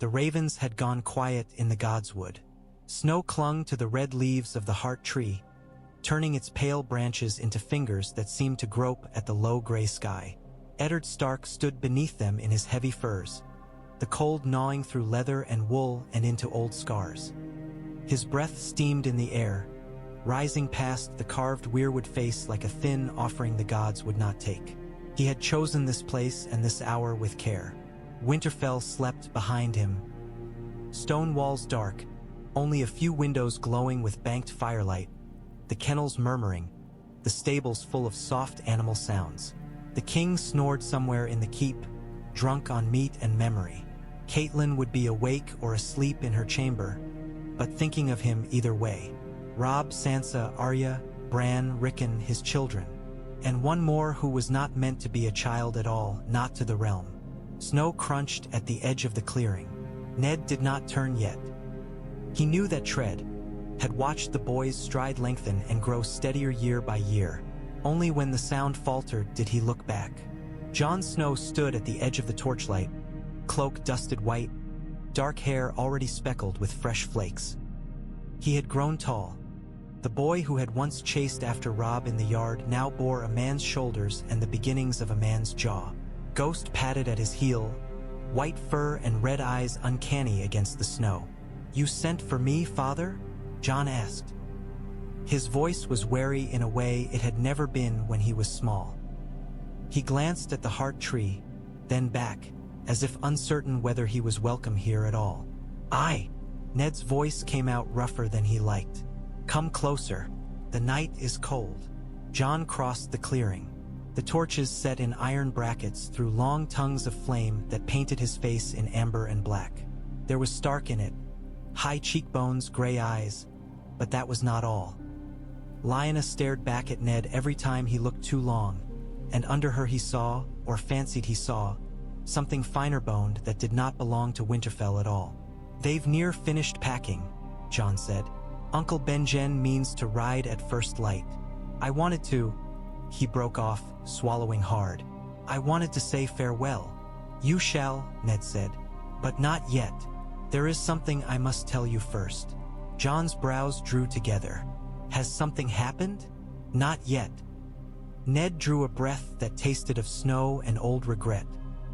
The ravens had gone quiet in the Godswood. Snow clung to the red leaves of the heart tree, turning its pale branches into fingers that seemed to grope at the low gray sky. Eddard Stark stood beneath them in his heavy furs, the cold gnawing through leather and wool and into old scars. His breath steamed in the air, rising past the carved weirwood face like a thin offering the gods would not take. He had chosen this place and this hour with care. Winterfell slept behind him. Stone walls dark, only a few windows glowing with banked firelight, the kennels murmuring, the stables full of soft animal sounds. The king snored somewhere in the keep, drunk on meat and memory. Catelyn would be awake or asleep in her chamber, but thinking of him either way. Robb, Sansa, Arya, Bran, Rickon, his children. And one more who was not meant to be a child at all, not to the realm. Snow crunched at the edge of the clearing. Ned did not turn yet. He knew that tread, had watched the boy's stride lengthen and grow steadier year by year. Only when the sound faltered did he look back. Jon Snow stood at the edge of the torchlight, cloak dusted white, dark hair already speckled with fresh flakes. He had grown tall. The boy who had once chased after Robb in the yard now bore a man's shoulders and the beginnings of a man's jaw. Ghost padded at his heel, white fur and red eyes uncanny against the snow. "You sent for me, father?" Jon asked. His voice was wary in a way it had never been when he was small. He glanced at the heart tree, then back, as if uncertain whether he was welcome here at all. "Aye." Ned's voice came out rougher than he liked. "Come closer. The night is cold." Jon crossed the clearing. The torches set in iron brackets threw long tongues of flame that painted his face in amber and black. There was Stark in it, high cheekbones, gray eyes, but that was not all. Lyanna stared back at Ned every time he looked too long, and under her he saw, or fancied he saw, something finer-boned that did not belong to Winterfell at all. "They've near finished packing," Jon said. "Uncle Benjen means to ride at first light. I wanted to—" He broke off, swallowing hard. "I wanted to say farewell." "You shall," Ned said. "But not yet. There is something I must tell you first." Jon's brows drew together. "Has something happened?" "Not yet." Ned drew a breath that tasted of snow and old regret.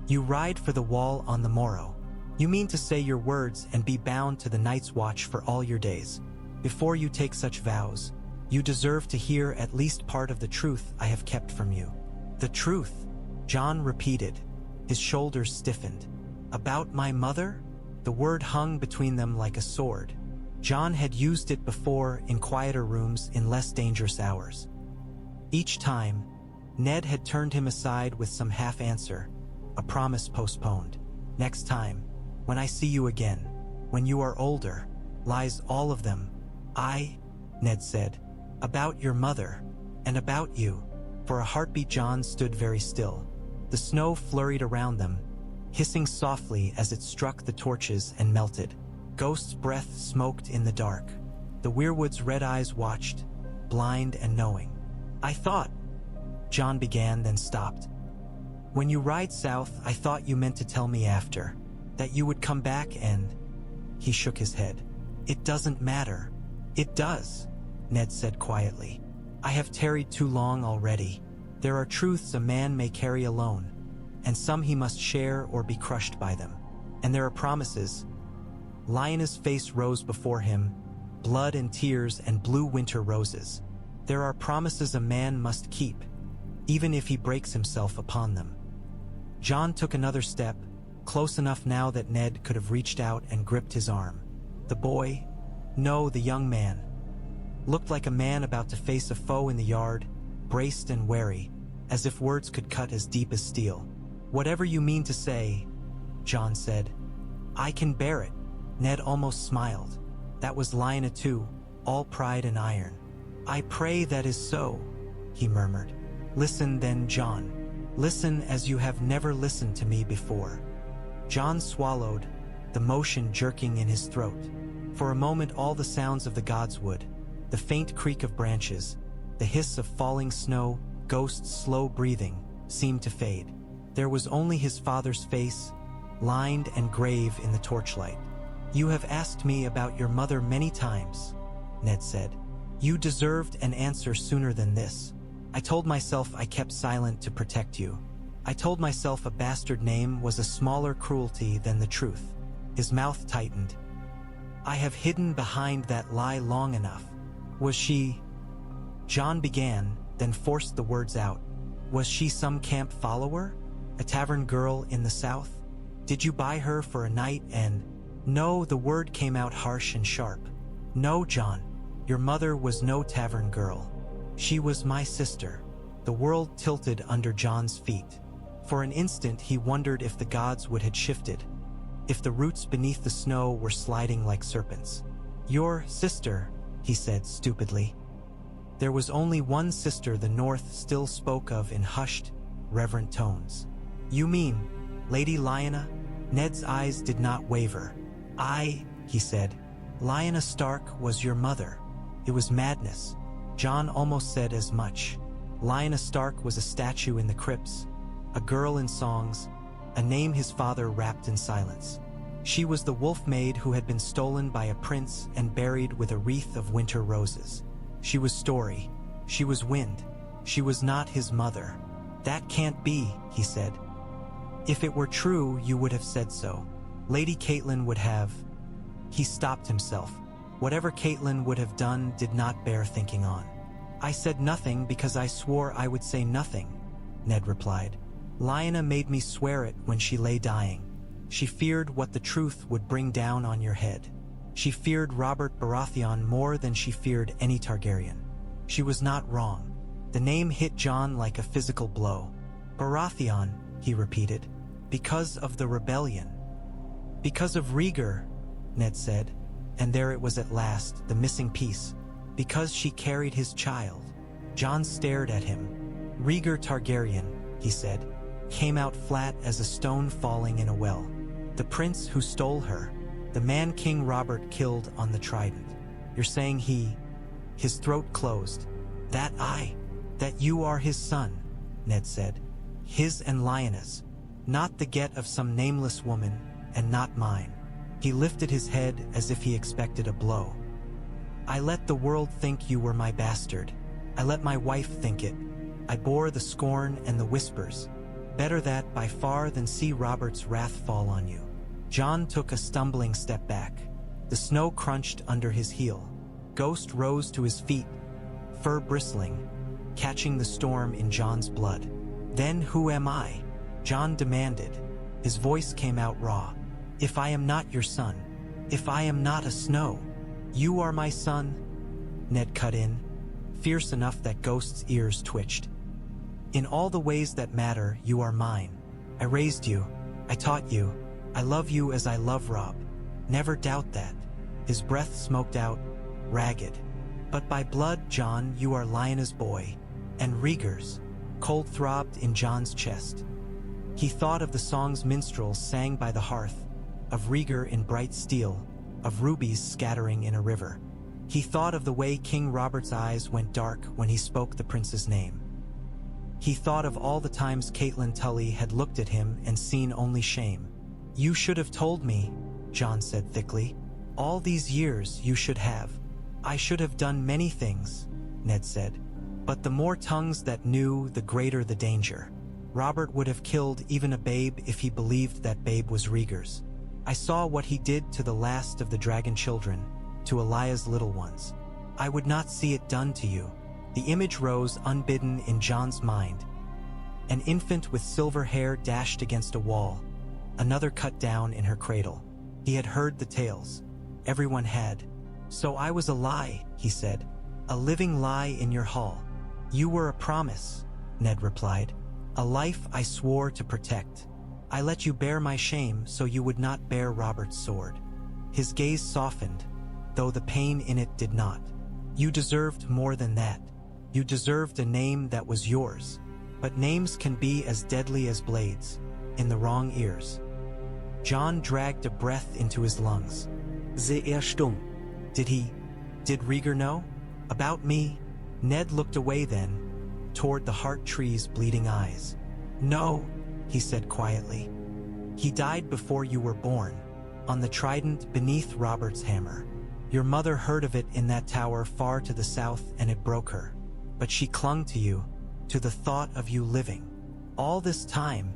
"You ride for the wall on the morrow. You mean to say your words and be bound to the Night's Watch for all your days. Before you take such vows, you deserve to hear at least part of the truth I have kept from you." "The truth?" Jon repeated. His shoulders stiffened. "About my mother?" The word hung between them like a sword. Jon had used it before in quieter rooms in less dangerous hours. Each time, Ned had turned him aside with some half-answer, a promise postponed. "Next time, when I see you again, when you are older, lies all of them." "I," Ned said, "about your mother, and about you." For a heartbeat Jon stood very still. The snow flurried around them, hissing softly as it struck the torches and melted. Ghost's breath smoked in the dark. The Weirwood's red eyes watched, blind and knowing. "I thought," Jon began, then stopped. "When you ride south, I thought you meant to tell me after, that you would come back and—" He shook his head. "It doesn't matter." "It does," Ned said quietly. "I have tarried too long already. There are truths a man may carry alone, and some he must share or be crushed by them. And there are promises." Lyanna's face rose before him, blood and tears and blue winter roses. "There are promises a man must keep, even if he breaks himself upon them." Jon took another step, close enough now that Ned could have reached out and gripped his arm. The boy, no, the young man, looked like a man about to face a foe in the yard, braced and wary, as if words could cut as deep as steel. "Whatever you mean to say," Jon said. "I can bear it." Ned almost smiled. That was Lyanna too, all pride and iron. "I pray that is so," he murmured. "Listen then, Jon. Listen as you have never listened to me before." Jon swallowed, the motion jerking in his throat. For a moment all the sounds of the Godswood, the faint creak of branches, the hiss of falling snow, Ghost's slow breathing, seemed to fade. There was only his father's face, lined and grave in the torchlight. "You have asked me about your mother many times," Ned said. "You deserved an answer sooner than this. I told myself I kept silent to protect you. I told myself a bastard name was a smaller cruelty than the truth." His mouth tightened. "I have hidden behind that lie long enough. Was she—" Jon began, then forced the words out. "Was she some camp follower? A tavern girl in the south? Did you buy her for a night and—" "No," the word came out harsh and sharp. "No, Jon. Your mother was no tavern girl. She was my sister." The world tilted under Jon's feet. For an instant he wondered if the gods would had shifted, if the roots beneath the snow were sliding like serpents. "Your sister," he said stupidly. There was only one sister the North still spoke of in hushed, reverent tones. "You mean Lady Lyanna?" Ned's eyes did not waver. He said. "Lyanna Stark was your mother." It was madness. Jon almost said as much. Lyanna Stark was a statue in the crypts, a girl in songs, a name his father wrapped in silence. She was the wolf maid who had been stolen by a prince and buried with a wreath of winter roses. She was story. She was wind. She was not his mother. "That can't be," he said. "If it were true, you would have said so. Lady Catelyn would have—" He stopped himself. Whatever Catelyn would have done did not bear thinking on. "I said nothing because I swore I would say nothing," Ned replied. "Lyanna made me swear it when she lay dying. She feared what the truth would bring down on your head. She feared Robert Baratheon more than she feared any Targaryen. She was not wrong." The name hit Jon like a physical blow. "Baratheon," he repeated. "Because of the rebellion." "Because of Rhaegar," Ned said. And there it was at last, the missing piece. "Because she carried his child." Jon stared at him. "Rhaegar Targaryen," he said, "came out flat as a stone falling in a well. The prince who stole her, the man King Robert killed on the Trident. You're saying he—" His throat closed. "That you are his son," Ned said. "His and Lyanna's. Not the get of some nameless woman, and not mine." He lifted his head as if he expected a blow. "I let the world think you were my bastard. I let my wife think it. I bore the scorn and the whispers. Better that by far than see Robert's wrath fall on you." Jon took a stumbling step back. The snow crunched under his heel. Ghost rose to his feet, fur bristling, catching the storm in Jon's blood. "Then who am I?" Jon demanded. His voice came out raw. "If I am not your son, if I am not a Snow, you are my son," Ned cut in, fierce enough that Ghost's ears twitched. "In all the ways that matter, you are mine. I raised you. I taught you. I love you as I love Rob. Never doubt that." His breath smoked out, ragged. "But by blood, Jon, you are Lyanna's boy. And Rhaegar's." Cold throbbed in Jon's chest. He thought of the songs minstrels sang by the hearth, of Rhaegar in bright steel, of rubies scattering in a river. He thought of the way King Robert's eyes went dark when he spoke the prince's name. He thought of all the times Catelyn Tully had looked at him and seen only shame. "You should have told me," Jon said thickly. "All these years you should have." "I should have done many things," Ned said. "But the more tongues that knew, the greater the danger. Robert would have killed even a babe if he believed that babe was Rhaegar's. I saw what he did to the last of the dragon children, to Elia's little ones. I would not see it done to you." The image rose unbidden in Jon's mind. An infant with silver hair dashed against a wall, another cut down in her cradle. He had heard the tales. Everyone had. "So I was a lie," he said. "A living lie in your hall." "You were a promise," Ned replied. "A life I swore to protect. I let you bear my shame so you would not bear Robert's sword." His gaze softened, though the pain in it did not. "You deserved more than that. You deserved a name that was yours. But names can be as deadly as blades, in the wrong ears." Jon dragged a breath into his lungs. "Stumm. Did Rhaegar know? About me?" Ned looked away then, toward the heart tree's bleeding eyes. "No," he said quietly. He died before you were born, on the trident beneath Robert's hammer. Your mother heard of it in that tower far to the south, and it broke her. But she clung to you, to the thought of you living. All this time,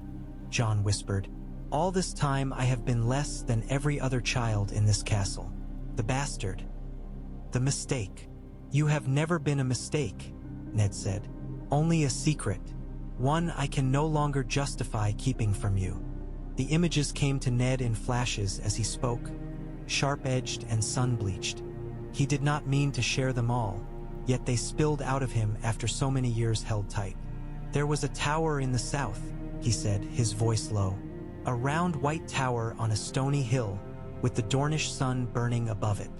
Jon whispered, all this time I have been less than every other child in this castle. The bastard. The mistake. You have never been a mistake, Ned said. Only a secret. One I can no longer justify keeping from you. The images came to Ned in flashes as he spoke, sharp-edged and sun-bleached. He did not mean to share them all, yet they spilled out of him after so many years held tight. There was a tower in the south, he said, his voice low. A round white tower on a stony hill, with the Dornish sun burning above it.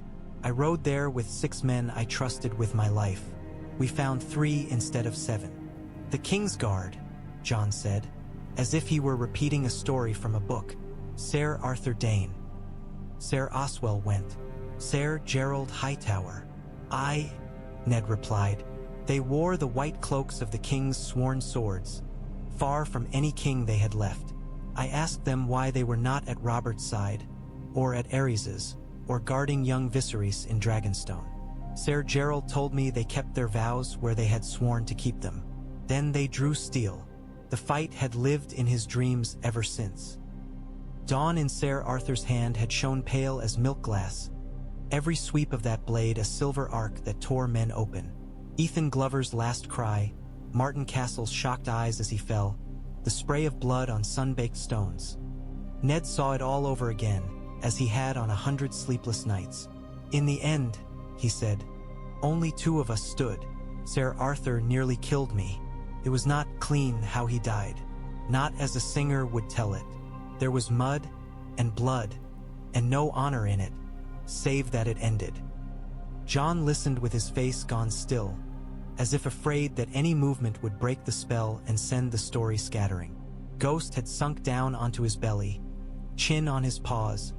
I rode there with 6 men I trusted with my life. We found 3 instead of 7. The Kingsguard, Jon said, as if he were repeating a story from a book. Ser Arthur Dayne. Ser Oswell went. Ser Gerald Hightower. I, Ned replied. They wore the white cloaks of the king's sworn swords, far from any king they had left. I asked them why they were not at Robert's side, or at Aerys's, or guarding young Viserys in Dragonstone. Ser Gerald told me they kept their vows where they had sworn to keep them. Then they drew steel. The fight had lived in his dreams ever since. Dawn in Ser Arthur's hand had shone pale as milk glass, every sweep of that blade a silver arc that tore men open. Ethan Glover's last cry, Martin Castle's shocked eyes as he fell, the spray of blood on sun-baked stones. Ned saw it all over again, as he had on 100 sleepless nights. In the end, he said, only 2 of us stood. Ser Arthur nearly killed me. It was not clean how he died, not as a singer would tell it. There was mud and blood, and no honor in it, save that it ended. Jon listened with his face gone still, as if afraid that any movement would break the spell and send the story scattering. Ghost had sunk down onto his belly, chin on his paws,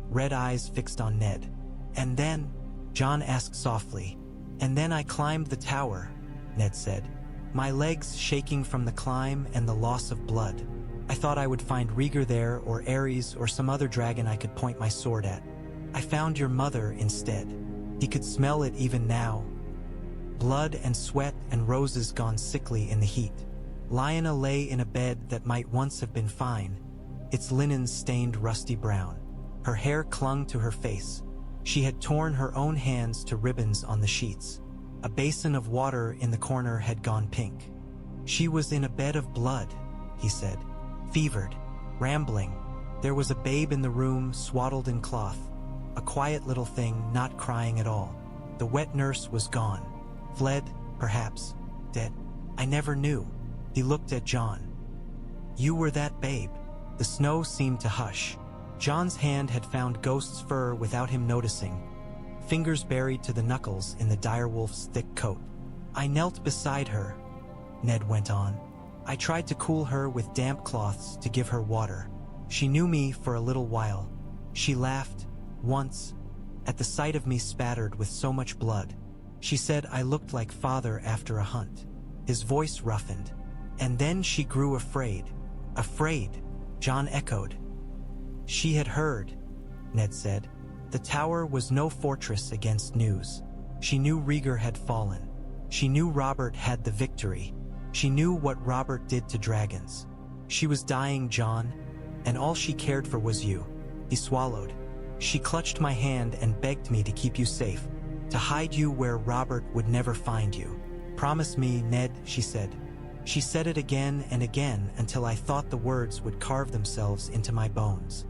red eyes fixed on Ned. And then, Jon asked softly, and then I climbed the tower, Ned said, my legs shaking from the climb and the loss of blood. I thought I would find Rhaegar there, or Aerys, or some other dragon I could point my sword at. I found your mother instead. He could smell it even now. Blood and sweat and roses gone sickly in the heat. Lyanna lay in a bed that might once have been fine, its linen stained rusty brown. Her hair clung to her face. She had torn her own hands to ribbons on the sheets. A basin of water in the corner had gone pink. She was in a bed of blood, he said, fevered, rambling. There was a babe in the room, swaddled in cloth, a quiet little thing, not crying at all. The wet nurse was gone. Fled, perhaps, dead. I never knew. He looked at Jon. You were that babe. The snow seemed to hush. Jon's hand had found Ghost's fur without him noticing, fingers buried to the knuckles in the direwolf's thick coat. I knelt beside her, Ned went on. I tried to cool her with damp cloths to give her water. She knew me for a little while. She laughed, once, at the sight of me spattered with so much blood. She said I looked like father after a hunt. His voice roughened. And then she grew afraid. Afraid, Jon echoed. She had heard, Ned said. The tower was no fortress against news. She knew Rhaegar had fallen. She knew Robert had the victory. She knew what Robert did to dragons. She was dying, Jon, and all she cared for was you. He swallowed. She clutched my hand and begged me to keep you safe, to hide you where Robert would never find you. Promise me, Ned, she said. She said it again and again until I thought the words would carve themselves into my bones.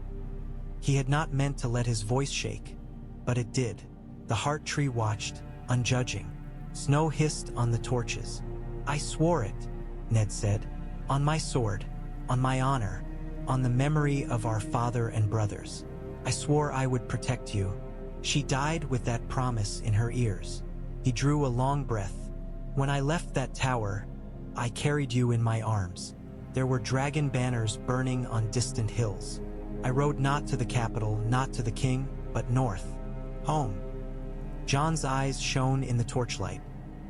He had not meant to let his voice shake, but it did. The heart tree watched, unjudging. Snow hissed on the torches. I swore it, Ned said, on my sword, on my honor, on the memory of our father and brothers. I swore I would protect you. She died with that promise in her ears. He drew a long breath. When I left that tower, I carried you in my arms. There were dragon banners burning on distant hills. I rode not to the capital, not to the king, but north, home. Jon's eyes shone in the torchlight.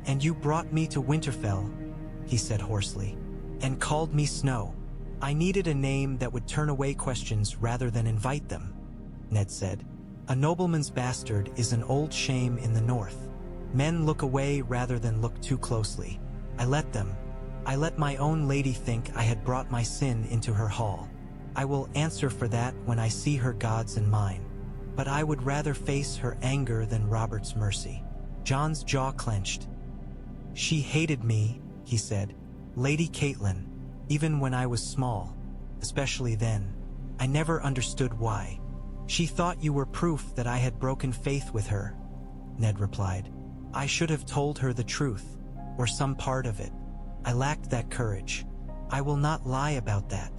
And you brought me to Winterfell, he said hoarsely, and called me Snow. I needed a name that would turn away questions rather than invite them, Ned said. A nobleman's bastard is an old shame in the north. Men look away rather than look too closely. I let my own lady think I had brought my sin into her hall. I will answer for that when I see her gods and mine. But I would rather face her anger than Robert's mercy. Jon's jaw clenched. She hated me, he said. Lady Catelyn, even when I was small, especially then. I never understood why. She thought you were proof that I had broken faith with her, Ned replied. I should have told her the truth, or some part of it. I lacked that courage. I will not lie about that.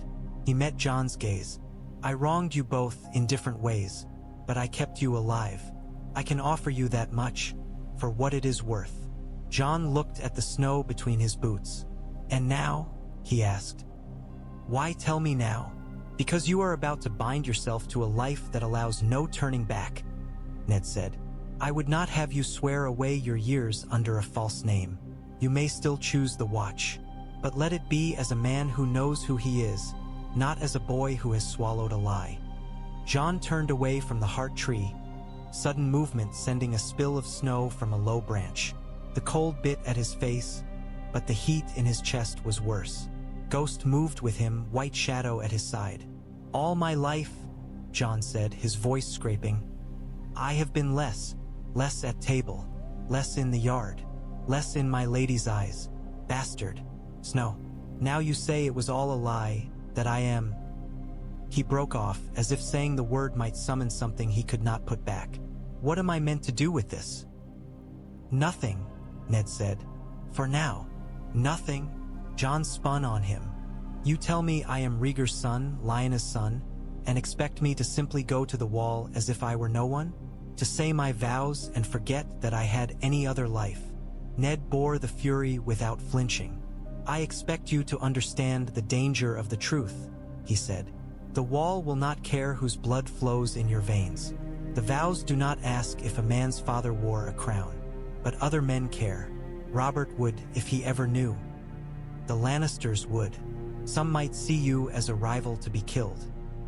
He met Jon's gaze. I wronged you both in different ways, but I kept you alive. I can offer you that much, for what it is worth. Jon looked at the snow between his boots. And now? He asked. Why tell me now? Because you are about to bind yourself to a life that allows no turning back, Ned said. I would not have you swear away your years under a false name. You may still choose the watch, but let it be as a man who knows who he is, not as a boy who has swallowed a lie. Jon turned away from the heart tree, sudden movement sending a spill of snow from a low branch. The cold bit at his face, but the heat in his chest was worse. Ghost moved with him, white shadow at his side. All my life, Jon said, his voice scraping, I have been less at table, less in the yard, less in my lady's eyes. Bastard. Snow. Now you say it was all a lie, that I am... He broke off, as if saying the word might summon something he could not put back. What am I meant to do with this? Nothing, Ned said. For now. Nothing. Jon spun on him. You tell me I am Rhaegar's son, Lyanna's son, and expect me to simply go to the wall as if I were no one? To say my vows and forget that I had any other life? Ned bore the fury without flinching. I expect you to understand the danger of the truth, he said. The wall will not care whose blood flows in your veins. The vows do not ask if a man's father wore a crown, but other men care. Robert would if he ever knew. The Lannisters would. Some might see you as a rival to be killed.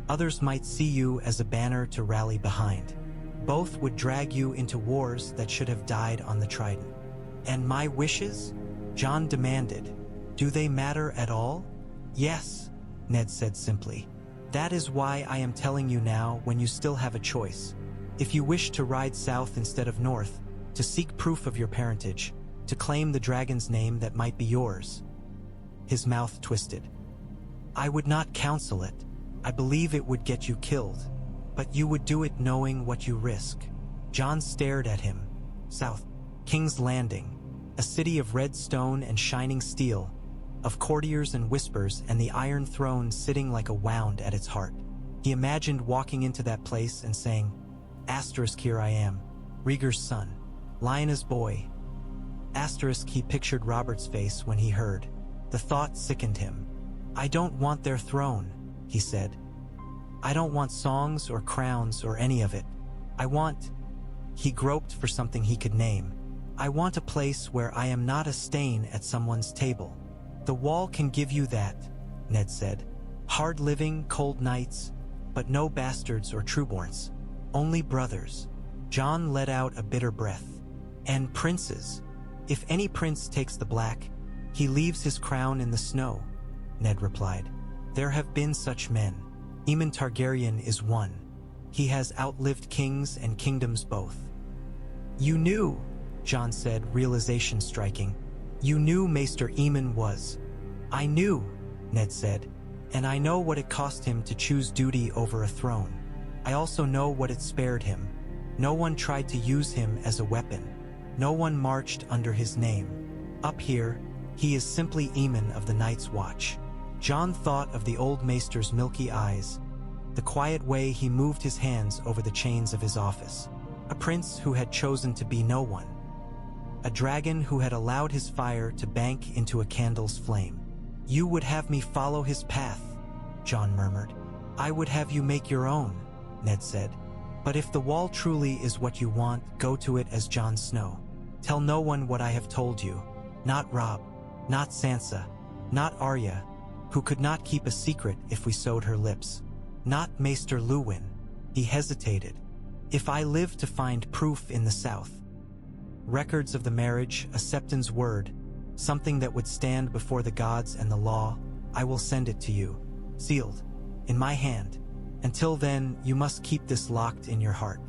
Others might see you as a banner to rally behind. Both would drag you into wars that should have died on the Trident. And my wishes? Jon demanded. Do they matter at all? Yes, Ned said simply. That is why I am telling you now when you still have a choice. If you wish to ride south instead of north, to seek proof of your parentage, to claim the dragon's name that might be yours. His mouth twisted. I would not counsel it. I believe it would get you killed. But you would do it knowing what you risk. Jon stared at him. South. King's Landing. A city of red stone and shining steel, of courtiers and whispers and the Iron Throne sitting like a wound at its heart. He imagined walking into that place and saying, Asterisk, here I am, Rhaegar's son, Lyanna's boy. Asterisk, he pictured Robert's face when he heard. The thought sickened him. I don't want their throne, he said. I don't want songs or crowns or any of it. I want... He groped for something he could name. I want a place where I am not a stain at someone's table. The wall can give you that, Ned said. Hard living, cold nights, but no bastards or trueborns. Only brothers. Jon let out a bitter breath. And princes. If any prince takes the black, he leaves his crown in the snow, Ned replied. There have been such men. Aemon Targaryen is one. He has outlived kings and kingdoms both. You knew, Jon said, realization striking. You knew Maester Aemon was. I knew, Ned said, and I know what it cost him to choose duty over a throne. I also know what it spared him. No one tried to use him as a weapon. No one marched under his name. Up here, he is simply Aemon of the Night's Watch. Jon thought of the old maester's milky eyes, the quiet way he moved his hands over the chains of his office. A prince who had chosen to be no one. A dragon who had allowed his fire to bank into a candle's flame. You would have me follow his path, Jon murmured. I would have you make your own, Ned said. But if the wall truly is what you want, go to it as Jon Snow. Tell no one what I have told you. Not Robb, not Sansa, not Arya, who could not keep a secret if we sewed her lips. Not Maester Luwin. He hesitated. If I live to find proof in the south. Records of the marriage, a Septon's word, something that would stand before the gods and the law, I will send it to you, sealed, in my hand. Until then, you must keep this locked in your heart.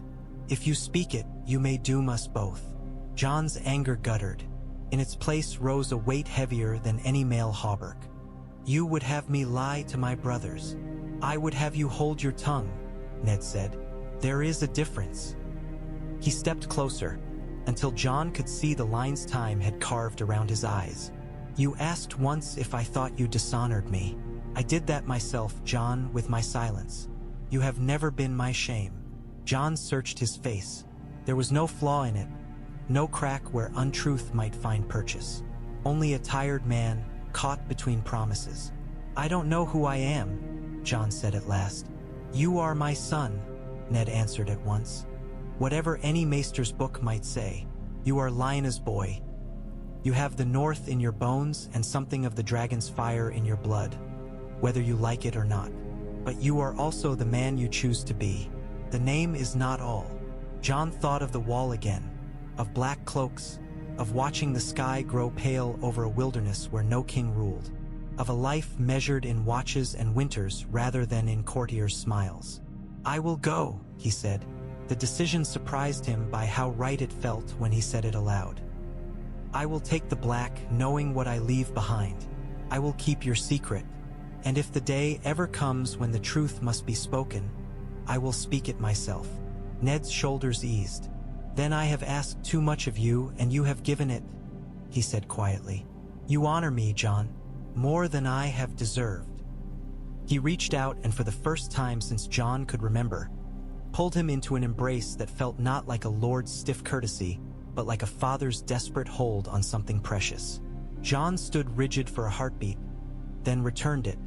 If you speak it, you may doom us both. Jon's anger guttered. In its place rose a weight heavier than any male hauberk. You would have me lie to my brothers. I would have you hold your tongue, Ned said. There is a difference. He stepped closer, until Jon could see the lines time had carved around his eyes. You asked once if I thought you dishonored me. I did that myself, Jon, with my silence. You have never been my shame. Jon searched his face. There was no flaw in it, no crack where untruth might find purchase. Only a tired man, caught between promises. I don't know who I am, Jon said at last. You are my son, Ned answered at once. Whatever any maester's book might say, you are Lyanna's boy. You have the north in your bones and something of the dragon's fire in your blood, whether you like it or not. But you are also the man you choose to be. The name is not all. Jon thought of the wall again, of black cloaks, of watching the sky grow pale over a wilderness where no king ruled, of a life measured in watches and winters rather than in courtiers' smiles. I will go, he said. The decision surprised him by how right it felt when he said it aloud. I will take the black, knowing what I leave behind. I will keep your secret, and if the day ever comes when the truth must be spoken, I will speak it myself. Ned's shoulders eased. Then I have asked too much of you, and you have given it, he said quietly. You honor me, Jon, more than I have deserved. He reached out and for the first time since Jon could remember, pulled him into an embrace that felt not like a lord's stiff courtesy, but like a father's desperate hold on something precious. Jon stood rigid for a heartbeat, then returned it,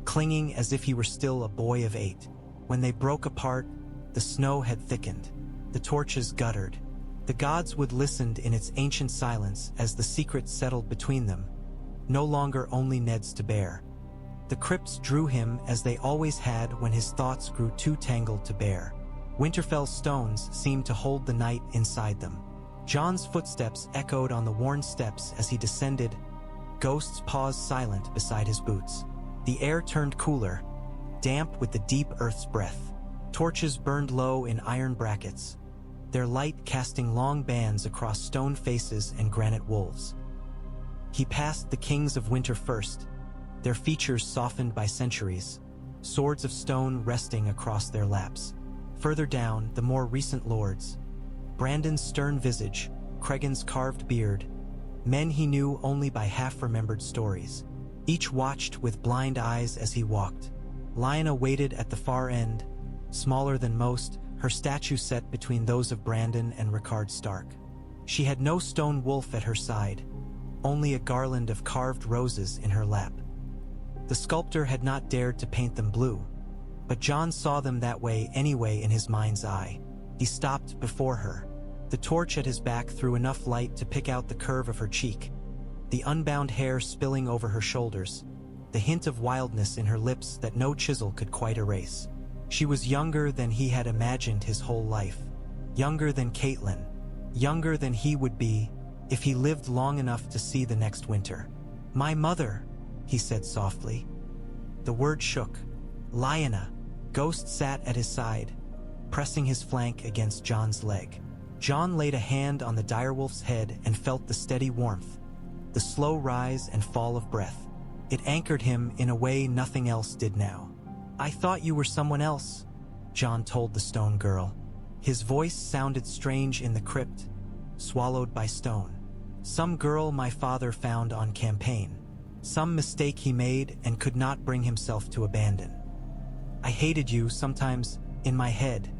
clinging as if he were still a boy of 8. When they broke apart, the snow had thickened. The torches guttered. The Godswood listened in its ancient silence as the secret settled between them, no longer only Ned's to bear. The crypts drew him as they always had when his thoughts grew too tangled to bear. Winterfell stones seemed to hold the night inside them. Jon's footsteps echoed on the worn steps as he descended. Ghosts paused silent beside his boots. The air turned cooler, damp with the deep earth's breath. Torches burned low in iron brackets, their light casting long bands across stone faces and granite wolves. He passed the kings of winter first, their features softened by centuries, swords of stone resting across their laps. Further down, the more recent lords, Brandon's stern visage, Cregan's carved beard, men he knew only by half-remembered stories. Each watched with blind eyes as he walked. Lyanna waited at the far end, smaller than most, her statue set between those of Brandon and Eddard Stark. She had no stone wolf at her side, only a garland of carved roses in her lap. The sculptor had not dared to paint them blue, but Jon saw them that way anyway in his mind's eye. He stopped before her. The torch at his back threw enough light to pick out the curve of her cheek, the unbound hair spilling over her shoulders, the hint of wildness in her lips that no chisel could quite erase. She was younger than he had imagined his whole life, younger than Catelyn, younger than he would be if he lived long enough to see the next winter. My mother, he said softly. The word shook. Lyanna. Ghost sat at his side, pressing his flank against Jon's leg. Jon laid a hand on the direwolf's head and felt the steady warmth, the slow rise and fall of breath. It anchored him in a way nothing else did now. I thought you were someone else, Jon told the stone girl. His voice sounded strange in the crypt, swallowed by stone. Some girl my father found on campaign. Some mistake he made and could not bring himself to abandon. I hated you sometimes in my head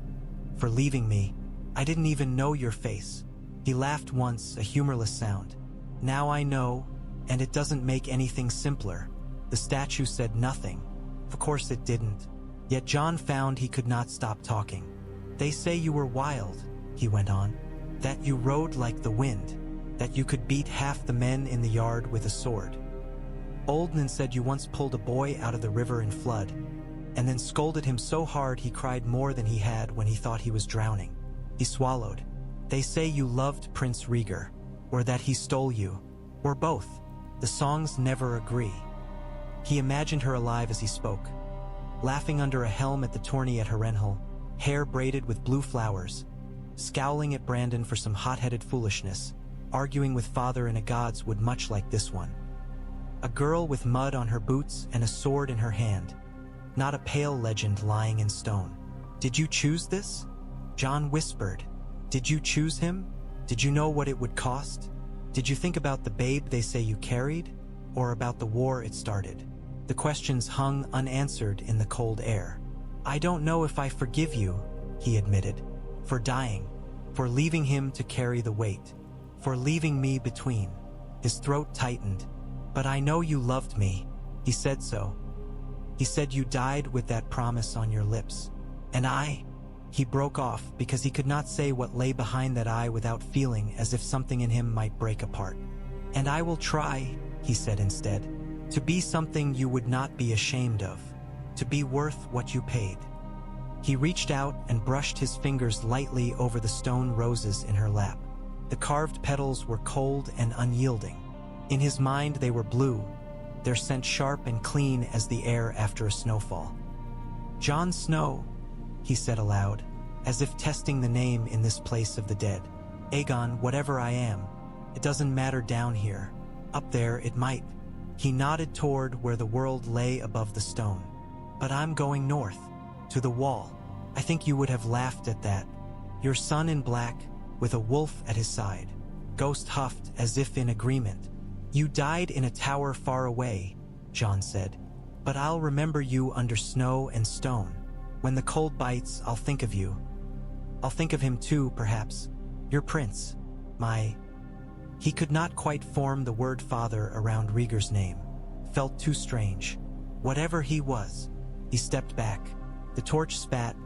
for leaving me. I didn't even know your face. He laughed once, a humorless sound. Now I know, and it doesn't make anything simpler. The statue said nothing. Of course it didn't. Yet Jon found he could not stop talking. They say you were wild, he went on. That you rode like the wind. That you could beat half the men in the yard with a sword. Oldnan said you once pulled a boy out of the river in flood, and then scolded him so hard he cried more than he had when he thought he was drowning. He swallowed. They say you loved Prince Rhaegar, or that he stole you, or both. The songs never agree. He imagined her alive as he spoke, laughing under a helm at the tourney at Harrenhal, hair braided with blue flowers, scowling at Brandon for some hot-headed foolishness, arguing with father in a Godswood much like this one. A girl with mud on her boots and a sword in her hand, not a pale legend lying in stone. Did you choose this? Jon whispered. Did you choose him? Did you know what it would cost? Did you think about the babe they say you carried, or about the war it started? The questions hung unanswered in the cold air. I don't know if I forgive you, he admitted, for dying, for leaving him to carry the weight, for leaving me between. His throat tightened. But I know you loved me. He said so. He said you died with that promise on your lips. And I... He broke off because he could not say what lay behind that eye without feeling as if something in him might break apart. And I will try, he said instead, to be something you would not be ashamed of, to be worth what you paid. He reached out and brushed his fingers lightly over the stone roses in her lap. The carved petals were cold and unyielding. In his mind they were blue, their scent sharp and clean as the air after a snowfall. Jon Snow, he said aloud, as if testing the name in this place of the dead. Aegon, whatever I am, it doesn't matter down here. Up there it might. He nodded toward where the world lay above the stone. But I'm going north, to the wall. I think you would have laughed at that. Your son in black, with a wolf at his side. Ghost huffed as if in agreement. You died in a tower far away, Jon said. But I'll remember you under snow and stone. When the cold bites, I'll think of you. I'll think of him too, perhaps. Your prince. My... He could not quite form the word father around Rhaegar's name. Felt too strange. Whatever he was. He stepped back. The torch spat,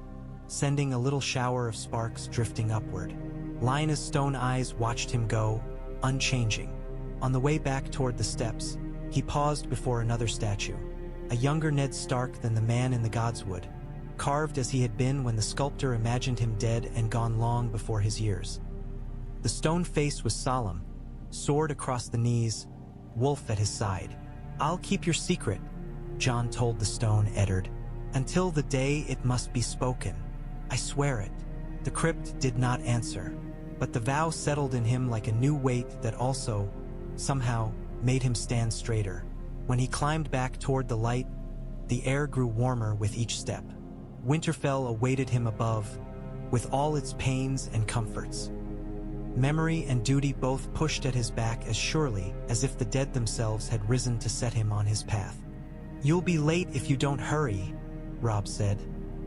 sending a little shower of sparks drifting upward. Lyanna's stone eyes watched him go, unchanging. On the way back toward the steps, he paused before another statue. A younger Ned Stark than the man in the Godswood, carved as he had been when the sculptor imagined him dead and gone long before his years. The stone face was solemn, sword across the knees, wolf at his side. I'll keep your secret, Jon told the stone Eddard, until the day it must be spoken. I swear it. The crypt did not answer, but the vow settled in him like a new weight that also, somehow, made him stand straighter. When he climbed back toward the light, the air grew warmer with each step. Winterfell awaited him above, with all its pains and comforts. Memory and duty both pushed at his back as surely as if the dead themselves had risen to set him on his path. You'll be late if you don't hurry, Robb said,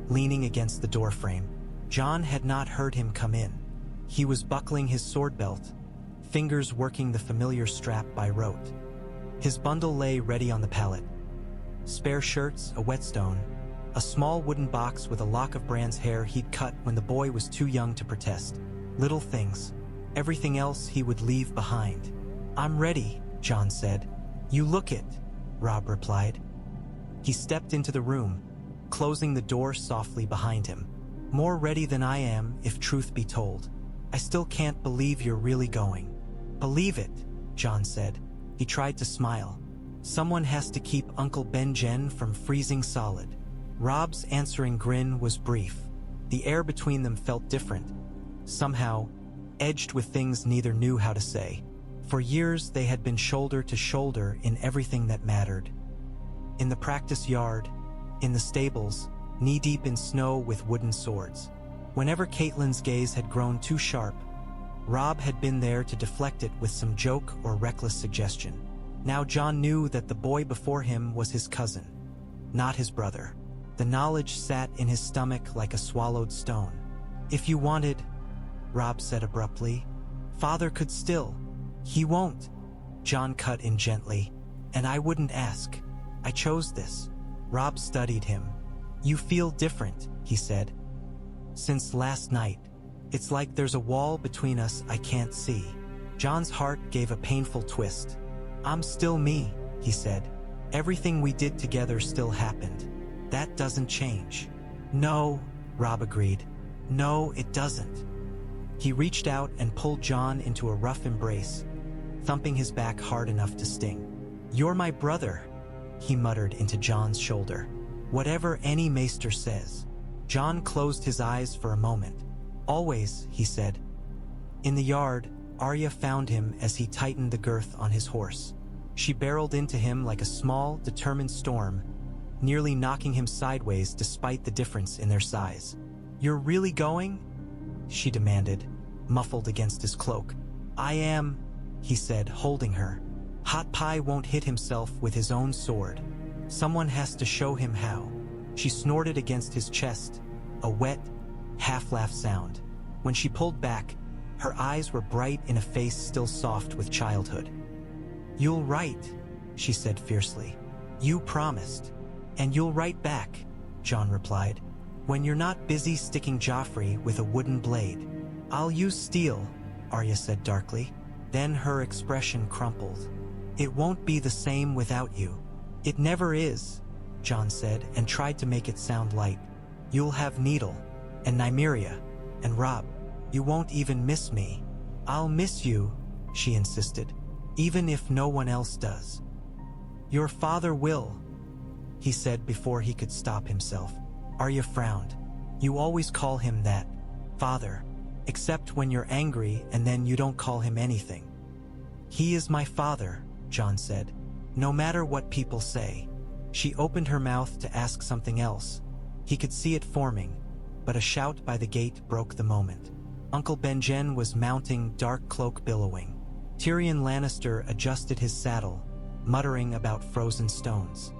leaning against the doorframe. Jon had not heard him come in. He was buckling his sword belt, fingers working the familiar strap by rote. His bundle lay ready on the pallet. Spare shirts, a whetstone, a small wooden box with a lock of Bran's hair he'd cut when the boy was too young to protest. Little things. Everything else he would leave behind. I'm ready, Jon said. You look it, Robb replied. He stepped into the room, closing the door softly behind him. More ready than I am, if truth be told. I still can't believe you're really going. Believe it, Jon said. He tried to smile. Someone has to keep Uncle Ben-Jen from freezing solid. Robb's answering grin was brief. The air between them felt different, somehow edged with things neither knew how to say. For years they had been shoulder to shoulder in everything that mattered. In the practice yard, in the stables, knee-deep in snow with wooden swords. Whenever Catelyn's gaze had grown too sharp, Robb had been there to deflect it with some joke or reckless suggestion. Now Jon knew that the boy before him was his cousin, not his brother. The knowledge sat in his stomach like a swallowed stone. If you wanted, Robb said abruptly, Father could still. He won't, Jon cut in gently, and I wouldn't ask. I chose this. Robb studied him. You feel different, he said. Since last night, it's like there's a wall between us I can't see. Jon's heart gave a painful twist. I'm still me, he said. Everything we did together still happened. That doesn't change." "No," Robb agreed. "No, it doesn't." He reached out and pulled Jon into a rough embrace, thumping his back hard enough to sting. "You're my brother," he muttered into Jon's shoulder. "Whatever any maester says." Jon closed his eyes for a moment. "Always," he said. In the yard, Arya found him as he tightened the girth on his horse. She barreled into him like a small, determined storm, nearly knocking him sideways despite the difference in their size. "You're really going?" she demanded, muffled against his cloak. "I am," he said, holding her. Hot Pie won't hit himself with his own sword. Someone has to show him how. She snorted against his chest, a wet, half-laugh sound. When she pulled back, her eyes were bright in a face still soft with childhood. "You'll write," she said fiercely. "You promised. And you'll write back," Jon replied. "When you're not busy sticking Joffrey with a wooden blade." "I'll use steel," Arya said darkly. Then her expression crumpled. "It won't be the same without you." "It never is," Jon said and tried to make it sound light. "You'll have Needle, and Nymeria, and Robb. You won't even miss me." "I'll miss you," she insisted, "even if no one else does." "Your father will," he said before he could stop himself. Arya frowned. "You always call him that, father, except when you're angry and then you don't call him anything." "He is my father," Jon said, "no matter what people say." She opened her mouth to ask something else. He could see it forming, but a shout by the gate broke the moment. Uncle Benjen was mounting, dark cloak billowing. Tyrion Lannister adjusted his saddle, muttering about frozen stones.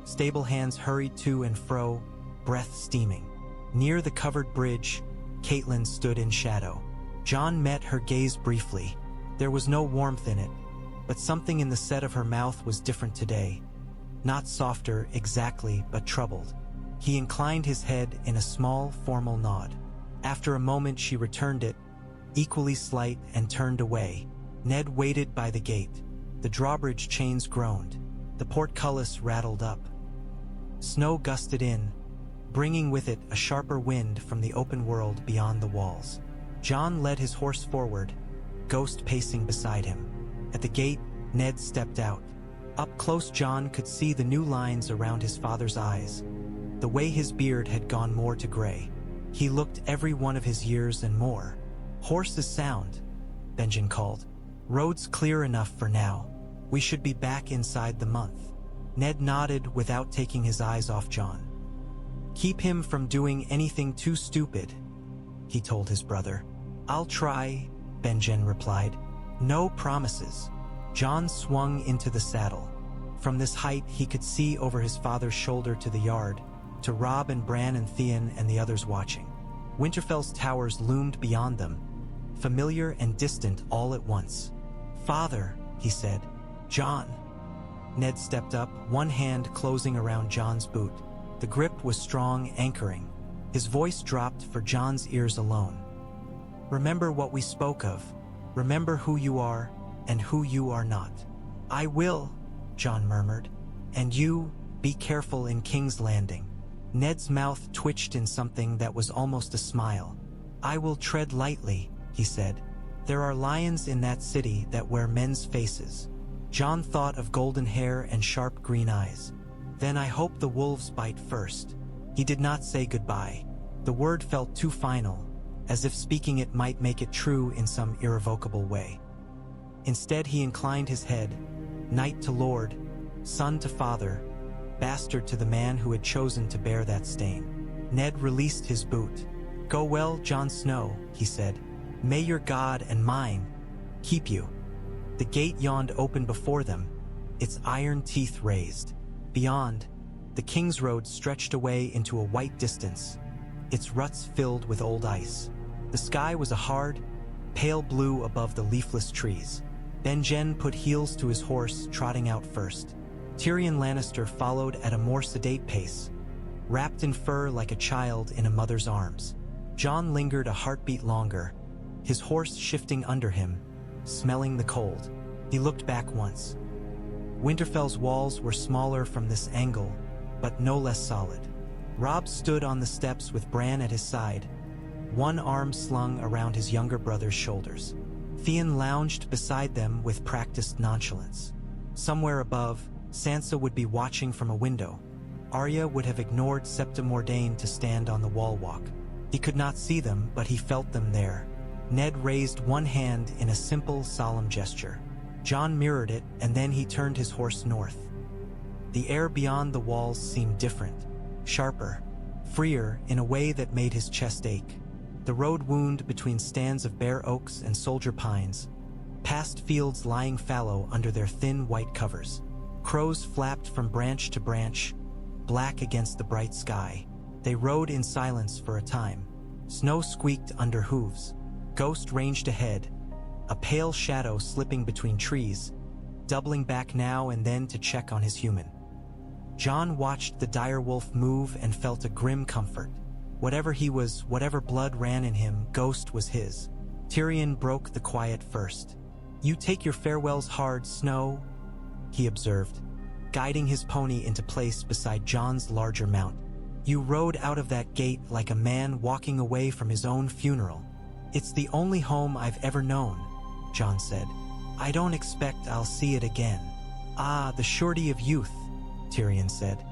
Stable hands hurried to and fro, breath steaming. Near the covered bridge, Catelyn stood in shadow. Jon met her gaze briefly. There was no warmth in it, but something in the set of her mouth was different today. Not softer exactly, but troubled. He inclined his head in a small, formal nod. After a moment she returned it, equally slight, and turned away. Ned waited by the gate. The drawbridge chains groaned. The portcullis rattled up. Snow gusted in, bringing with it a sharper wind from the open world beyond the walls. Jon led his horse forward, Ghost pacing beside him. At the gate, Ned stepped out. Up close, Jon could see the new lines around his father's eyes. The way his beard had gone more to gray. He looked every one of his years and more. "Horse is sound," Benjen called. "Road's clear enough for now. We should be back inside the month." Ned nodded without taking his eyes off Jon. "Keep him from doing anything too stupid," he told his brother. "I'll try," Benjen replied. "No promises." Jon swung into the saddle. From this height he could see over his father's shoulder to the yard, to Robb and Bran and Theon and the others watching. Winterfell's towers loomed beyond them, familiar and distant all at once. "Father," he said. "Jon." Ned stepped up, one hand closing around Jon's boot. The grip was strong, anchoring. His voice dropped for Jon's ears alone. "Remember what we spoke of. Remember who you are and who you are not." "I will," Jon murmured. "And you, be careful in King's Landing." Ned's mouth twitched in something that was almost a smile. "I will tread lightly," he said. "There are lions in that city that wear men's faces." Jon thought of golden hair and sharp green eyes. "Then I hope the wolves bite first." He did not say goodbye. The word felt too final, as if speaking it might make it true in some irrevocable way. Instead he inclined his head, knight to lord, son to father, bastard to the man who had chosen to bear that stain. Ned released his boot. "Go well, Jon Snow," he said. "May your God and mine keep you." The gate yawned open before them, its iron teeth raised. Beyond, the Kingsroad stretched away into a white distance, its ruts filled with old ice. The sky was a hard, pale blue above the leafless trees. Benjen put heels to his horse, trotting out first. Tyrion Lannister followed at a more sedate pace, wrapped in fur like a child in a mother's arms. Jon lingered a heartbeat longer, his horse shifting under him, smelling the cold. He looked back once. Winterfell's walls were smaller from this angle, but no less solid. Robb stood on the steps with Bran at his side, one arm slung around his younger brother's shoulders. Theon lounged beside them with practiced nonchalance. Somewhere above, Sansa would be watching from a window. Arya would have ignored Septa Mordane to stand on the wall walk. He could not see them, but he felt them there. Ned raised one hand in a simple, solemn gesture. Jon mirrored it, and then he turned his horse north. The air beyond the walls seemed different, sharper, freer in a way that made his chest ache. The road wound between stands of bare oaks and soldier pines, past fields lying fallow under their thin white covers. Crows flapped from branch to branch, black against the bright sky. They rode in silence for a time. Snow squeaked under hooves. Ghost ranged ahead, a pale shadow slipping between trees, doubling back now and then to check on his human. Jon watched the direwolf move and felt a grim comfort. Whatever he was, whatever blood ran in him, Ghost was his. Tyrion broke the quiet first. "You take your farewells hard, Snow," he observed, guiding his pony into place beside Jon's larger mount. "You rode out of that gate like a man walking away from his own funeral." "It's the only home I've ever known," Jon said. "I don't expect I'll see it again." "Ah, the surety of youth," Tyrion said.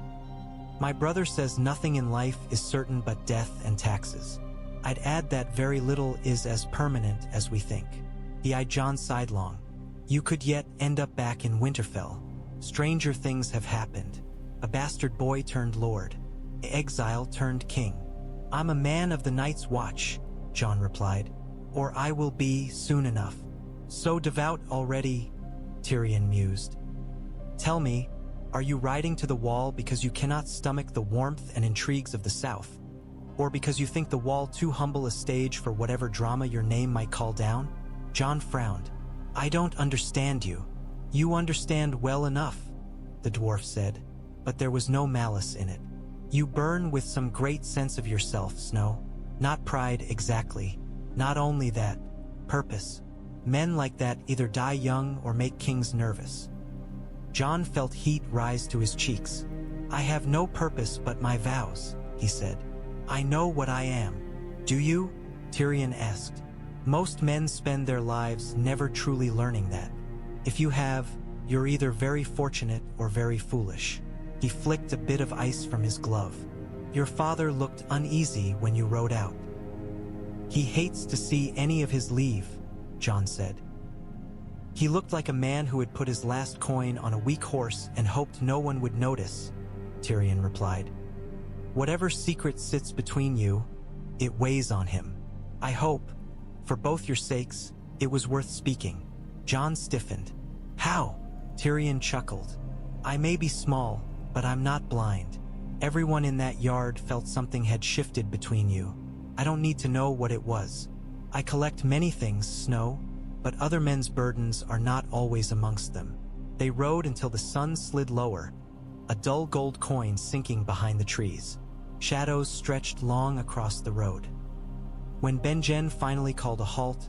"My brother says nothing in life is certain but death and taxes. I'd add that very little is as permanent as we think." He eyed Jon sidelong. "You could yet end up back in Winterfell. Stranger things have happened. A bastard boy turned lord. Exile turned king." "I'm a man of the Night's Watch," Jon replied. "Or I will be soon enough." "So devout already," Tyrion mused. "Tell me, are you riding to the wall because you cannot stomach the warmth and intrigues of the South? Or because you think the wall too humble a stage for whatever drama your name might call down?" Jon frowned. "I don't understand you." "You understand well enough," the dwarf said, but there was no malice in it. "You burn with some great sense of yourself, Snow. Not pride exactly. Not only that, purpose. Men like that either die young or make kings nervous." Jon felt heat rise to his cheeks. "I have no purpose but my vows," he said. "I know what I am." "Do you?" Tyrion asked. "Most men spend their lives never truly learning that. If you have, you're either very fortunate or very foolish." He flicked a bit of ice from his glove. "Your father looked uneasy when you rode out." "He hates to see any of his leave," Jon said. "He looked like a man who had put his last coin on a weak horse and hoped no one would notice," Tyrion replied. "Whatever secret sits between you, it weighs on him. I hope, for both your sakes, it was worth speaking." Jon stiffened. "How?" Tyrion chuckled. "I may be small, but I'm not blind. Everyone in that yard felt something had shifted between you. I don't need to know what it was. I collect many things, Snow, but other men's burdens are not always amongst them." They rode until the sun slid lower, a dull gold coin sinking behind the trees. Shadows stretched long across the road. When Benjen finally called a halt,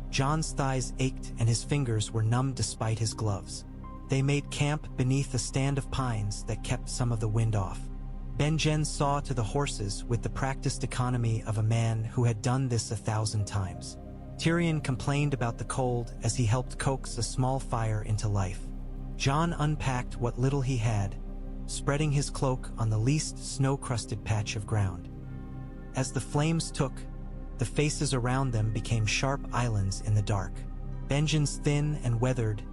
Jon's thighs ached and his fingers were numb despite his gloves. They made camp beneath a stand of pines that kept some of the wind off. Benjen saw to the horses with the practiced economy of a man who had done this 1,000 times. Tyrion complained about the cold as he helped coax a small fire into life. Jon unpacked what little he had, spreading his cloak on the least snow-crusted patch of ground. As the flames took, the faces around them became sharp islands in the dark. Benjen's thin and weathered,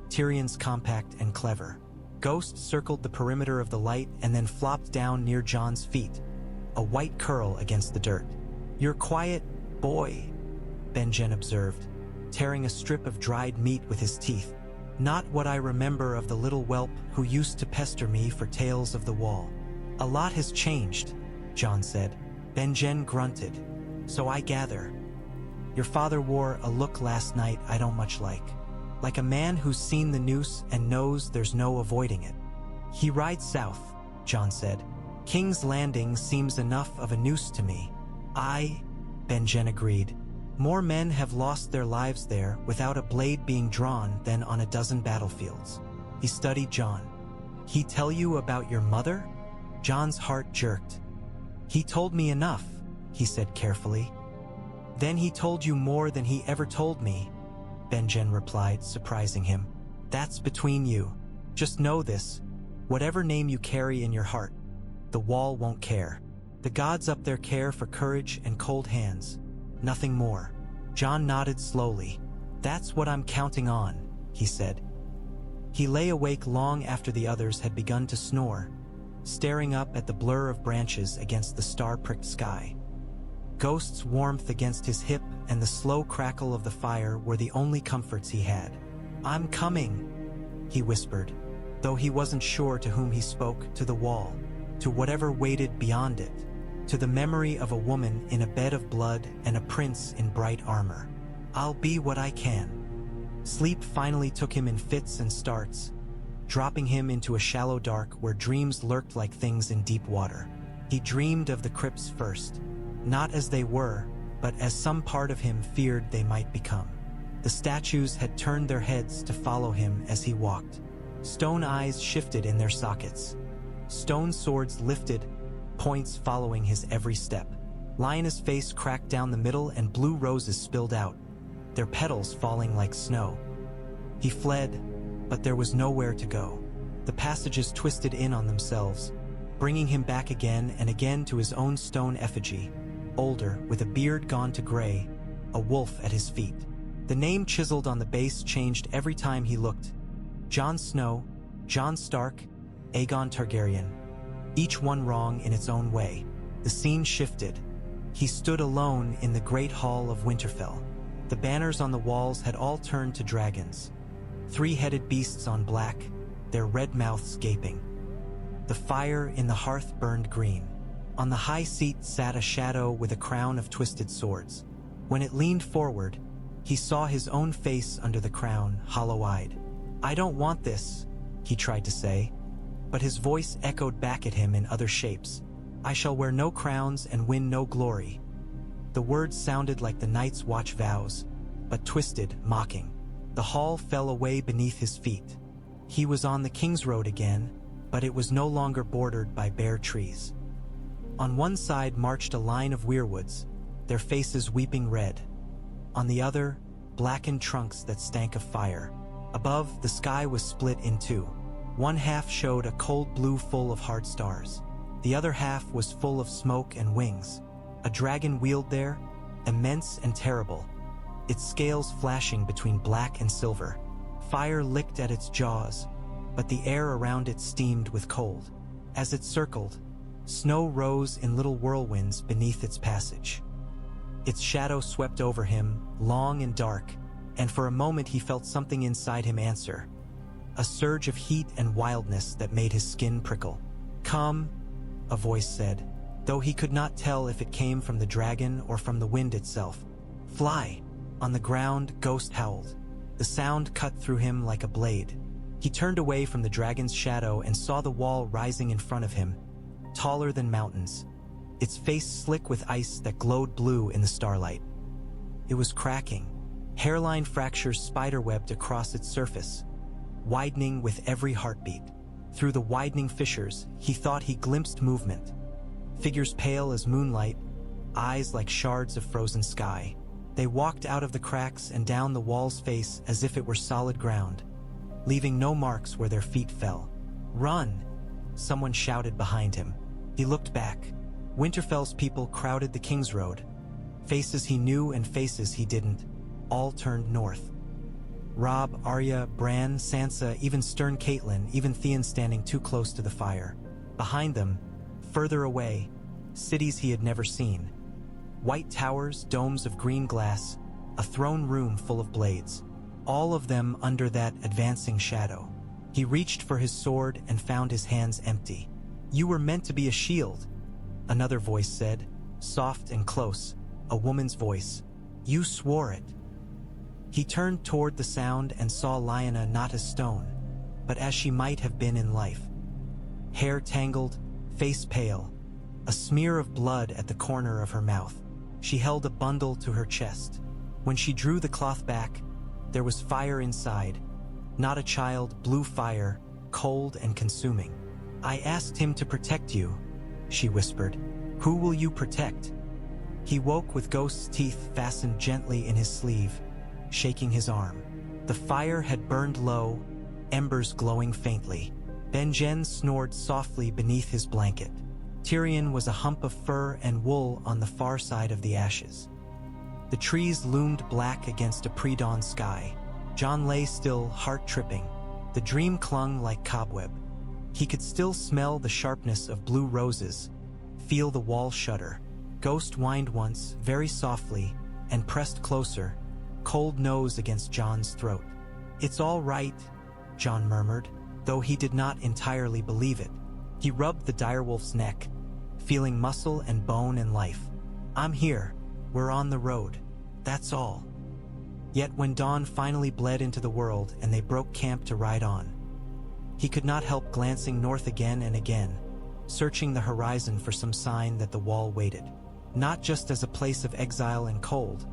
Tyrion's compact and clever. Ghost circled the perimeter of the light and then flopped down near Jon's feet, a white curl against the dirt. "You're quiet, boy," Benjen observed, tearing a strip of dried meat with his teeth. "Not what I remember of the little whelp who used to pester me for tales of the wall." "A lot has changed," Jon said. Benjen grunted. "So I gather. Your father wore a look last night I don't much like. Like a man who's seen the noose and knows there's no avoiding it." "He rides south," Jon said. "King's Landing seems enough of a noose to me." "Aye," Benjen agreed. "More men have lost their lives there without a blade being drawn than on a dozen battlefields." He studied Jon. "He tell you about your mother?" Jon's heart jerked. "He told me enough," he said carefully. "Then he told you more than he ever told me," Benjen replied, surprising him. "That's between you. Just know this. Whatever name you carry in your heart, the wall won't care. The gods up there care for courage and cold hands. Nothing more." Jon nodded slowly. "That's what I'm counting on," he said. He lay awake long after the others had begun to snore, staring up at the blur of branches against the star-pricked sky. Ghost's warmth against his hip and the slow crackle of the fire were the only comforts he had. "I'm coming," he whispered, though he wasn't sure to whom he spoke, to the wall, to whatever waited beyond it, to the memory of a woman in a bed of blood and a prince in bright armor. "I'll be what I can." Sleep finally took him in fits and starts, dropping him into a shallow dark where dreams lurked like things in deep water. He dreamed of the crypts first, not as they were, but as some part of him feared they might become. The statues had turned their heads to follow him as he walked. Stone eyes shifted in their sockets. Stone swords lifted, points following his every step. Lyanna's face cracked down the middle and blue roses spilled out, their petals falling like snow. He fled, but there was nowhere to go. The passages twisted in on themselves, bringing him back again and again to his own stone effigy, older, with a beard gone to gray, a wolf at his feet. The name chiseled on the base changed every time he looked. Jon Snow, Jon Stark, Aegon Targaryen. Each one wrong in its own way. The scene shifted. He stood alone in the great hall of Winterfell. The banners on the walls had all turned to dragons. Three-headed beasts on black, their red mouths gaping. The fire in the hearth burned green. On the high seat sat a shadow with a crown of twisted swords. When it leaned forward, he saw his own face under the crown, hollow-eyed. "I don't want this," he tried to say, but his voice echoed back at him in other shapes. "I shall wear no crowns and win no glory." The words sounded like the Night's Watch vows, but twisted, mocking. The hall fell away beneath his feet. He was on the Kingsroad again, but it was no longer bordered by bare trees. On one side marched a line of Weirwoods, their faces weeping red. On the other, blackened trunks that stank of fire. Above, the sky was split in two. One half showed a cold blue full of hard stars. The other half was full of smoke and wings. A dragon wheeled there, immense and terrible, its scales flashing between black and silver. Fire licked at its jaws, but the air around it steamed with cold. As it circled, snow rose in little whirlwinds beneath its passage. Its shadow swept over him, long and dark, and for a moment he felt something inside him answer. A surge of heat and wildness that made his skin prickle. "Come," a voice said, though he could not tell if it came from the dragon or from the wind itself. "Fly." On the ground, Ghost howled. The sound cut through him like a blade. He turned away from the dragon's shadow and saw the wall rising in front of him, taller than mountains, its face slick with ice that glowed blue in the starlight. It was cracking. Hairline fractures spiderwebbed across its surface, widening with every heartbeat. Through the widening fissures, he thought he glimpsed movement. Figures pale as moonlight, eyes like shards of frozen sky. They walked out of the cracks and down the wall's face as if it were solid ground, leaving no marks where their feet fell. "Run!" someone shouted behind him. He looked back. Winterfell's people crowded the Kingsroad. Faces he knew and faces he didn't, all turned north. Robb, Arya, Bran, Sansa, even stern Catelyn, even Theon standing too close to the fire. Behind them, further away, cities he had never seen. White towers, domes of green glass, a throne room full of blades. All of them under that advancing shadow. He reached for his sword and found his hands empty. "You were meant to be a shield," another voice said, soft and close, a woman's voice. "You swore it." He turned toward the sound and saw Lyanna not as stone, but as she might have been in life. Hair tangled, face pale, a smear of blood at the corner of her mouth. She held a bundle to her chest. When she drew the cloth back, there was fire inside, Not a child, blue fire, cold and consuming. I asked him to protect you, she whispered. Who will you protect? He woke with Ghost's teeth fastened gently in his sleeve, shaking his arm. The fire had burned low, embers glowing faintly. Benjen snored softly beneath his blanket. Tyrion was a hump of fur and wool on the far side of the ashes. The trees loomed black against a pre-dawn sky. Jon lay still, heart-tripping. The dream clung like cobweb. He could still smell the sharpness of blue roses, feel the wall shudder. Ghost whined once, very softly, and pressed closer, cold nose against Jon's throat. It's all right, Jon murmured, though he did not entirely believe it. He rubbed the direwolf's neck, feeling muscle and bone and life. I'm here. We're on the road. That's all. Yet when dawn finally bled into the world and they broke camp to ride on, he could not help glancing north again and again, searching the horizon for some sign that the wall waited. Not just as a place of exile and cold,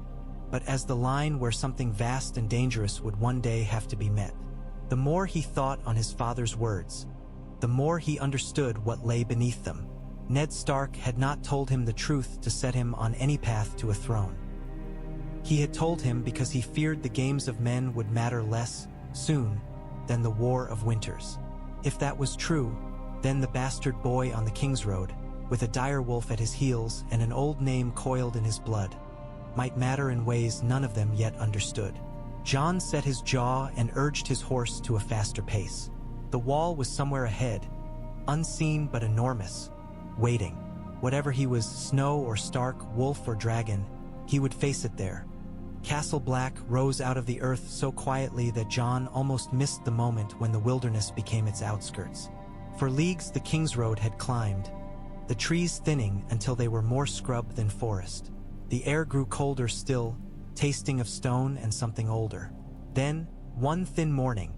but as the line where something vast and dangerous would one day have to be met. The more he thought on his father's words, the more he understood what lay beneath them. Ned Stark had not told him the truth to set him on any path to a throne. He had told him because he feared the games of men would matter less, soon, than the War of Winters. If that was true, then the bastard boy on the Kingsroad, with a direwolf at his heels and an old name coiled in his blood, might matter in ways none of them yet understood. Jon set his jaw and urged his horse to a faster pace. The wall was somewhere ahead, unseen but enormous, waiting. Whatever he was, Snow or Stark, wolf or dragon, he would face it there. Castle Black rose out of the earth so quietly that Jon almost missed the moment when the wilderness became its outskirts. For leagues the Kingsroad had climbed, the trees thinning until they were more scrub than forest. The air grew colder still, tasting of stone and something older. Then, one thin morning,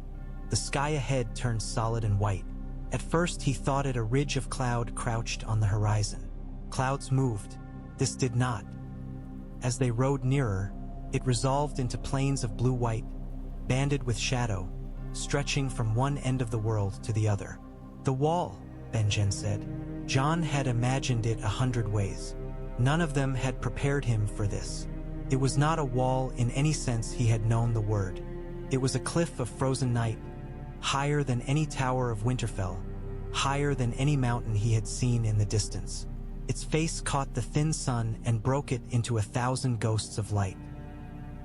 the sky ahead turned solid and white. At first he thought it a ridge of cloud crouched on the horizon. Clouds moved. This did not. As they rode nearer, it resolved into plains of blue-white, banded with shadow, stretching from one end of the world to the other. The wall, Benjen said. Jon had imagined it 100 ways. None of them had prepared him for this. It was not a wall in any sense he had known the word. It was a cliff of frozen night, higher than any tower of Winterfell, higher than any mountain he had seen in the distance. Its face caught the thin sun and broke it into 1,000 ghosts of light.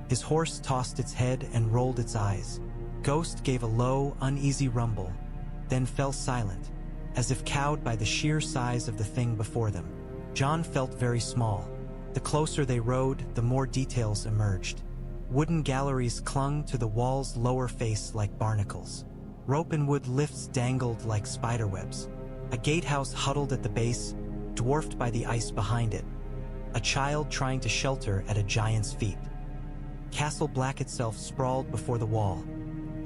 His horse tossed its head and rolled its eyes. Ghost gave a low, uneasy rumble, then fell silent, as if cowed by the sheer size of the thing before them. Jon felt very small. The closer they rode, the more details emerged. Wooden galleries clung to the wall's lower face like barnacles. Rope and wood lifts dangled like spiderwebs. A gatehouse huddled at the base, dwarfed by the ice behind it. A child trying to shelter at a giant's feet. Castle Black itself sprawled before the wall,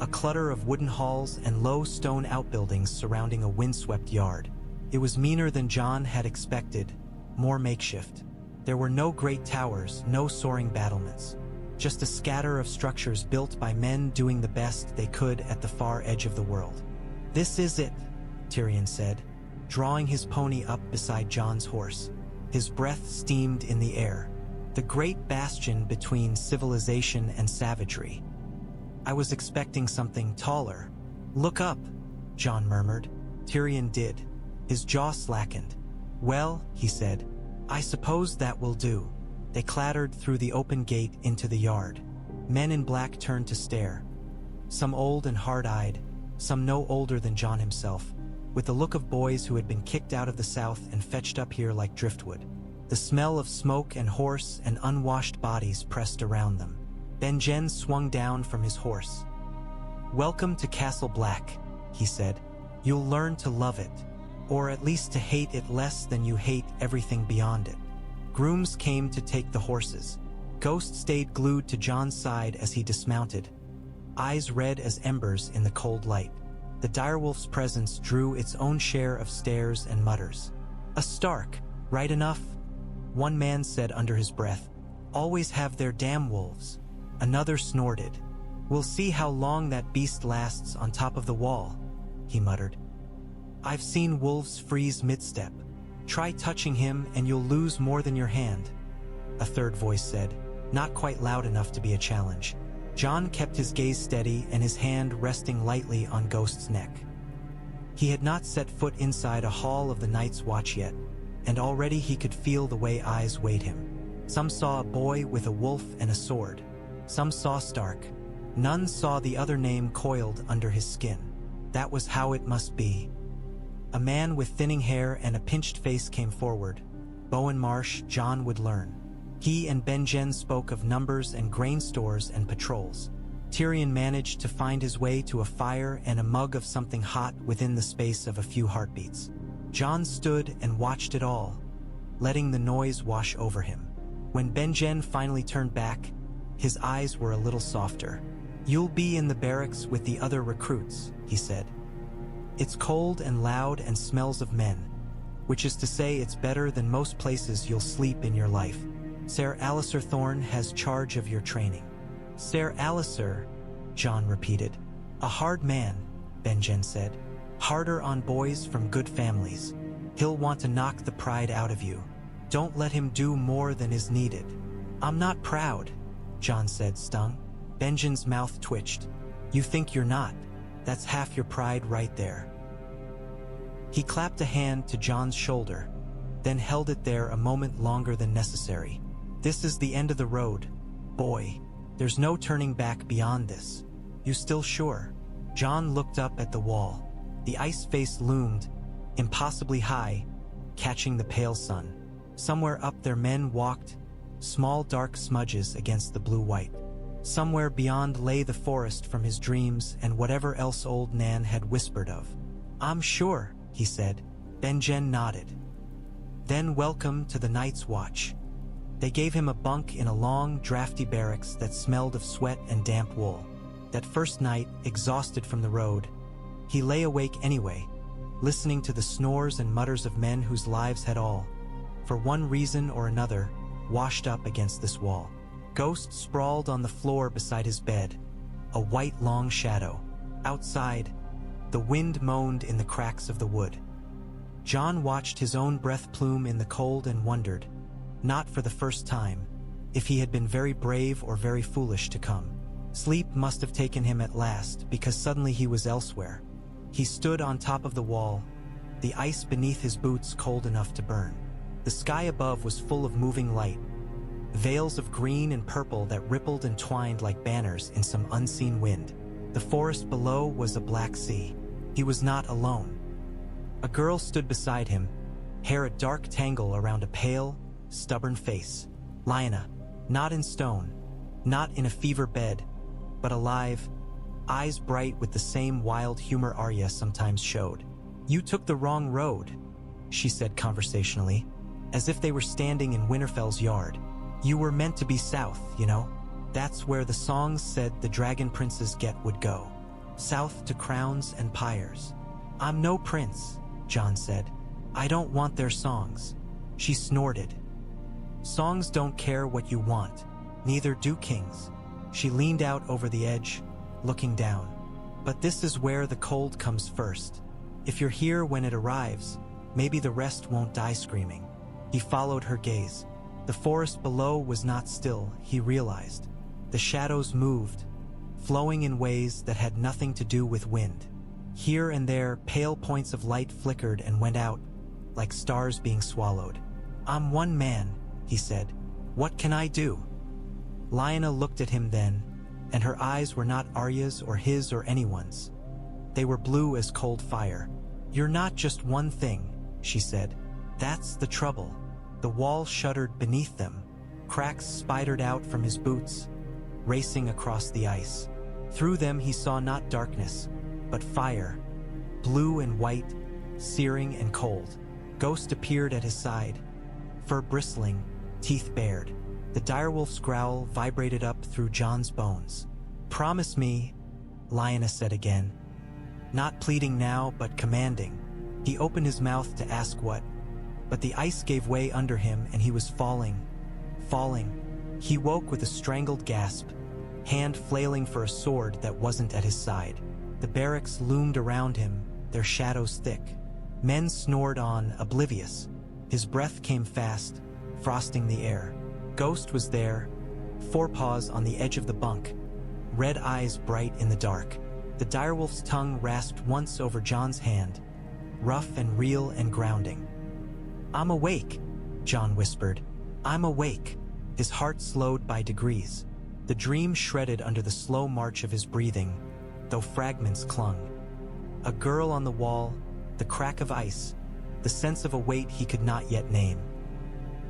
a clutter of wooden halls and low stone outbuildings surrounding a windswept yard. It was meaner than Jon had expected, more makeshift. There were no great towers, no soaring battlements, just a scatter of structures built by men doing the best they could at the far edge of the world. This is it, Tyrion said, drawing his pony up beside Jon's horse. His breath steamed in the air. The great bastion between civilization and savagery. I was expecting something taller. Look up, Jon murmured. Tyrion did. His jaw slackened. Well, he said, I suppose that will do. They clattered through the open gate into the yard. Men in black turned to stare. Some old and hard-eyed, some no older than Jon himself, with the look of boys who had been kicked out of the south and fetched up here like driftwood. The smell of smoke and horse and unwashed bodies pressed around them. Benjen swung down from his horse. Welcome to Castle Black, he said. You'll learn to love it, or at least to hate it less than you hate everything beyond it. Grooms came to take the horses. Ghost stayed glued to Jon's side as he dismounted, eyes red as embers in the cold light. The direwolf's presence drew its own share of stares and mutters. A Stark, right enough? One man said under his breath. Always have their damn wolves. Another snorted. "We'll see how long that beast lasts on top of the wall," he muttered. "I've seen wolves freeze mid-step. Try touching him and you'll lose more than your hand," a third voice said, not quite loud enough to be a challenge. Jon kept his gaze steady and his hand resting lightly on Ghost's neck. He had not set foot inside a hall of the Night's Watch yet, and already he could feel the way eyes weighed him. Some saw a boy with a wolf and a sword. Some saw Stark. None saw the other name coiled under his skin. That was how it must be. A man with thinning hair and a pinched face came forward. Bowen Marsh, Jon would learn. He and Benjen spoke of numbers and grain stores and patrols. Tyrion managed to find his way to a fire and a mug of something hot within the space of a few heartbeats. Jon stood and watched it all, letting the noise wash over him. When Benjen finally turned back, his eyes were a little softer. "You'll be in the barracks with the other recruits," he said. "It's cold and loud and smells of men, which is to say it's better than most places you'll sleep in your life. Ser Alliser Thorne has charge of your training." "Ser Alliser," Jon repeated. "A hard man," Benjen said. "Harder on boys from good families. He'll want to knock the pride out of you. Don't let him do more than is needed." "I'm not proud," Jon said, stung. Benjen's mouth twitched. "You think you're not? That's half your pride right there." He clapped a hand to Jon's shoulder, then held it there a moment longer than necessary. "This is the end of the road, boy. There's no turning back beyond this. You still sure?" Jon looked up at the wall. The ice face loomed, impossibly high, catching the pale sun. Somewhere up there men walked, small dark smudges against the blue-white. Somewhere beyond lay the forest from his dreams and whatever else old Nan had whispered of. "I'm sure," he said. Benjen nodded. "Then welcome to the Night's Watch." They gave him a bunk in a long, drafty barracks that smelled of sweat and damp wool. That first night, exhausted from the road, he lay awake anyway, listening to the snores and mutters of men whose lives had all, for one reason or another, washed up against this wall. Ghost sprawled on the floor beside his bed, a white long shadow. Outside, the wind moaned in the cracks of the wood. Jon watched his own breath plume in the cold and wondered, not for the first time, if he had been very brave or very foolish to come. Sleep must have taken him at last, because suddenly he was elsewhere. He stood on top of the wall, the ice beneath his boots cold enough to burn. The sky above was full of moving light, veils of green and purple that rippled and twined like banners in some unseen wind. The forest below was a black sea. He was not alone. A girl stood beside him, hair a dark tangle around a pale, stubborn face. Lyanna, not in stone, not in a fever bed, but alive, eyes bright with the same wild humor Arya sometimes showed. "You took the wrong road," she said conversationally, as if they were standing in Winterfell's yard. "You were meant to be south, you know? That's where the songs said the dragon princes would go. South to crowns and pyres." "I'm no prince," Jon said. "I don't want their songs." She snorted. "Songs don't care what you want. Neither do kings." She leaned out over the edge, looking down. "But this is where the cold comes first. If you're here when it arrives, maybe the rest won't die screaming." He followed her gaze. The forest below was not still, he realized. The shadows moved, flowing in ways that had nothing to do with wind. Here and there, pale points of light flickered and went out, like stars being swallowed. "I'm one man," he said. "What can I do?" Lyanna looked at him then, and her eyes were not Arya's or his or anyone's. They were blue as cold fire. "You're not just one thing," she said. "That's the trouble." The wall shuddered beneath them. Cracks spidered out from his boots, racing across the ice. Through them he saw not darkness, but fire, blue and white, searing and cold. Ghost appeared at his side, fur bristling, teeth bared. The direwolf's growl vibrated up through Jon's bones. "Promise me," Lyanna said again, not pleading now but commanding. He opened his mouth to ask what, but the ice gave way under him and he was falling. He woke with a strangled gasp, hand flailing for a sword that wasn't at his side. The barracks loomed around him, their shadows thick. Men snored on, oblivious. His breath came fast, frosting the air. Ghost was there, forepaws on the edge of the bunk, red eyes bright in the dark. The direwolf's tongue rasped once over Jon's hand, rough and real and grounding. "I'm awake," Jon whispered. "I'm awake." His heart slowed by degrees. The dream shredded under the slow march of his breathing, though fragments clung. A girl on the wall, the crack of ice, the sense of a weight he could not yet name.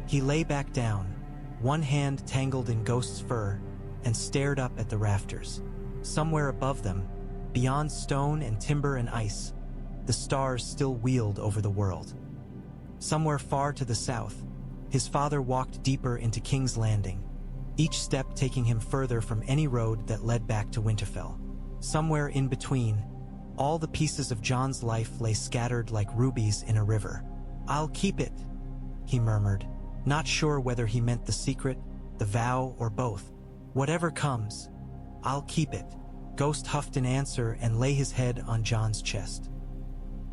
He lay back down, one hand tangled in Ghost's fur, and stared up at the rafters. Somewhere above them, beyond stone and timber and ice, the stars still wheeled over the world. Somewhere far to the south, his father walked deeper into King's Landing, each step taking him further from any road that led back to Winterfell. Somewhere in between, all the pieces of Jon's life lay scattered like rubies in a river. "I'll keep it," he murmured, not sure whether he meant the secret, the vow, or both. "Whatever comes, I'll keep it." Ghost huffed in answer and lay his head on Jon's chest.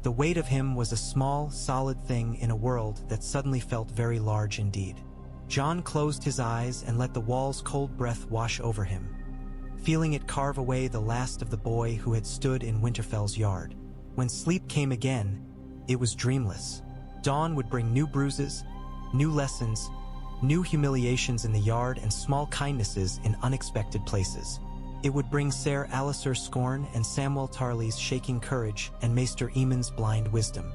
The weight of him was a small, solid thing in a world that suddenly felt very large indeed. Jon closed his eyes and let the wall's cold breath wash over him, feeling it carve away the last of the boy who had stood in Winterfell's yard. When sleep came again, it was dreamless. Dawn would bring new bruises, new lessons, new humiliations in the yard, and small kindnesses in unexpected places. It would bring Ser Alliser scorn and Samwell Tarly's shaking courage and Maester Aemon's blind wisdom.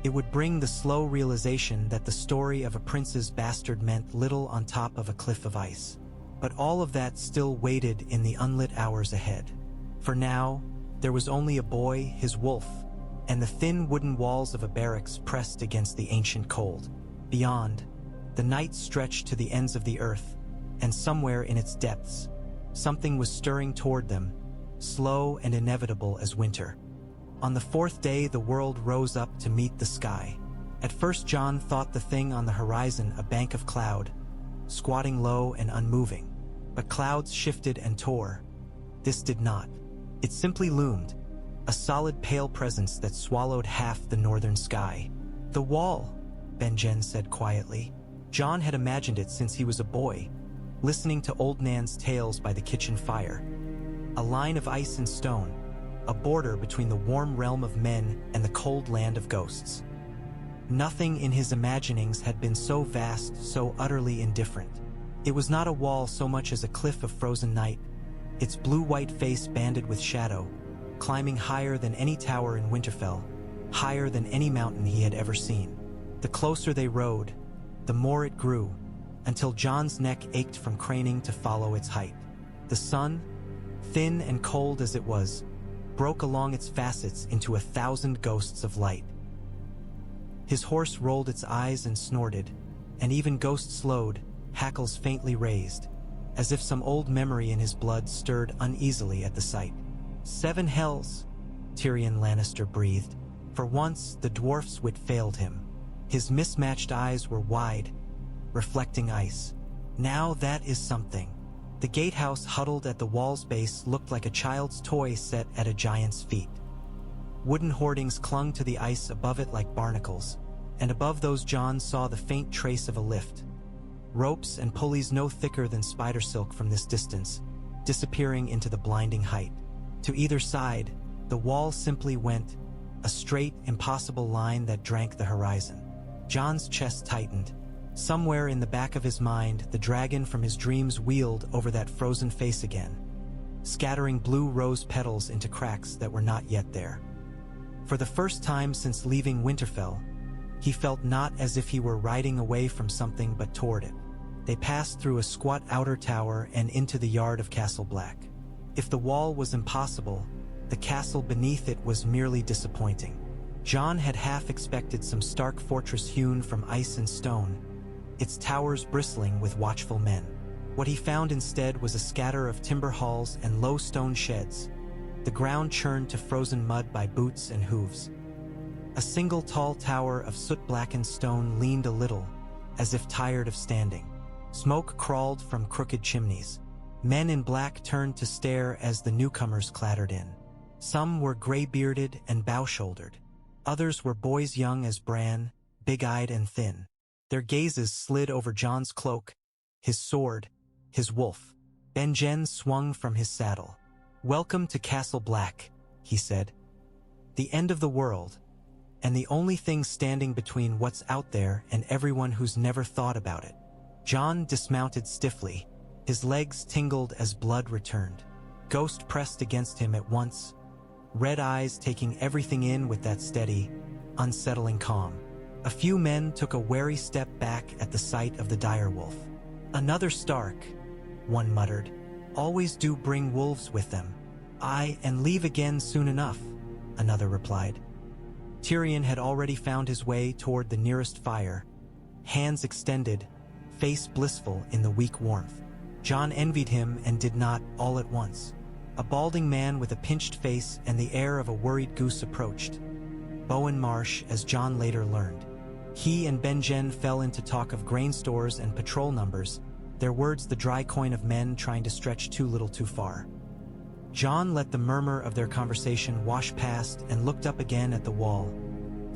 It would bring the slow realization that the story of a prince's bastard meant little on top of a cliff of ice. But all of that still waited in the unlit hours ahead. For now, there was only a boy, his wolf, and the thin wooden walls of a barracks pressed against the ancient cold. Beyond, the night stretched to the ends of the earth, and somewhere in its depths, something was stirring toward them, slow and inevitable as winter. On the fourth day, the world rose up to meet the sky. At first, Jon thought the thing on the horizon a bank of cloud, squatting low and unmoving. But clouds shifted and tore. This did not. It simply loomed, a solid pale presence that swallowed half the northern sky. "The wall," Benjen said quietly. Jon had imagined it since he was a boy, listening to old Nan's tales by the kitchen fire. A line of ice and stone, a border between the warm realm of men and the cold land of ghosts. Nothing in his imaginings had been so vast, so utterly indifferent. It was not a wall so much as a cliff of frozen night, its blue-white face banded with shadow, climbing higher than any tower in Winterfell, higher than any mountain he had ever seen. The closer they rode, the more it grew, until Jon's neck ached from craning to follow its height. The sun, thin and cold as it was, broke along its facets into 1,000 ghosts of light. His horse rolled its eyes and snorted, and even Ghost slowed, hackles faintly raised, as if some old memory in his blood stirred uneasily at the sight. "7 hells," Tyrion Lannister breathed. For once, the dwarf's wit failed him. His mismatched eyes were wide, reflecting ice. Now that is something. The gatehouse huddled at the wall's base looked like a child's toy set at a giant's feet. Wooden hoardings clung to the ice above it like barnacles, and above those Jon saw the faint trace of a lift. Ropes and pulleys no thicker than spider silk from this distance, disappearing into the blinding height. To either side, the wall simply went, a straight, impossible line that drank the horizon. Jon's chest tightened. Somewhere in the back of his mind, the dragon from his dreams wheeled over that frozen face again, scattering blue rose petals into cracks that were not yet there. For the first time since leaving Winterfell, he felt not as if he were riding away from something but toward it. They passed through a squat outer tower and into the yard of Castle Black. If the wall was impossible, the castle beneath it was merely disappointing. Jon had half expected some stark fortress hewn from ice and stone, its towers bristling with watchful men. What he found instead was a scatter of timber halls and low stone sheds, the ground churned to frozen mud by boots and hooves. A single tall tower of soot-blackened stone leaned a little, as if tired of standing. Smoke crawled from crooked chimneys. Men in black turned to stare as the newcomers clattered in. Some were gray-bearded and bow-shouldered. Others were boys young as Bran, big-eyed and thin. Their gazes slid over Jon's cloak, his sword, his wolf. Benjen swung from his saddle. "Welcome to Castle Black," he said. "The end of the world, and the only thing standing between what's out there and everyone who's never thought about it." Jon dismounted stiffly. His legs tingled as blood returned. Ghost pressed against him at once, red eyes taking everything in with that steady, unsettling calm. A few men took a wary step back at the sight of the direwolf. "Another Stark," one muttered. "Always do bring wolves with them." "Aye, and leave again soon enough," another replied. Tyrion had already found his way toward the nearest fire, hands extended, face blissful in the weak warmth. Jon envied him and did not all at once. A balding man with a pinched face and the air of a worried goose approached. Bowen Marsh, as Jon later learned. He and Benjen fell into talk of grain stores and patrol numbers, their words the dry coin of men trying to stretch too little too far. Jon let the murmur of their conversation wash past and looked up again at the wall,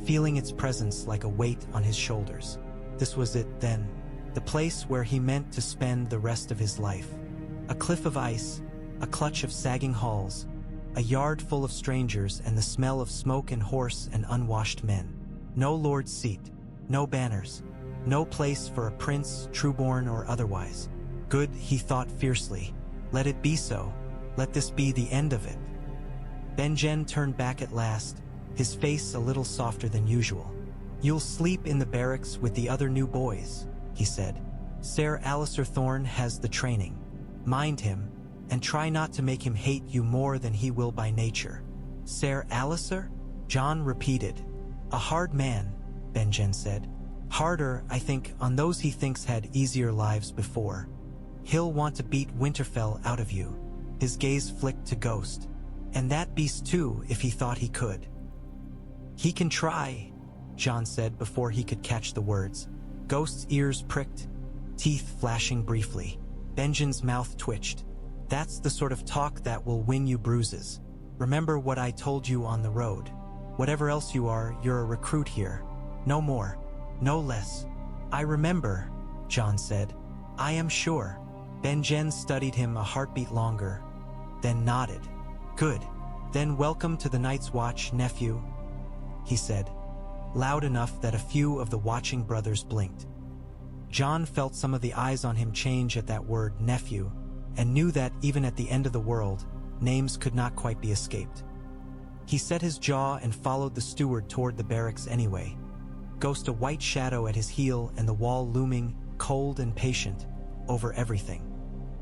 feeling its presence like a weight on his shoulders. This was it, then, the place where he meant to spend the rest of his life. A cliff of ice, a clutch of sagging halls, a yard full of strangers and the smell of smoke and horse and unwashed men. No lord's seat, no banners, no place for a prince, trueborn or otherwise. Good, he thought fiercely. Let it be so. Let this be the end of it. Benjen turned back at last, his face a little softer than usual. "You'll sleep in the barracks with the other new boys," he said. "Ser Alliser Thorne has the training. Mind him, and try not to make him hate you more than he will by nature." "Ser Alliser?" Jon repeated. "A hard man," Benjen said. "Harder, I think, on those he thinks had easier lives before. He'll want to beat Winterfell out of you." His gaze flicked to Ghost. "And that beast too, if he thought he could." "He can try," Jon said before he could catch the words. Ghost's ears pricked, teeth flashing briefly. Benjen's mouth twitched. "That's the sort of talk that will win you bruises. Remember what I told you on the road. Whatever else you are, you're a recruit here. No more, no less." "I remember," Jon said. "I am sure." Benjen studied him a heartbeat longer, then nodded. "Good. Then welcome to the Night's Watch, nephew," he said, loud enough that a few of the watching brothers blinked. Jon felt some of the eyes on him change at that word, nephew, and knew that even at the end of the world, names could not quite be escaped. He set his jaw and followed the steward toward the barracks anyway. Ghost a white shadow at his heel and the wall looming, cold and patient, over everything.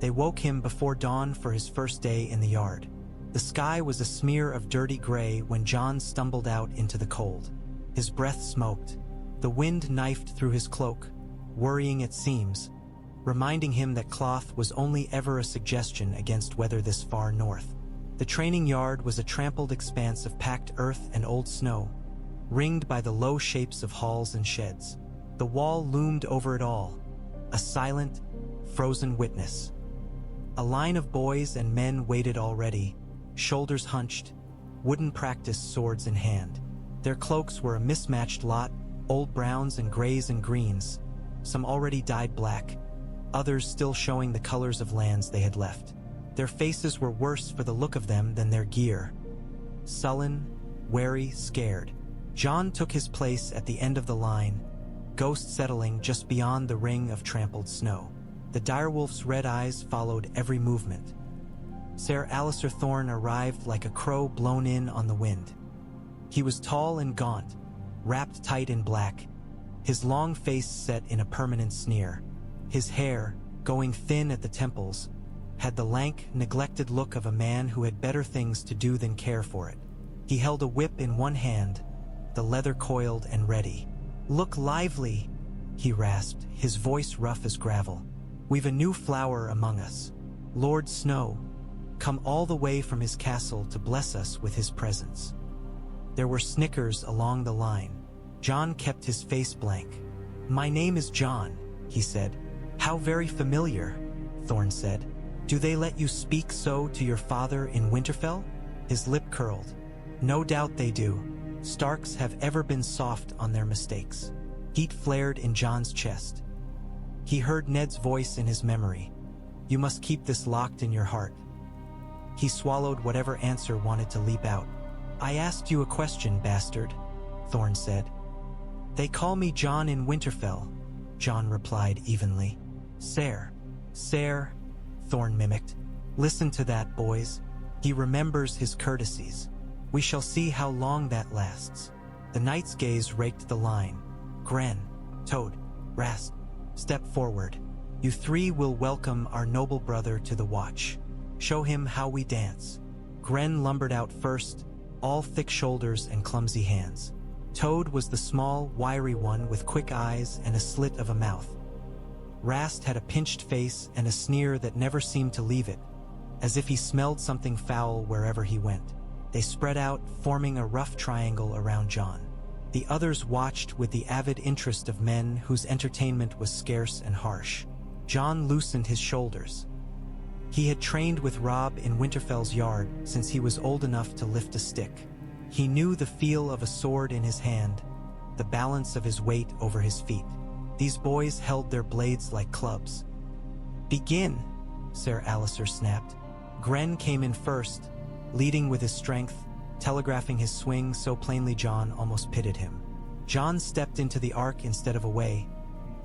They woke him before dawn for his first day in the yard. The sky was a smear of dirty gray when Jon stumbled out into the cold. His breath smoked. The wind knifed through his cloak, worrying at seams, reminding him that cloth was only ever a suggestion against weather this far north. The training yard was a trampled expanse of packed earth and old snow, ringed by the low shapes of halls and sheds. The wall loomed over it all, a silent, frozen witness. A line of boys and men waited already, shoulders hunched, wooden practice swords in hand. Their cloaks were a mismatched lot, old browns and grays and greens, some already dyed black, others still showing the colors of lands they had left. Their faces were worse for the look of them than their gear. Sullen, wary, scared. Jon took his place at the end of the line, Ghost settling just beyond the ring of trampled snow. The direwolf's red eyes followed every movement. Ser Alliser Thorne arrived like a crow blown in on the wind. He was tall and gaunt, wrapped tight in black, his long face set in a permanent sneer. His hair, going thin at the temples, had the lank, neglected look of a man who had better things to do than care for it. He held a whip in one hand, the leather coiled and ready. "Look lively," he rasped, his voice rough as gravel. "We've a new flower among us. Lord Snow, come all the way from his castle to bless us with his presence." There were snickers along the line. Jon kept his face blank. "My name is Jon," he said. "How very familiar," Thorne said. Do they let you speak so to your father in Winterfell? His lip curled. No doubt they do. Starks have ever been soft on their mistakes. Heat flared in Jon's chest. He heard Ned's voice in his memory. You must keep this locked in your heart. He swallowed whatever answer wanted to leap out. I asked you a question, bastard, Thorne said. They call me Jon in Winterfell, Jon replied evenly. Ser, Thorne mimicked. Listen to that, boys. He remembers his courtesies. We shall see how long that lasts. The knight's gaze raked the line. Gren, Toad, Rast, step forward. You three will welcome our noble brother to the watch. Show him how we dance. Gren lumbered out first, all thick shoulders and clumsy hands. Toad was the small, wiry one with quick eyes and a slit of a mouth. Rast had a pinched face and a sneer that never seemed to leave it, as if he smelled something foul wherever he went. They spread out, forming a rough triangle around Jon. The others watched with the avid interest of men whose entertainment was scarce and harsh. Jon loosened his shoulders. He had trained with Robb in Winterfell's yard since he was old enough to lift a stick. He knew the feel of a sword in his hand, the balance of his weight over his feet. These boys held their blades like clubs. Begin, Ser Alliser snapped. Gren came in first, leading with his strength, telegraphing his swing so plainly Jon almost pitied him. Jon stepped into the arc instead of away,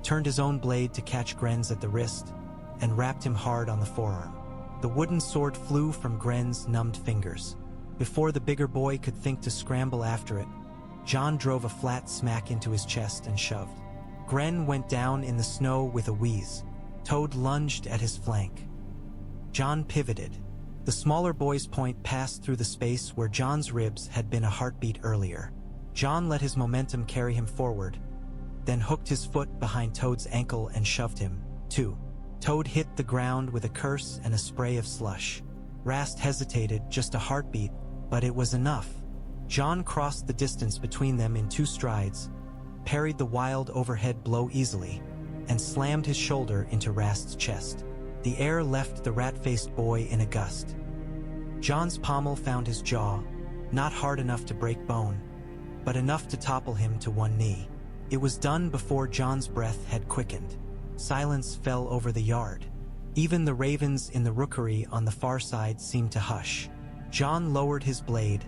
turned his own blade to catch Gren's at the wrist, and rapped him hard on the forearm. The wooden sword flew from Gren's numbed fingers. Before the bigger boy could think to scramble after it, Jon drove a flat smack into his chest and shoved. Gren went down in the snow with a wheeze. Toad lunged at his flank. Jon pivoted. The smaller boy's point passed through the space where Jon's ribs had been a heartbeat earlier. Jon let his momentum carry him forward, then hooked his foot behind Toad's ankle and shoved him, too. Toad hit the ground with a curse and a spray of slush. Rast hesitated, just a heartbeat, but it was enough. Jon crossed the distance between them in 2 strides, parried the wild overhead blow easily, and slammed his shoulder into Rast's chest. The air left the rat-faced boy in a gust. Jon's pommel found his jaw, not hard enough to break bone, but enough to topple him to one knee. It was done before Jon's breath had quickened. Silence fell over the yard. Even the ravens in the rookery on the far side seemed to hush. Jon lowered his blade,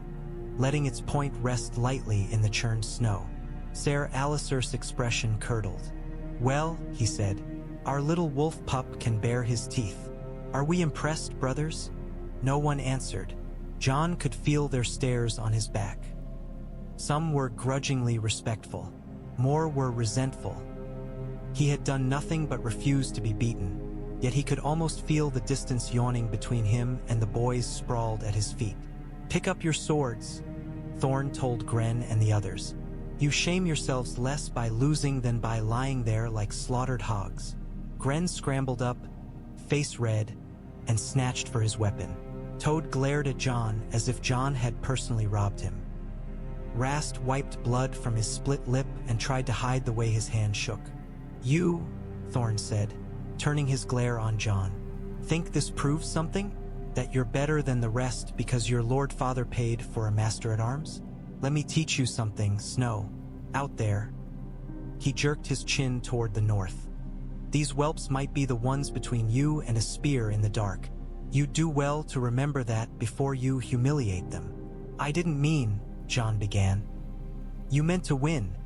letting its point rest lightly in the churned snow. Ser Alliser's expression curdled. Well, he said, our little wolf pup can bare his teeth. Are we impressed, brothers? No one answered. Jon could feel their stares on his back. Some were grudgingly respectful. More were resentful. He had done nothing but refuse to be beaten, yet he could almost feel the distance yawning between him and the boys sprawled at his feet. Pick up your swords, Thorne told Gren and the others. You shame yourselves less by losing than by lying there like slaughtered hogs. Gren scrambled up, face red, and snatched for his weapon. Toad glared at Jon as if Jon had personally robbed him. Rast wiped blood from his split lip and tried to hide the way his hand shook. You, Thorne said, turning his glare on Jon, think this proves something? That you're better than the rest because your Lord Father paid for a master-at-arms? Let me teach you something, Snow. Out there. He jerked his chin toward the north. These whelps might be the ones between you and a spear in the dark. You do well to remember that before you humiliate them. I didn't mean, Jon began. You meant to win,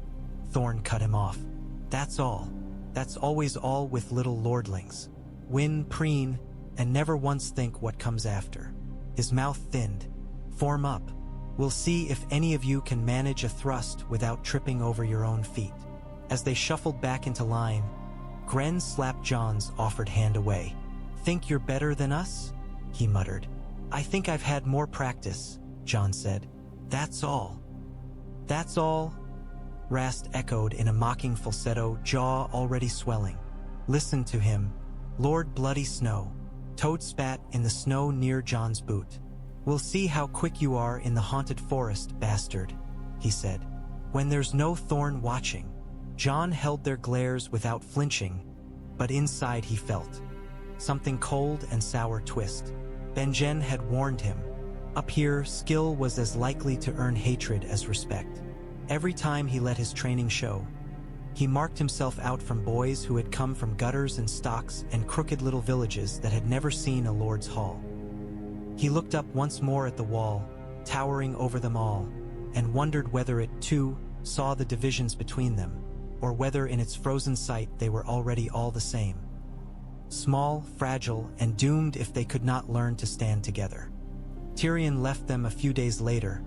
Thorne cut him off. That's all. That's always all with little lordlings. Win, preen, and never once think what comes after. His mouth thinned. Form up. We'll see if any of you can manage a thrust without tripping over your own feet. As they shuffled back into line, Gren slapped Jon's offered hand away. Think you're better than us? He muttered. I think I've had more practice, Jon said. That's all. That's all? Rast echoed in a mocking falsetto, jaw already swelling. Listen to him. Lord Bloody Snow. Toad spat in the snow near Jon's boot. We'll see how quick you are in the haunted forest, bastard, he said. When there's no Thorne watching. Jon held their glares without flinching, but inside he felt. something cold and sour twist. Benjen had warned him. Up here, skill was as likely to earn hatred as respect. Every time he let his training show, he marked himself out from boys who had come from gutters and stocks and crooked little villages that had never seen a lord's hall. He looked up once more at the wall, towering over them all, and wondered whether it, too, saw the divisions between them, or whether in its frozen sight they were already all the same. Small, fragile, and doomed if they could not learn to stand together. Tyrion left them a few days later,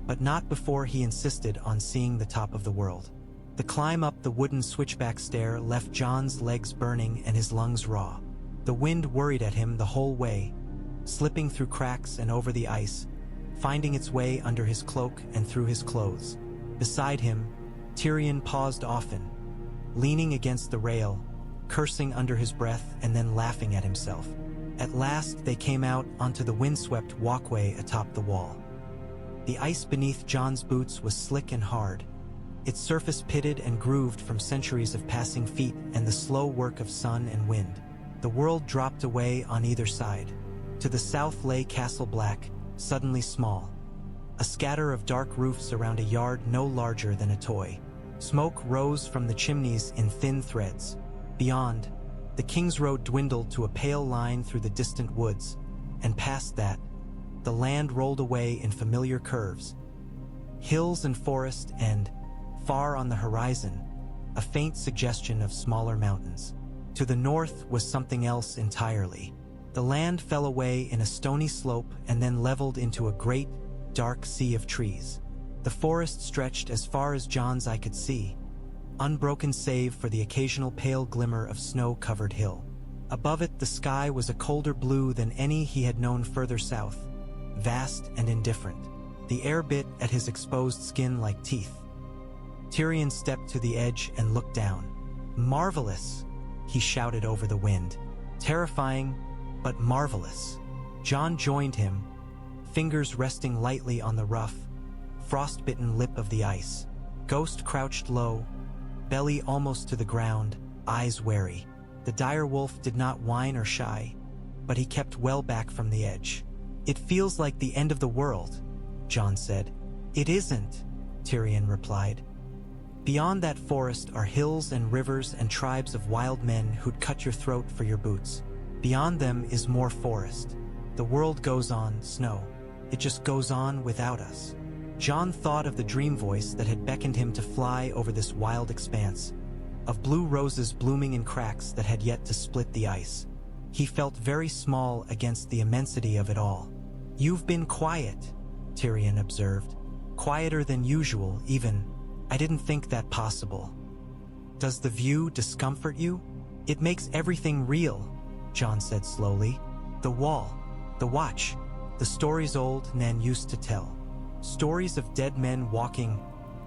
but not before he insisted on seeing the top of the world. The climb up the wooden switchback stair left Jon's legs burning and his lungs raw. The wind worried at him the whole way, slipping through cracks and over the ice, finding its way under his cloak and through his clothes. Beside him, Tyrion paused often, leaning against the rail, cursing under his breath and then laughing at himself. At last they came out onto the windswept walkway atop the wall. The ice beneath Jon's boots was slick and hard, its surface pitted and grooved from centuries of passing feet and the slow work of sun and wind. The world dropped away on either side. To the south lay Castle Black, suddenly small, a scatter of dark roofs around a yard no larger than a toy. Smoke rose from the chimneys in thin threads. Beyond, the Kingsroad dwindled to a pale line through the distant woods, and past that, the land rolled away in familiar curves. Hills and forest and, far on the horizon, a faint suggestion of smaller mountains. To the north was something else entirely. The land fell away in a stony slope and then leveled into a great, dark sea of trees. The forest stretched as far as Jon's eye could see, unbroken save for the occasional pale glimmer of snow-covered hill. Above it, the sky was a colder blue than any he had known further south, vast and indifferent. The air bit at his exposed skin like teeth. Tyrion stepped to the edge and looked down. "Marvelous!" he shouted over the wind. "Terrifying, but marvelous." Jon joined him, fingers resting lightly on the rough, frost-bitten lip of the ice. Ghost crouched low, belly almost to the ground, eyes wary. The dire wolf did not whine or shy, but he kept well back from the edge. "It feels like the end of the world," Jon said. "It isn't," Tyrion replied. "Beyond that forest are hills and rivers and tribes of wild men who'd cut your throat for your boots. Beyond them is more forest. The world goes on, Snow. It just goes on without us." Jon thought of the dream voice that had beckoned him to fly over this wild expanse, of blue roses blooming in cracks that had yet to split the ice. He felt very small against the immensity of it all. "You've been quiet," Tyrion observed. "Quieter than usual, even. I didn't think that possible." "Does the view discomfort you?" "It makes everything real," Jon said slowly. "The wall, the watch, the stories old Nan used to tell. Stories of dead men walking,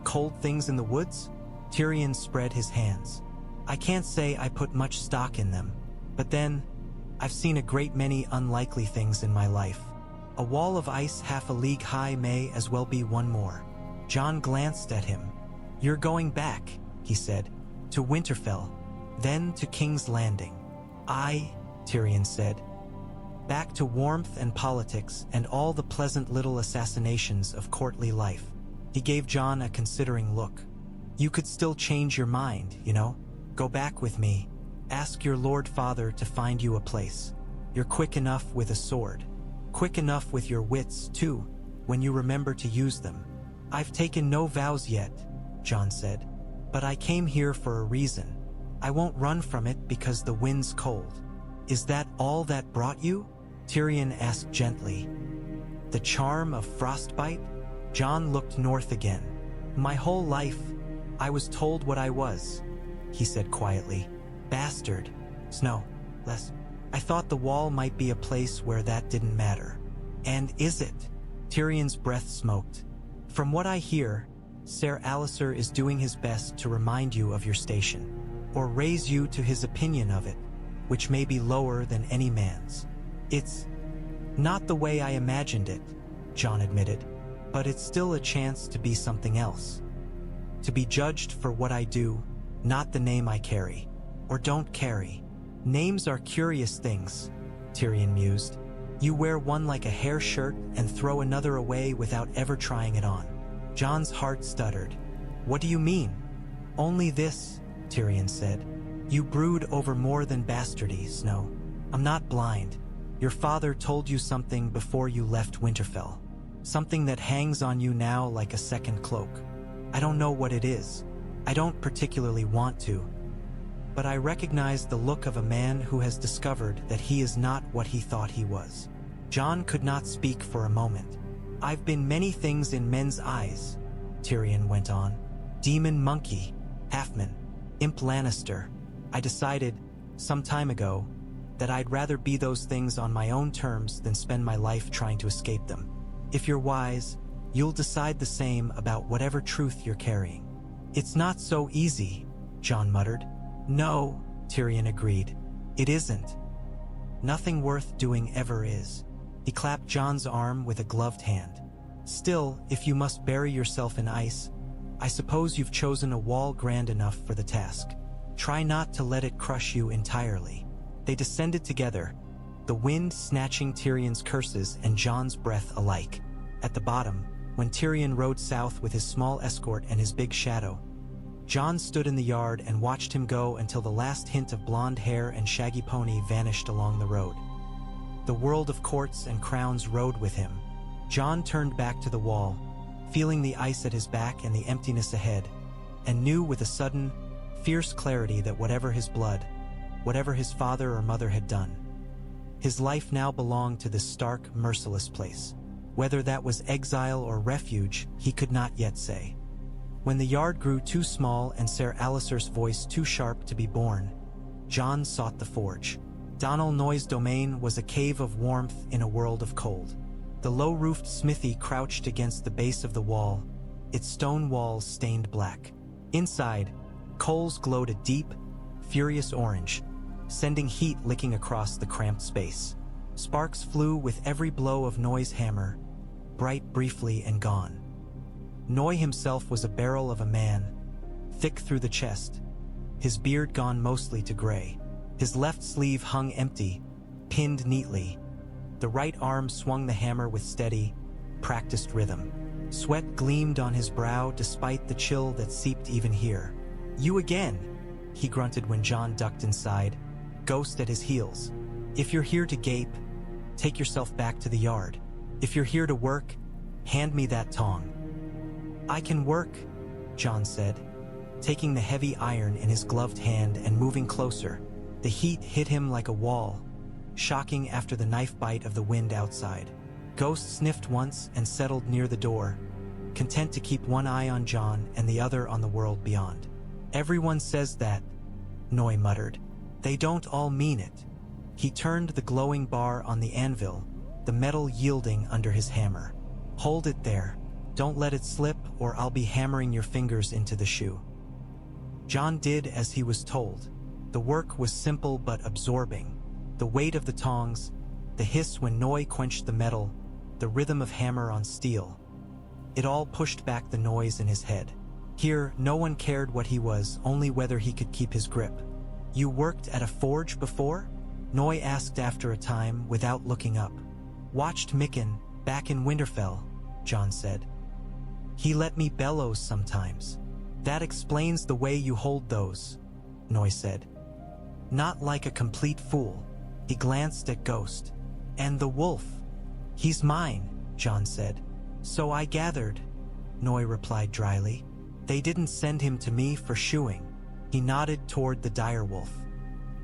cold things in the woods?" Tyrion spread his hands. "I can't say I put much stock in them, but then, I've seen a great many unlikely things in my life. A wall of ice half a league high may as well be one more." Jon glanced at him. "You're going back," he said, "to Winterfell, then to King's Landing." "Aye," Tyrion said. "Back to warmth and politics and all the pleasant little assassinations of courtly life." He gave Jon a considering look. "You could still change your mind, you know? Go back with me. Ask your Lord Father to find you a place. You're quick enough with a sword. Quick enough with your wits, too, when you remember to use them." "I've taken no vows yet," Jon said. "But I came here for a reason. I won't run from it because the wind's cold." "Is that all that brought you?" Tyrion asked gently. "The charm of frostbite?" Jon looked north again. "My whole life, I was told what I was," he said quietly. "Bastard. Snow. Less. I thought the wall might be a place where that didn't matter." "And is it?" Tyrion's breath smoked. "From what I hear, Ser Alliser is doing his best to remind you of your station, or raise you to his opinion of it, which may be lower than any man's." "It's not the way I imagined it," Jon admitted, "but it's still a chance to be something else. To be judged for what I do, not the name I carry, or don't carry." Names are curious things, Tyrion mused. You wear one like a hair shirt and throw another away without ever trying it on. Jon's heart stuttered. What do you mean? Only this, Tyrion said. You brood over more than bastardy, Snow. I'm not blind. Your father told you something before you left Winterfell. Something that hangs on you now like a second cloak. I don't know what it is. I don't particularly want to. But I recognize the look of a man who has discovered that he is not what he thought he was. Jon could not speak for a moment. I've been many things in men's eyes, Tyrion went on. Demon monkey, halfman, imp Lannister. I decided, some time ago, that I'd rather be those things on my own terms than spend my life trying to escape them. If you're wise, you'll decide the same about whatever truth you're carrying. It's not so easy, Jon muttered. No, Tyrion agreed. It isn't. Nothing worth doing ever is. He clapped Jon's arm with a gloved hand. Still, if you must bury yourself in ice, I suppose you've chosen a wall grand enough for the task. Try not to let it crush you entirely. They descended together, the wind snatching Tyrion's curses and Jon's breath alike. At the bottom, when Tyrion rode south with his small escort and his big shadow, Jon stood in the yard and watched him go until the last hint of blonde hair and shaggy pony vanished along the road. The world of courts and crowns rode with him. Jon turned back to the wall, feeling the ice at his back and the emptiness ahead, and knew with a sudden, fierce clarity that whatever his blood, whatever his father or mother had done, his life now belonged to this stark, merciless place. Whether that was exile or refuge, he could not yet say. When the yard grew too small and Ser Alliser's voice too sharp to be borne, Jon sought the forge. Donal Noye's domain was a cave of warmth in a world of cold. The low-roofed smithy crouched against the base of the wall, its stone walls stained black. Inside, coals glowed a deep, furious orange, sending heat licking across the cramped space. Sparks flew with every blow of Noye's hammer, bright briefly and gone. Noye himself was a barrel of a man, thick through the chest, his beard gone mostly to gray. His left sleeve hung empty, pinned neatly. The right arm swung the hammer with steady, practiced rhythm. Sweat gleamed on his brow despite the chill that seeped even here. You again, he grunted when Jon ducked inside, Ghost at his heels. If you're here to gape, take yourself back to the yard. If you're here to work, hand me that tong. I can work, Jon said, taking the heavy iron in his gloved hand and moving closer. The heat hit him like a wall, shocking after the knife bite of the wind outside. Ghost sniffed once and settled near the door, content to keep one eye on Jon and the other on the world beyond. Everyone says that, Noye muttered. They don't all mean it. He turned the glowing bar on the anvil, the metal yielding under his hammer. Hold it there. Don't let it slip or I'll be hammering your fingers into the shoe. Jon did as he was told. The work was simple but absorbing. The weight of the tongs, the hiss when Noye quenched the metal, the rhythm of hammer on steel. It all pushed back the noise in his head. Here, no one cared what he was, only whether he could keep his grip. You worked at a forge before? Noye asked after a time without looking up. Watched Mikken, back in Winterfell, Jon said. He let me bellows sometimes. That explains the way you hold those, Noye said. Not like a complete fool. He glanced at Ghost. And the wolf. He's mine, Jon said. So I gathered, Noye replied dryly. They didn't send him to me for shoeing. He nodded toward the direwolf.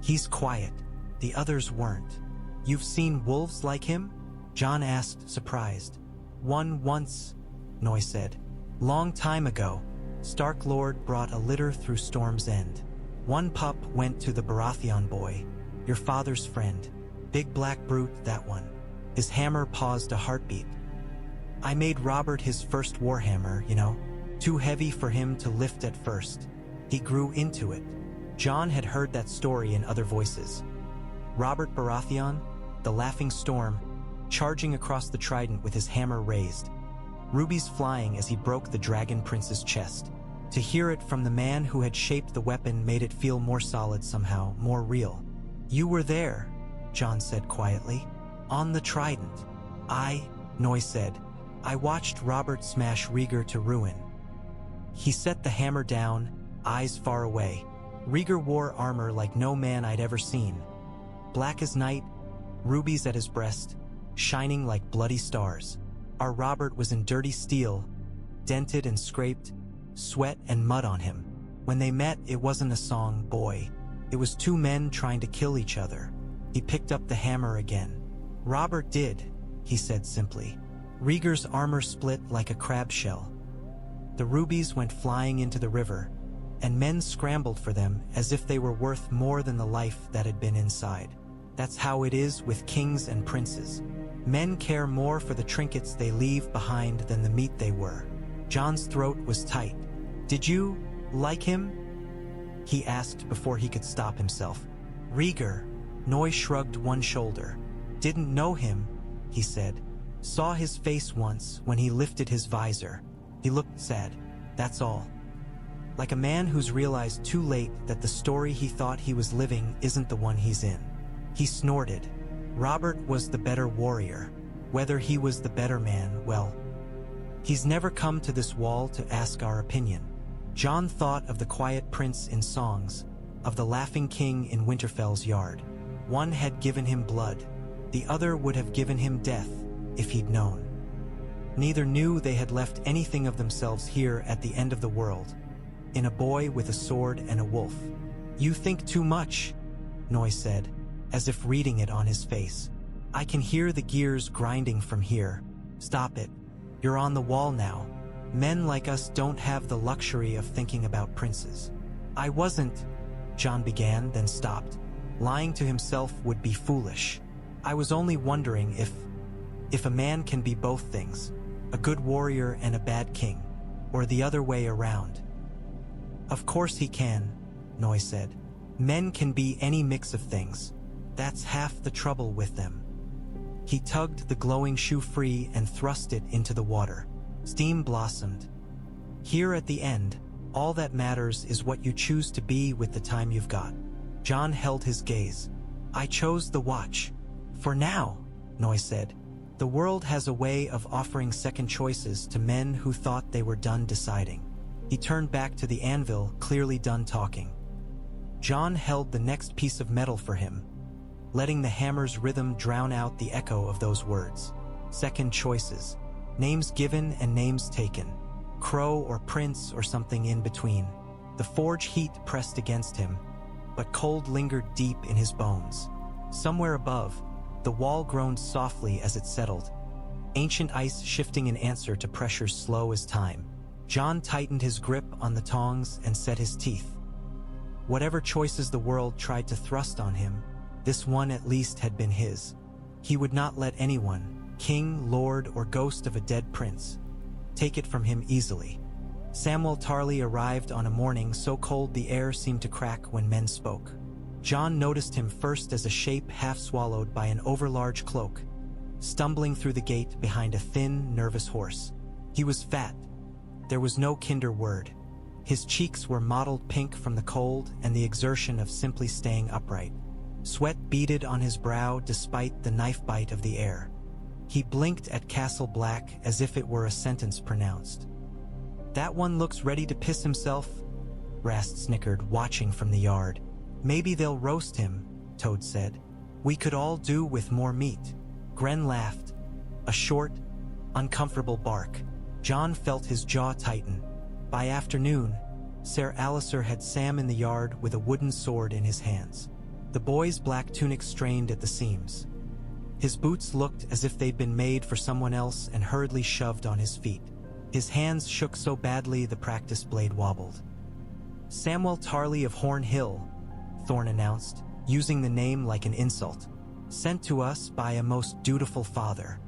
He's quiet. The others weren't. You've seen wolves like him? Jon asked, surprised. One once, Noye said. Long time ago, Stark Lord brought a litter through Storm's End. One pup went to the Baratheon boy, your father's friend. Big black brute, that one. His hammer paused a heartbeat. I made Robert his first warhammer, you know. Too heavy for him to lift at first. He grew into it. Jon had heard that story in other voices. Robert Baratheon, the laughing storm, charging across the trident with his hammer raised. Rubies flying as he broke the dragon prince's chest. To hear it from the man who had shaped the weapon made it feel more solid somehow, more real. You were there, Jon said quietly. On the trident. Noye said. I watched Robert smash Rhaegar to ruin. He set the hammer down, eyes far away. Rhaegar wore armor like no man I'd ever seen. Black as night, rubies at his breast, shining like bloody stars. Our Robert was in dirty steel, dented and scraped, sweat and mud on him. When they met, it wasn't a song, boy. It was two men trying to kill each other. He picked up the hammer again. Robert did, he said simply. Rhaegar's armor split like a crab shell. The rubies went flying into the river, and men scrambled for them as if they were worth more than the life that had been inside. That's how it is with kings and princes. Men care more for the trinkets they leave behind than the meat they were. Jon's throat was tight. Did you like him? He asked before he could stop himself. Rhaegar, Noye shrugged one shoulder. Didn't know him, he said. Saw his face once when he lifted his visor. He looked sad, that's all. Like a man who's realized too late that the story he thought he was living isn't the one he's in. He snorted. Robert was the better warrior. Whether he was the better man, well, he's never come to this wall to ask our opinion. Jon thought of the quiet prince in songs, of the laughing king in Winterfell's yard. One had given him blood. The other would have given him death, if he'd known. Neither knew they had left anything of themselves here at the end of the world, in a boy with a sword and a wolf. You think too much, Noye said, as if reading it on his face. I can hear the gears grinding from here. Stop it. You're on the wall now. Men like us don't have the luxury of thinking about princes. I wasn't, Jon began, then stopped. Lying to himself would be foolish. I was only wondering if a man can be both things, a good warrior and a bad king, or the other way around. Of course he can, Noye said. Men can be any mix of things. That's half the trouble with them. He tugged the glowing shoe free and thrust it into the water. Steam blossomed. Here at the end, all that matters is what you choose to be with the time you've got. Jon held his gaze. I chose the watch. For now, Noye said. The world has a way of offering second choices to men who thought they were done deciding. He turned back to the anvil, clearly done talking. Jon held the next piece of metal for him, letting the hammer's rhythm drown out the echo of those words. Second choices. Names given and names taken. Crow or prince or something in between. The forge heat pressed against him, but cold lingered deep in his bones. Somewhere above, the wall groaned softly as it settled, ancient ice shifting in answer to pressures slow as time. Jon tightened his grip on the tongs and set his teeth. Whatever choices the world tried to thrust on him, this one at least had been his. He would not let anyone, king, lord, or ghost of a dead prince, take it from him easily. Samwell Tarly arrived on a morning so cold the air seemed to crack when men spoke. Jon noticed him first as a shape half swallowed by an overlarge cloak, stumbling through the gate behind a thin, nervous horse. He was fat. There was no kinder word. His cheeks were mottled pink from the cold and the exertion of simply staying upright. Sweat beaded on his brow despite the knife bite of the air. He blinked at Castle Black as if it were a sentence pronounced. That one looks ready to piss himself, Rast snickered, watching from the yard. Maybe they'll roast him, Toad said. We could all do with more meat. Gren laughed. A short, uncomfortable bark. Jon felt his jaw tighten. By afternoon, Ser Alliser had Sam in the yard with a wooden sword in his hands. The boy's black tunic strained at the seams. His boots looked as if they'd been made for someone else and hurriedly shoved on his feet. His hands shook so badly the practice blade wobbled. Samwell Tarly of Horn Hill, Thorne announced, using the name like an insult. Sent to us by a most dutiful father.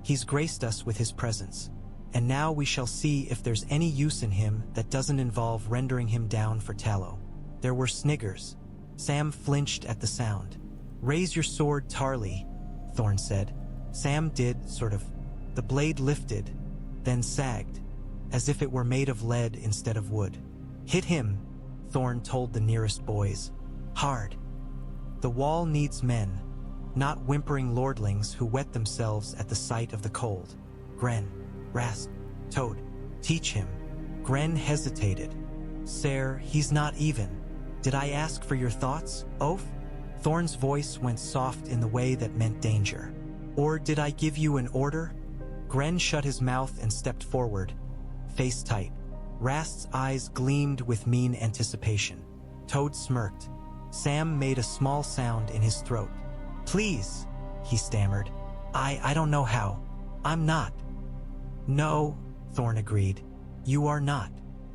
He's graced us with his presence, and now we shall see if there's any use in him that doesn't involve rendering him down for tallow. There were sniggers. Sam flinched at the sound. Raise your sword, Tarly, Thorne said. Sam did, sort of. The blade lifted, then sagged, as if it were made of lead instead of wood. Hit him, Thorne told the nearest boys. Hard. The wall needs men, not whimpering lordlings who wet themselves at the sight of the cold. Gren, Rast, Toad, teach him. Gren hesitated. Ser, he's not even. Did I ask for your thoughts, Oaf? Thorne's voice went soft in the way that meant danger. Or did I give you an order? Gren shut his mouth and stepped forward, face tight. Rast's eyes gleamed with mean anticipation. Toad smirked. Sam made a small sound in his throat. Please, he stammered. I don't know how. I'm not. No, Thorne agreed. You are not.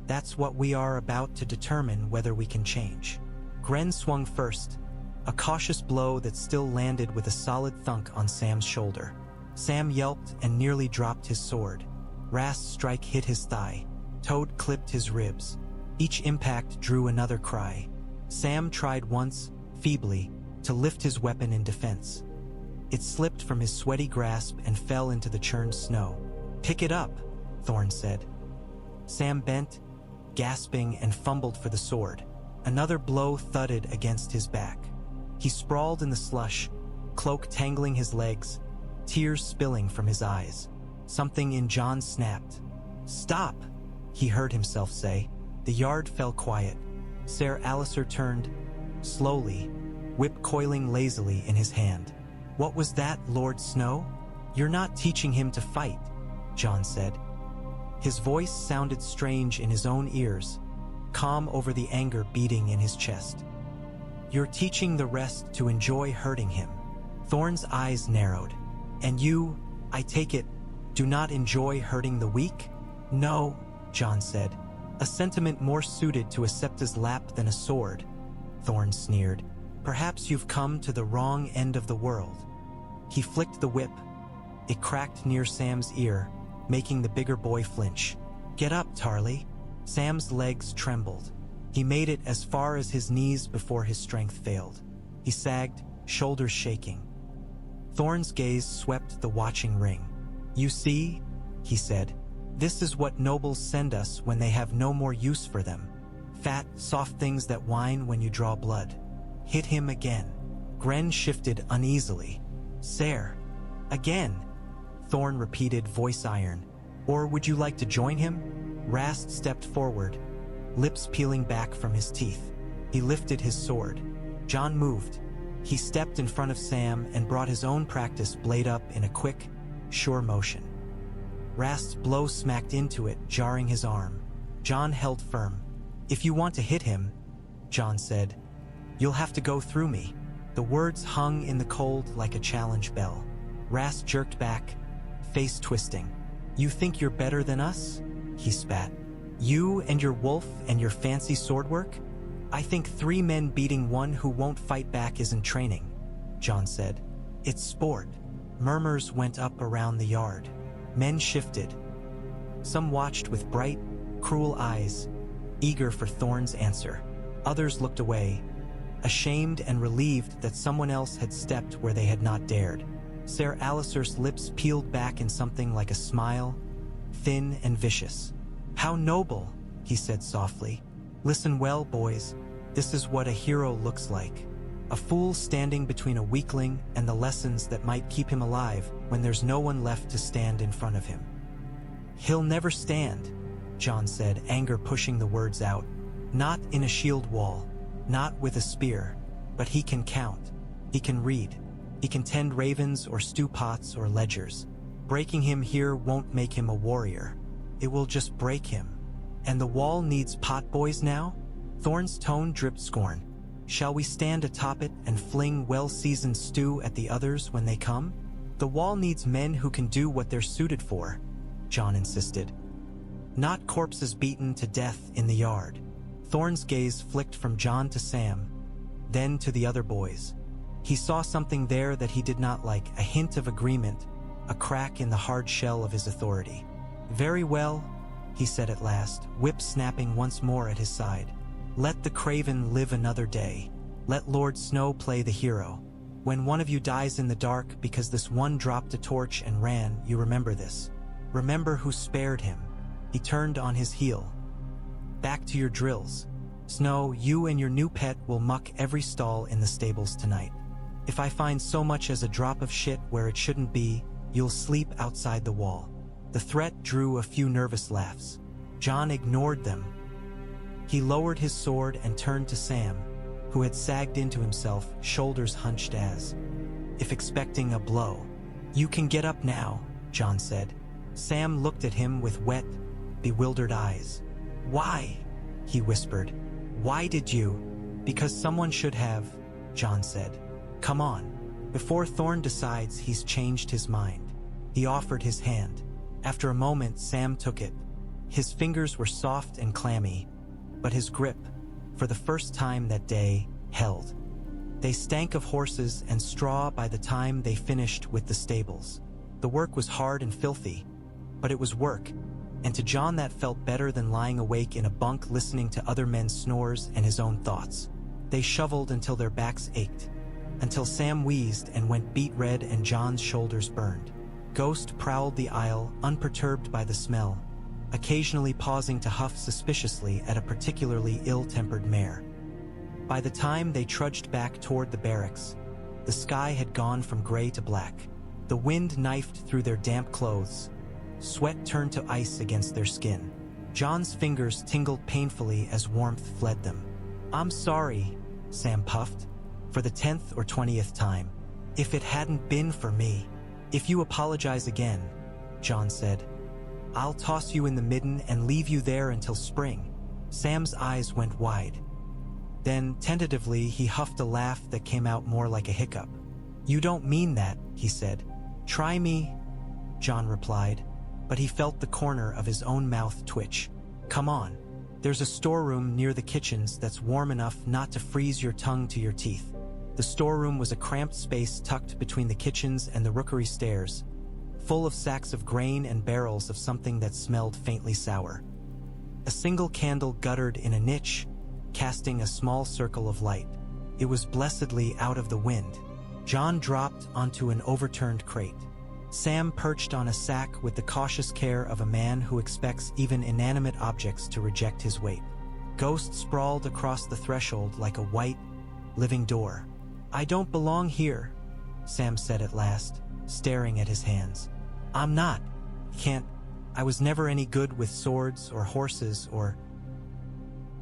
That's what we are about to determine whether we can change. Gren swung first, a cautious blow that still landed with a solid thunk on Sam's shoulder. Sam yelped and nearly dropped his sword. Rast's strike hit his thigh. Toad clipped his ribs. Each impact drew another cry. Sam tried once, feebly, to lift his weapon in defense. It slipped from his sweaty grasp and fell into the churned snow. Pick it up, Thorne said. Sam bent, gasping, and fumbled for the sword. Another blow thudded against his back. He sprawled in the slush, cloak tangling his legs, tears spilling from his eyes. Something in Jon snapped. Stop, he heard himself say. The yard fell quiet. Ser Alliser turned, slowly, whip coiling lazily in his hand. What was that, Lord Snow? You're not teaching him to fight, Jon said. His voice sounded strange in his own ears, calm over the anger beating in his chest. You're teaching the rest to enjoy hurting him. Thorne's eyes narrowed. And you, I take it, do not enjoy hurting the weak? No, Jon said, a sentiment more suited to a Septa's lap than a sword. Thorne sneered. Perhaps you've come to the wrong end of the world. He flicked the whip. It cracked near Sam's ear, making the bigger boy flinch. Get up, Tarly. Sam's legs trembled. He made it as far as his knees before his strength failed. He sagged, shoulders shaking. Thorne's gaze swept the watching ring. You see, he said, this is what nobles send us when they have no more use for them. Fat, soft things that whine when you draw blood. Hit him again. Gren shifted uneasily. Ser. Again. Thorne repeated, voice iron. Or would you like to join him? Rast stepped forward, lips peeling back from his teeth. He lifted his sword. Jon moved. He stepped in front of Sam and brought his own practice blade up in a quick, sure motion. Rast's blow smacked into it, jarring his arm. Jon held firm. If you want to hit him, Jon said, you'll have to go through me. The words hung in the cold like a challenge bell. Rast jerked back, face twisting. You think you're better than us? He spat. You and your wolf and your fancy sword work? I think 3 men beating one who won't fight back isn't training, Jon said. It's sport. Murmurs went up around the yard. Men shifted. Some watched with bright, cruel eyes, eager for Thorne's answer. Others looked away, ashamed and relieved that someone else had stepped where they had not dared. Ser Alliser's lips peeled back in something like a smile, thin and vicious. How noble, he said softly. Listen well, boys. This is what a hero looks like. A fool standing between a weakling and the lessons that might keep him alive when there's no one left to stand in front of him. He'll never stand, Jon said, anger pushing the words out. Not in a shield wall, not with a spear, but he can count. He can read. He can tend ravens or stew pots or ledgers. Breaking him here won't make him a warrior. It will just break him. And the wall needs potboys now? Thorne's tone dripped scorn. Shall we stand atop it and fling well-seasoned stew at the others when they come? The wall needs men who can do what they're suited for, Jon insisted. Not corpses beaten to death in the yard. Thorne's gaze flicked from Jon to Sam, then to the other boys. He saw something there that he did not like, a hint of agreement, a crack in the hard shell of his authority. Very well, he said at last, whip snapping once more at his side. Let the craven live another day. Let Lord Snow play the hero. When one of you dies in the dark because this one dropped a torch and ran, you remember this. Remember who spared him. He turned on his heel. Back to your drills. Snow, you and your new pet will muck every stall in the stables tonight. If I find so much as a drop of shit where it shouldn't be, you'll sleep outside the wall." The threat drew a few nervous laughs. Jon ignored them. He lowered his sword and turned to Sam, who had sagged into himself, shoulders hunched as if expecting a blow. "You can get up now," Jon said. Sam looked at him with wet, bewildered eyes. "Why?" he whispered. "Why did you?" "Because someone should have," Jon said. "Come on." Before Thorne decides he's changed his mind, he offered his hand. After a moment, Sam took it. His fingers were soft and clammy, but his grip, for the first time that day, held. They stank of horses and straw by the time they finished with the stables. The work was hard and filthy, but it was work, and to Jon that felt better than lying awake in a bunk listening to other men's snores and his own thoughts. They shoveled until their backs ached, until Sam wheezed and went beet red and Jon's shoulders burned. Ghost prowled the aisle, unperturbed by the smell, occasionally pausing to huff suspiciously at a particularly ill-tempered mare. By the time they trudged back toward the barracks, the sky had gone from gray to black. The wind knifed through their damp clothes. Sweat turned to ice against their skin. Jon's fingers tingled painfully as warmth fled them. "I'm sorry," Sam puffed, for the 10th or 20th time. "If it hadn't been for me." "If you apologize again," Jon said, "I'll toss you in the midden and leave you there until spring." Sam's eyes went wide. Then, tentatively, he huffed a laugh that came out more like a hiccup. "You don't mean that," he said. "Try me," Jon replied, but he felt the corner of his own mouth twitch. "Come on. There's a storeroom near the kitchens that's warm enough not to freeze your tongue to your teeth." The storeroom was a cramped space tucked between the kitchens and the rookery stairs, full of sacks of grain and barrels of something that smelled faintly sour. A single candle guttered in a niche, casting a small circle of light. It was blessedly out of the wind. Jon dropped onto an overturned crate. Sam perched on a sack with the cautious care of a man who expects even inanimate objects to reject his weight. Ghost sprawled across the threshold like a white, living door. "I don't belong here," Sam said at last, staring at his hands. "I'm not. I was never any good with swords or horses or—"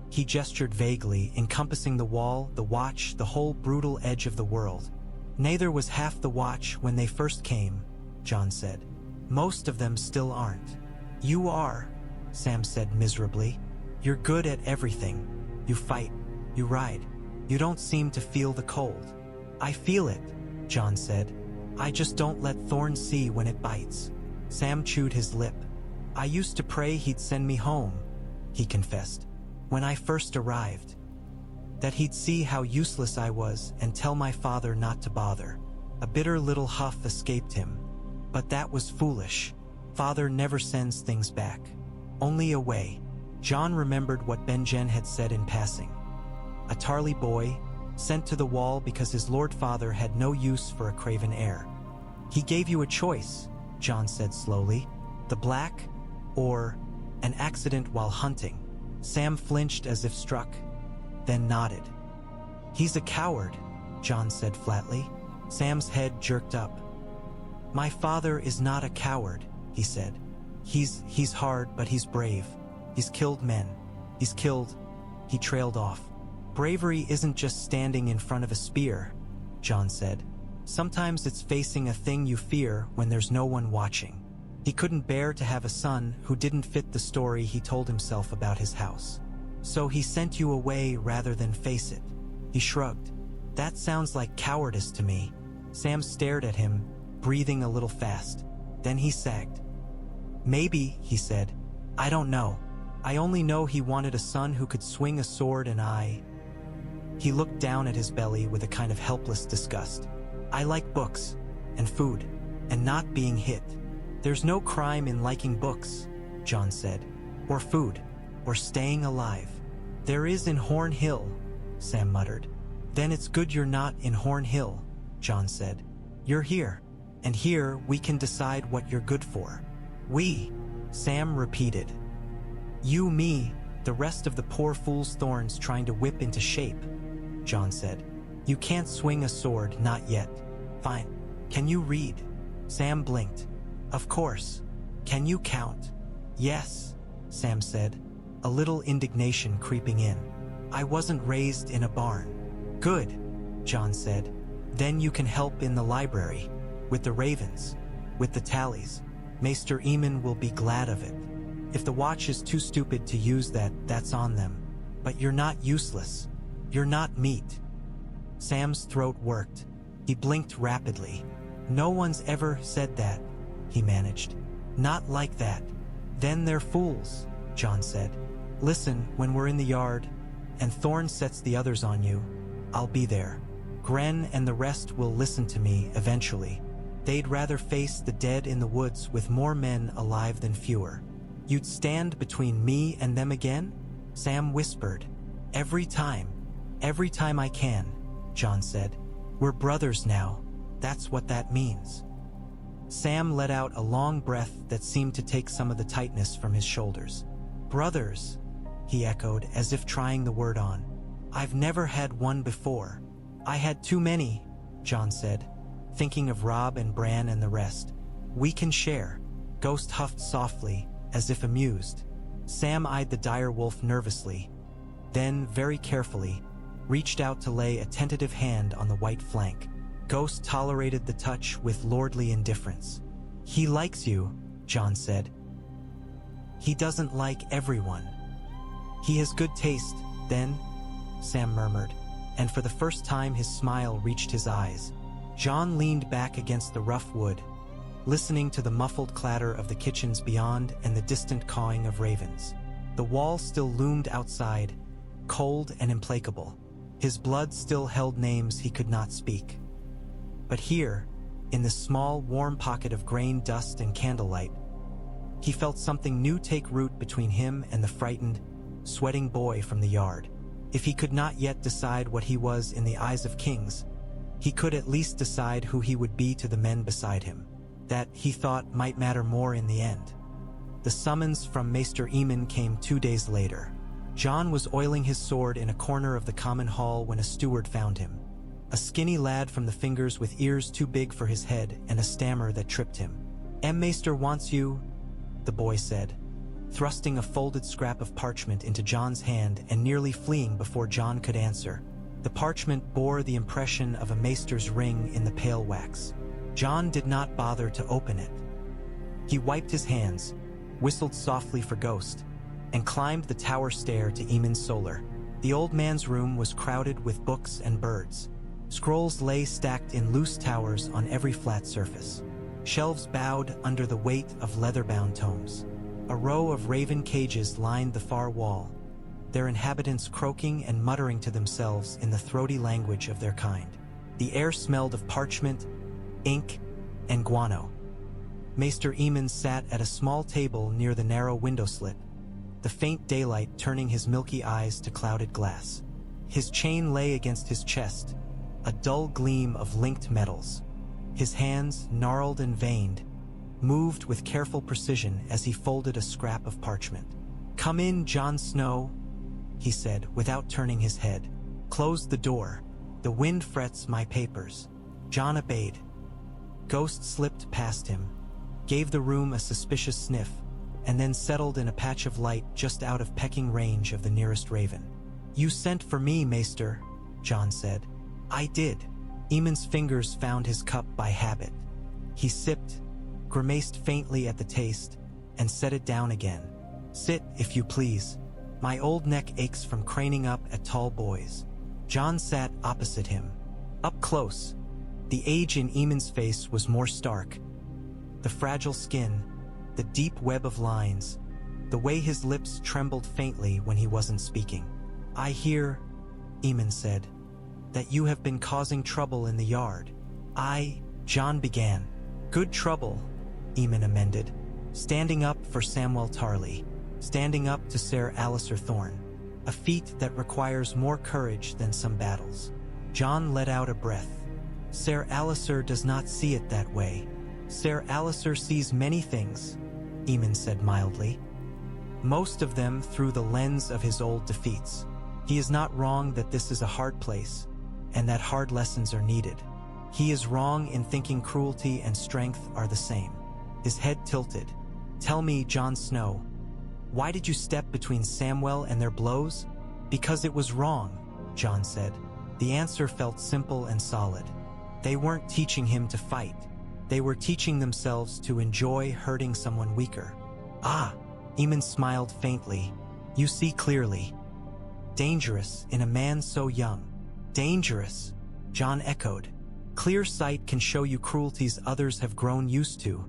He gestured vaguely, encompassing the wall, the watch, the whole brutal edge of the world. "Neither was half the watch when they first came," Jon said. "Most of them still aren't." "You are," Sam said miserably. "You're good at everything. You fight. You ride. You don't seem to feel the cold." "I feel it," Jon said. "I just don't let Thorne see when it bites." Sam chewed his lip. "I used to pray he'd send me home," he confessed, "when I first arrived. That he'd see how useless I was and tell my father not to bother." A bitter little huff escaped him. "But that was foolish. Father never sends things back. Only away." Jon remembered what Benjen had said in passing. A Tarly boy, sent to the wall because his lord father had no use for a craven heir. "He gave you a choice," Jon said slowly. "The black, or an accident while hunting." Sam flinched as if struck, then nodded. "He's a coward," Jon said flatly. Sam's head jerked up. "My father is not a coward," he said. He's hard, but he's brave. He's killed men. He's killed—" He trailed off. "Bravery isn't just standing in front of a spear," Jon said. "Sometimes it's facing a thing you fear when there's no one watching." He couldn't bear to have a son who didn't fit the story he told himself about his house. "So he sent you away rather than face it." He shrugged. "That sounds like cowardice to me." Sam stared at him, breathing a little fast. Then he sagged. "Maybe," he said. "I don't know. I only know he wanted a son who could swing a sword and I—" He looked down at his belly with a kind of helpless disgust. "I like books, and food, and not being hit." "There's no crime in liking books," Jon said. "Or food, or staying alive." "There is in Horn Hill," Sam muttered. "Then it's good you're not in Horn Hill," Jon said. "You're here, and here we can decide what you're good for." "We," Sam repeated. "You, me, The rest of the poor fool's thorns trying to whip into shape, Jon said. You can't swing a sword, not yet. Fine. Can you read? Sam blinked. Of course. Can you count? Yes, Sam said, a little indignation creeping in. I wasn't raised in a barn. Good, Jon said. Then you can help in the library, with the ravens, with the tallies. Maester Aemon will be glad of it. If the watch is too stupid to use that, that's on them. But you're not useless. You're not meat. Sam's throat worked. He blinked rapidly. No one's ever said that, he managed. Not like that. Then they're fools, Jon said. Listen, when we're in the yard, and Thorne sets the others on you, I'll be there. Gren and the rest will listen to me eventually. They'd rather face the dead in the woods with more men alive than fewer. You'd stand between me and them again? Sam whispered. Every time I can, Jon said. We're brothers now. That's what that means. Sam let out a long breath that seemed to take some of the tightness from his shoulders. Brothers, he echoed, as if trying the word on. I've never had one before. I had too many, Jon said, thinking of Robb and Bran and the rest. We can share. Ghost huffed softly, as if amused. Sam eyed the dire wolf nervously, then, very carefully, reached out to lay a tentative hand on the white flank. Ghost tolerated the touch with lordly indifference. He likes you, Jon said. He doesn't like everyone. He has good taste, then, Sam murmured, and for the first time his smile reached his eyes. Jon leaned back against the rough wood, listening to the muffled clatter of the kitchens beyond and the distant cawing of ravens. The wall still loomed outside, cold and implacable. His blood still held names he could not speak. But here, in this small, warm pocket of grain dust and candlelight, he felt something new take root between him and the frightened, sweating boy from the yard. If he could not yet decide what he was in the eyes of kings, he could at least decide who he would be to the men beside him. That, he thought, might matter more in the end. The summons from Maester Aemon came 2 days later. Jon was oiling his sword in a corner of the common hall when a steward found him. A skinny lad from the fingers with ears too big for his head and a stammer that tripped him. Maester wants you, the boy said, thrusting a folded scrap of parchment into Jon's hand and nearly fleeing before Jon could answer. The parchment bore the impression of a maester's ring in the pale wax. Jon did not bother to open it. He wiped his hands, whistled softly for Ghost, and climbed the tower stair to Aemon's solar. The old man's room was crowded with books and birds. Scrolls lay stacked in loose towers on every flat surface. Shelves bowed under the weight of leather-bound tomes. A row of raven cages lined the far wall, their inhabitants croaking and muttering to themselves in the throaty language of their kind. The air smelled of parchment, ink, and guano. Maester Aemon sat at a small table near the narrow window slit, the faint daylight turning his milky eyes to clouded glass. His chain lay against his chest, a dull gleam of linked metals. His hands, gnarled and veined, moved with careful precision as he folded a scrap of parchment. "Come in, Jon Snow," he said without turning his head. "Close the door. The wind frets my papers." Jon obeyed. Ghost slipped past him, gave the room a suspicious sniff, and then settled in a patch of light just out of pecking range of the nearest raven. "You sent for me, Maester," Jon said. "I did." Aemon's fingers found his cup by habit. He sipped, grimaced faintly at the taste, and set it down again. "Sit, if you please. My old neck aches from craning up at tall boys." Jon sat opposite him. Up close, the age in Aemon's face was more stark. The fragile skin, the deep web of lines, the way his lips trembled faintly when he wasn't speaking. "I hear," Aemon said, "that you have been causing trouble in the yard." Jon began. "Good trouble," Aemon amended. "Standing up for Samwell Tarly, standing up to Ser Alliser Thorne, a feat that requires more courage than some battles." Jon let out a breath. "Ser Alliser does not see it that way." "Ser Alliser sees many things," Aemon said mildly. most of them through the lens of his old defeats. He is not wrong that this is a hard place, and that hard lessons are needed. He is wrong in thinking cruelty and strength are the same. His head tilted. Tell me, Jon Snow, why did you step between Samwell and their blows? Because it was wrong, Jon said. The answer felt simple and solid. They weren't teaching him to fight. They were teaching themselves to enjoy hurting someone weaker. Ah, Aemon smiled faintly. You see clearly. Dangerous in a man so young. Dangerous, Jon echoed. Clear sight can show you cruelties others have grown used to,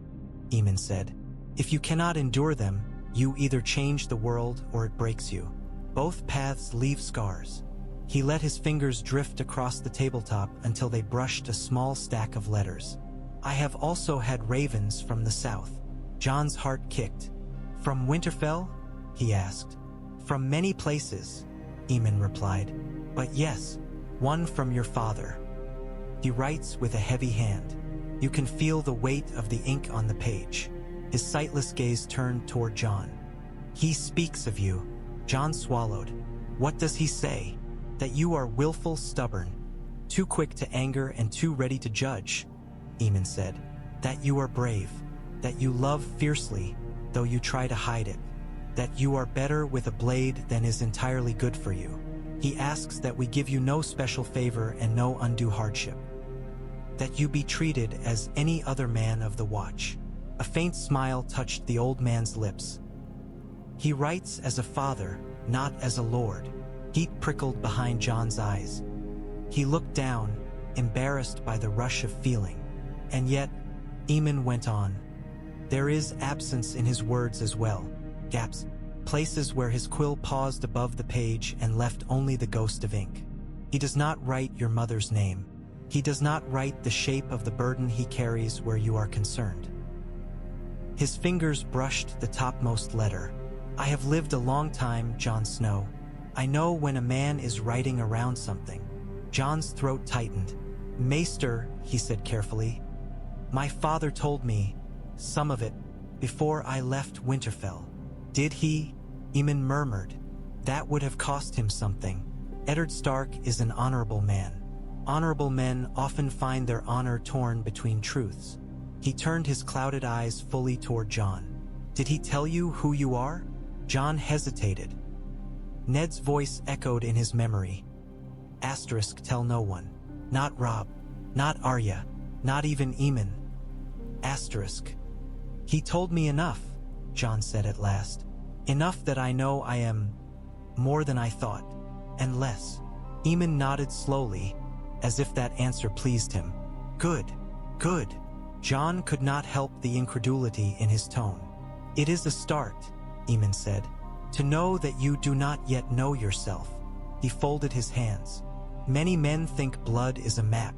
Aemon said. If you cannot endure them, you either change the world or it breaks you. Both paths leave scars. He let his fingers drift across the tabletop until they brushed a small stack of letters. I have also had ravens from the south. Jon's heart kicked. From Winterfell? He asked. From many places, Aemon replied. But yes, one from your father. He writes with a heavy hand. You can feel the weight of the ink on the page. His sightless gaze turned toward Jon. He speaks of you. Jon swallowed. What does he say? That you are willful, stubborn, too quick to anger and too ready to judge, Aemon said. That you are brave. That you love fiercely, though you try to hide it. That you are better with a blade than is entirely good for you. He asks that we give you no special favor and no undue hardship. That you be treated as any other man of the watch. A faint smile touched the old man's lips. He writes as a father, not as a lord. Heat prickled behind Jon's eyes. He looked down, embarrassed by the rush of feeling. And yet, Aemon went on. There is absence in his words as well. Gaps, places where his quill paused above the page and left only the ghost of ink. He does not write your mother's name. He does not write the shape of the burden he carries where you are concerned. His fingers brushed the topmost letter. I have lived a long time, Jon Snow. I know when a man is writing around something. Jon's throat tightened. Maester, he said carefully. My father told me, some of it, before I left Winterfell. Did he? Aemon murmured. That would have cost him something. Eddard Stark is an honorable man. Honorable men often find their honor torn between truths. He turned his clouded eyes fully toward Jon. Did he tell you who you are? Jon hesitated. Ned's voice echoed in his memory. Asterisk, tell no one. Not Robb. Not Arya. Not even Aemon. Asterisk. He told me enough, Jon said at last. Enough that I know I am more than I thought, and less. Aemon nodded slowly, as if that answer pleased him. Good, good. Jon could not help the incredulity in his tone. It is a start, Aemon said, to know that you do not yet know yourself. He folded his hands. Many men think blood is a map.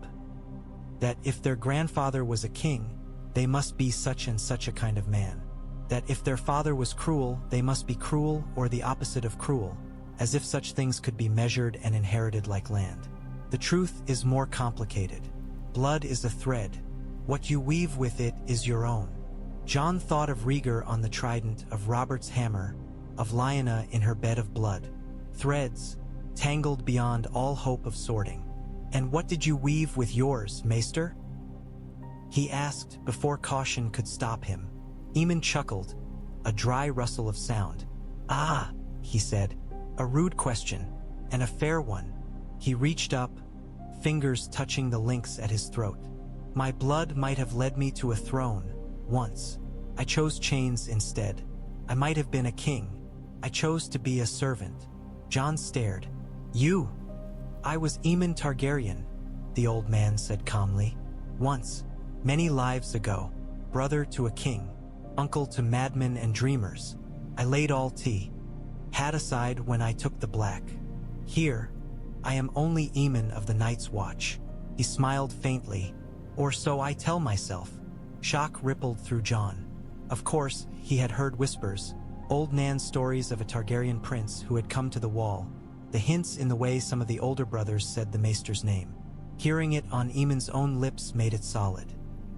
That if their grandfather was a king, they must be such and such a kind of man. That if their father was cruel, they must be cruel or the opposite of cruel, as if such things could be measured and inherited like land. The truth is more complicated. Blood is a thread. What you weave with it is your own. Jon thought of Rhaegar on the trident, of Robert's hammer, of Lyanna in her bed of blood. Threads, tangled beyond all hope of sorting. And what did you weave with yours, Maester? He asked before caution could stop him. Aemon chuckled, a dry rustle of sound. Ah, he said, a rude question, and a fair one. He reached up, fingers touching the links at his throat. My blood might have led me to a throne, once. I chose chains instead. I might have been a king. I chose to be a servant. Jon stared. You? I was Aemon Targaryen, the old man said calmly. Once, many lives ago, brother to a king, uncle to madmen and dreamers. I laid all tea, had aside when I took the black. Here, I am only Aemon of the Night's Watch. He smiled faintly. Or so I tell myself. Shock rippled through Jon. Of course, he had heard whispers, old Nan's stories of a Targaryen prince who had come to the wall, the hints in the way some of the older brothers said the Maester's name. Hearing it on Aemon's own lips made it solid.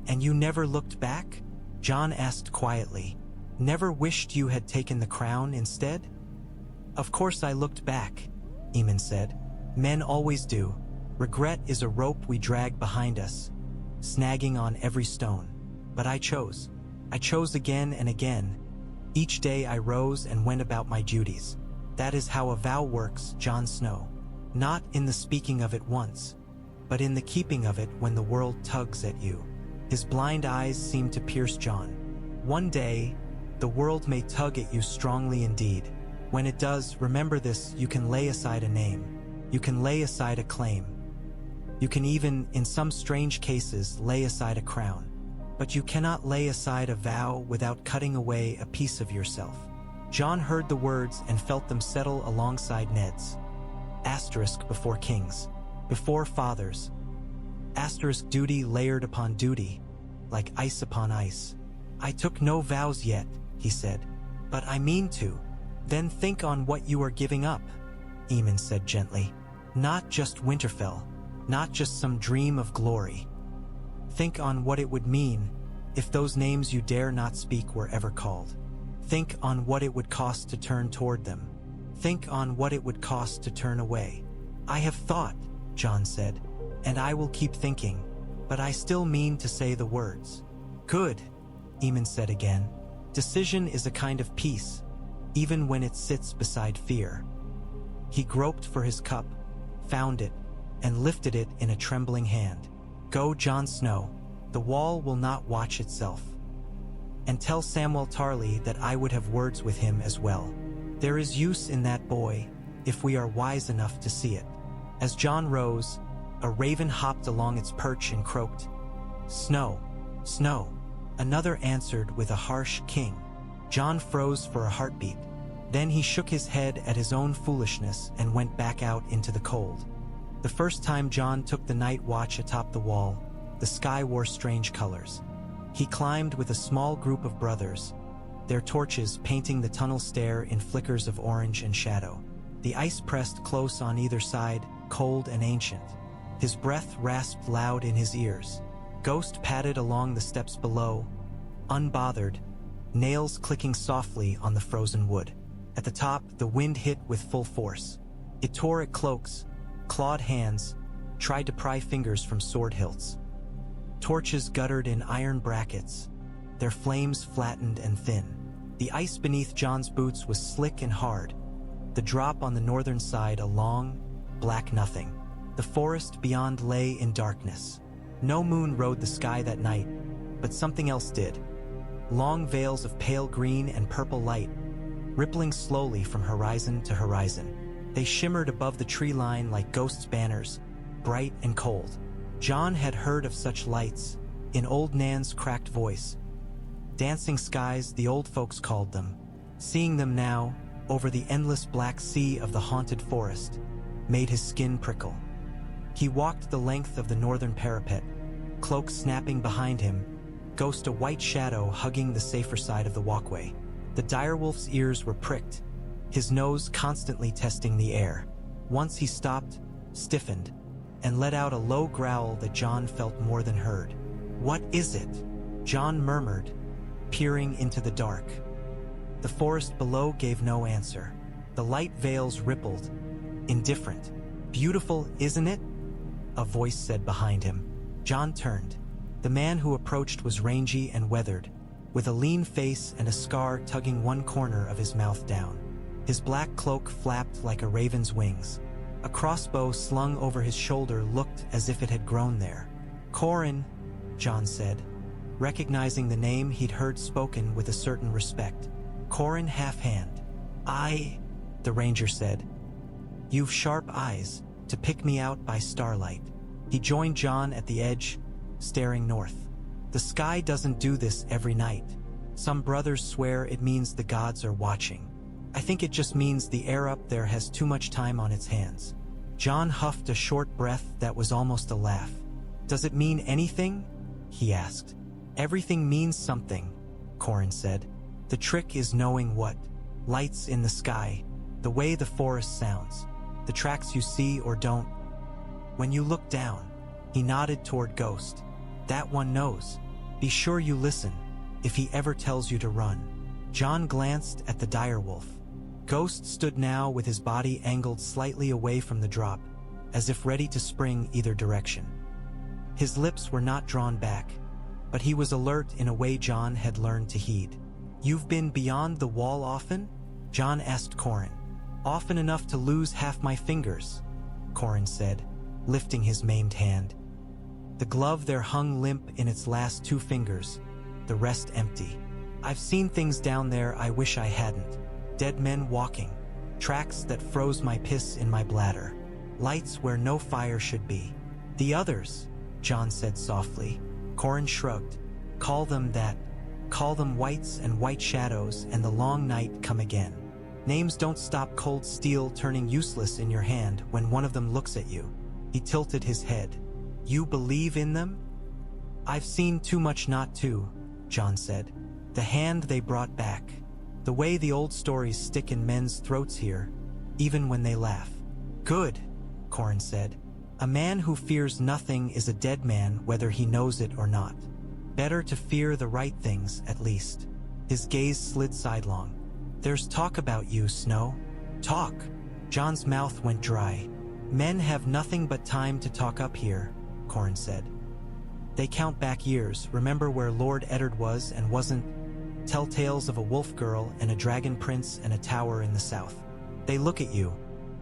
And you never looked back? Jon asked quietly. Never wished you had taken the crown instead? Of course I looked back, Aemon said. Men always do. Regret is a rope we drag behind us, snagging on every stone. But I chose. I chose again and again. Each day I rose and went about my duties. That is how a vow works, Jon Snow. Not in the speaking of it once, but in the keeping of it when the world tugs at you. His blind eyes seemed to pierce Jon. One day, the world may tug at you strongly indeed. When it does, remember this: you can lay aside a name. You can lay aside a claim. You can even, in some strange cases, lay aside a crown. But you cannot lay aside a vow without cutting away a piece of yourself. Jon heard the words and felt them settle alongside Ned's. Asterisk before kings, before fathers. Asterisk duty layered upon duty, like ice upon ice. I took no vows yet, he said, but I mean to. Then think on what you are giving up, Aemon said gently. Not just Winterfell, not just some dream of glory. Think on what it would mean if those names you dare not speak were ever called. Think on what it would cost to turn toward them. Think on what it would cost to turn away. I have thought, Jon said, and I will keep thinking, but I still mean to say the words. Good, Aemon said again. Decision is a kind of peace, even when it sits beside fear. He groped for his cup, found it, and lifted it in a trembling hand. Go, Jon Snow, the wall will not watch itself. And tell Samwell Tarly that I would have words with him as well. There is use in that boy, if we are wise enough to see it. As Jon rose, a raven hopped along its perch and croaked, Snow, Snow. Another answered with a harsh king. Jon froze for a heartbeat. Then he shook his head at his own foolishness and went back out into the cold. The first time Jon took the night watch atop the wall, the sky wore strange colors. He climbed with a small group of brothers, their torches painting the tunnel stair in flickers of orange and shadow. The ice pressed close on either side, cold and ancient. His breath rasped loud in his ears. Ghost padded along the steps below, unbothered, nails clicking softly on the frozen wood. At the top, the wind hit with full force. It tore at cloaks, clawed hands, tried to pry fingers from sword hilts. Torches guttered in iron brackets, their flames flattened and thin. The ice beneath Jon's boots was slick and hard, the drop on the northern side a long, black nothing. The forest beyond lay in darkness. No moon rode the sky that night, but something else did. Long veils of pale green and purple light, rippling slowly from horizon to horizon. They shimmered above the tree line like ghosts' banners, bright and cold. Jon had heard of such lights, in old Nan's cracked voice. Dancing skies, the old folks called them. Seeing them now, over the endless black sea of the haunted forest, made his skin prickle. He walked the length of the northern parapet, cloak snapping behind him, ghost a white shadow hugging the safer side of the walkway. The direwolf's ears were pricked, his nose constantly testing the air. Once he stopped, stiffened, and let out a low growl that Jon felt more than heard. What is it? Jon murmured, peering into the dark. The forest below gave no answer. The light veils rippled, indifferent. Beautiful, isn't it? A voice said behind him. Jon turned. The man who approached was rangy and weathered, with a lean face and a scar tugging one corner of his mouth down. His black cloak flapped like a raven's wings. A crossbow slung over his shoulder looked as if it had grown there. Corin, Jon said, recognizing the name he'd heard spoken with a certain respect. Corin Halfhand. The ranger said. You've sharp eyes, to pick me out by starlight. He joined Jon at the edge, staring north. The sky doesn't do this every night. Some brothers swear it means the gods are watching. I think it just means the air up there has too much time on its hands. Jon huffed a short breath that was almost a laugh. Does it mean anything? He asked. Everything means something, Corin said. The trick is knowing what. Lights in the sky, the way the forest sounds, the tracks you see or don't. When you look down, he nodded toward Ghost. That one knows. Be sure you listen, if he ever tells you to run. Jon glanced at the direwolf. Ghost stood now with his body angled slightly away from the drop, as if ready to spring either direction. His lips were not drawn back, but he was alert in a way Jon had learned to heed. "You've been beyond the wall often?" Jon asked Qhorin. "Often enough to lose half my fingers," Qhorin said, lifting his maimed hand. The glove there hung limp in its last 2 fingers, the rest empty. "I've seen things down there I wish I hadn't. Dead men walking, tracks that froze my piss in my bladder, lights where no fire should be." "The others," Jon said softly. Qhorin shrugged. "Call them that. Call them whites and white shadows and the long night come again. Names don't stop cold steel turning useless in your hand when one of them looks at you." He tilted his head. "You believe in them?" "I've seen too much not to," Jon said. "The hand they brought back. The way the old stories stick in men's throats here, even when they laugh." "Good," Qhorin said. "A man who fears nothing is a dead man whether he knows it or not. Better to fear the right things, at least." His gaze slid sidelong. "There's talk about you, Snow." "Talk?" Jon's mouth went dry. "Men have nothing but time to talk up here," Qhorin said. "They count back years, remember where Lord Eddard was and wasn't, tell tales of a wolf girl and a dragon prince and a tower in the south. They look at you,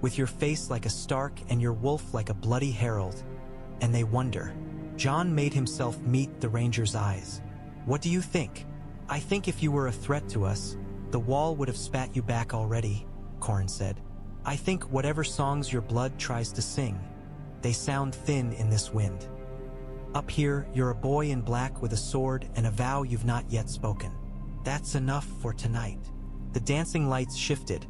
with your face like a Stark and your wolf like a bloody herald, and they wonder." Jon made himself meet the ranger's eyes. "What do you think?" "I think if you were a threat to us, the wall would have spat you back already," Qhorin said. "I think whatever songs your blood tries to sing, they sound thin in this wind. Up here, you're a boy in black with a sword and a vow you've not yet spoken. That's enough for tonight." The dancing lights shifted,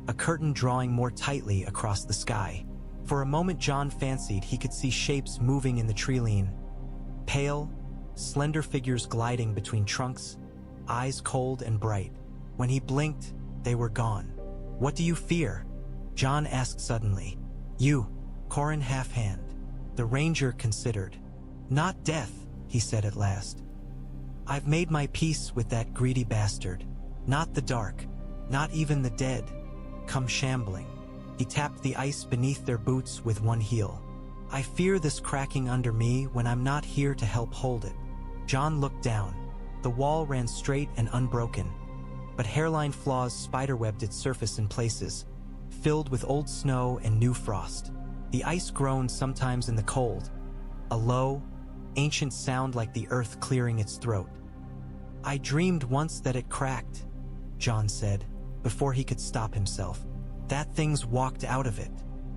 a curtain drawing more tightly across the sky. For a moment Jon fancied he could see shapes moving in the treeline. Pale, slender figures gliding between trunks, eyes cold and bright. When he blinked, they were gone. "What do you fear?" Jon asked suddenly. "You," Qhorin half-hand. The ranger considered. "Not death," he said at last. "I've made my peace with that greedy bastard. Not the dark, not even the dead, come shambling." He tapped the ice beneath their boots with one heel. "I fear this cracking under me when I'm not here to help hold it." Jon looked down. The wall ran straight and unbroken, but hairline flaws spiderwebbed its surface in places, filled with old snow and new frost. The ice groaned sometimes in the cold, a low, ancient sound like the earth clearing its throat. "I dreamed once that it cracked," Jon said, before he could stop himself. "That things walked out of it,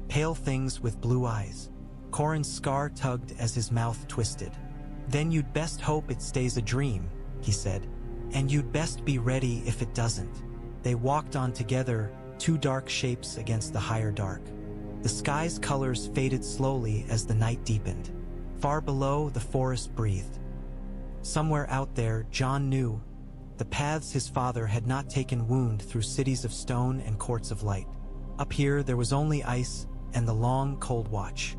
pale things with blue eyes." Qhorin's scar tugged as his mouth twisted. "Then you'd best hope it stays a dream," he said. "And you'd best be ready if it doesn't." They walked on together, 2 dark shapes against the higher dark. The sky's colors faded slowly as the night deepened. Far below, the forest breathed. Somewhere out there, Jon knew, the paths his father had not taken wound through cities of stone and courts of light. Up here, there was only ice and the long, cold watch.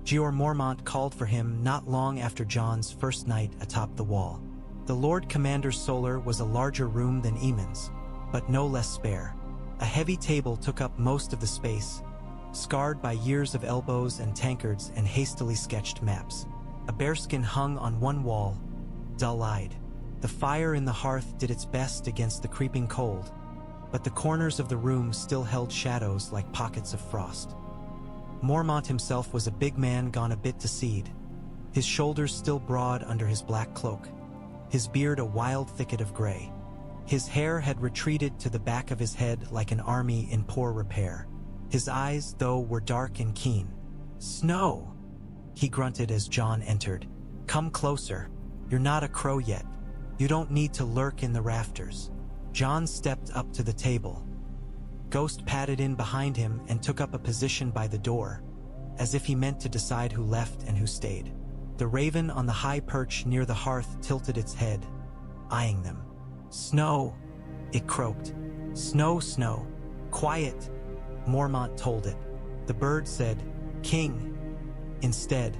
Jeor Mormont called for him not long after Jon's first night atop the wall. The Lord Commander's solar was a larger room than Aemon's, but no less spare. A heavy table took up most of the space, scarred by years of elbows and tankards and hastily sketched maps. A bearskin hung on one wall, dull-eyed. The fire in the hearth did its best against the creeping cold, but the corners of the room still held shadows like pockets of frost. Mormont himself was a big man gone a bit to seed, his shoulders still broad under his black cloak, his beard a wild thicket of gray. His hair had retreated to the back of his head like an army in poor repair. His eyes, though, were dark and keen. "Snow," he grunted as Jon entered. "Come closer. You're not a crow yet. You don't need to lurk in the rafters." Jon stepped up to the table. Ghost padded in behind him and took up a position by the door, as if he meant to decide who left and who stayed. The raven on the high perch near the hearth tilted its head, eyeing them. "Snow," it croaked. "Snow, Snow. Quiet," Mormont told it. The bird said, "King," instead,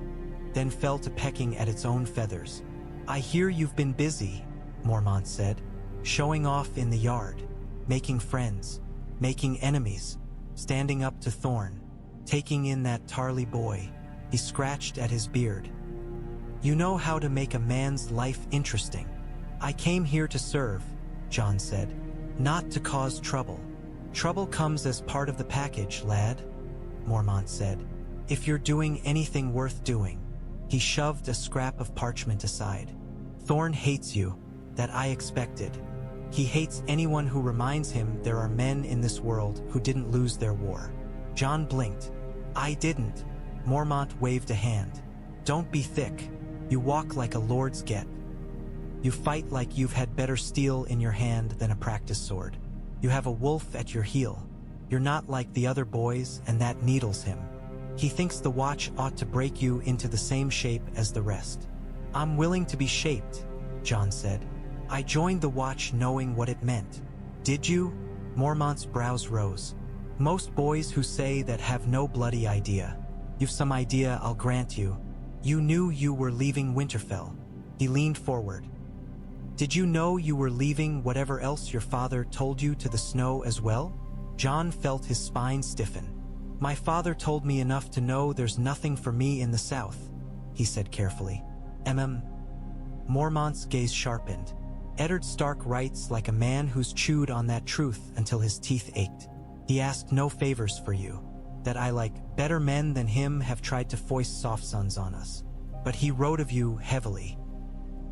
then fell to pecking at its own feathers. "I hear you've been busy," Mormont said. showing off in the yard, making friends, making enemies, standing up to Thorne, taking in that Tarly boy. He scratched at his beard. You know how to make a man's life interesting. I came here to serve, Jon said, not to cause trouble. Trouble comes as part of the package, lad, Mormont said. If you're doing anything worth doing. He shoved a scrap of parchment aside. Thorne hates you, that I expected. He hates anyone who reminds him there are men in this world who didn't lose their war. Jon blinked. I didn't. Mormont waved a hand. Don't be thick. You walk like a lord's get. You fight like you've had better steel in your hand than a practice sword. You have a wolf at your heel. You're not like the other boys, and that needles him. He thinks the watch ought to break you into the same shape as the rest. I'm willing to be shaped, Jon said. I joined the watch knowing what it meant. Did you? Mormont's brows rose. Most boys who say that have no bloody idea. You've some idea, I'll grant you. You knew you were leaving Winterfell. He leaned forward. Did you know you were leaving whatever else your father told you to the snow as well? Jon felt his spine stiffen. My father told me enough to know there's nothing for me in the south, he said carefully. Mormont's gaze sharpened. Eddard Stark writes like a man who's chewed on that truth until his teeth ached. He asked no favors for you. That I like better men than him have tried to foist soft sons on us. But he wrote of you heavily.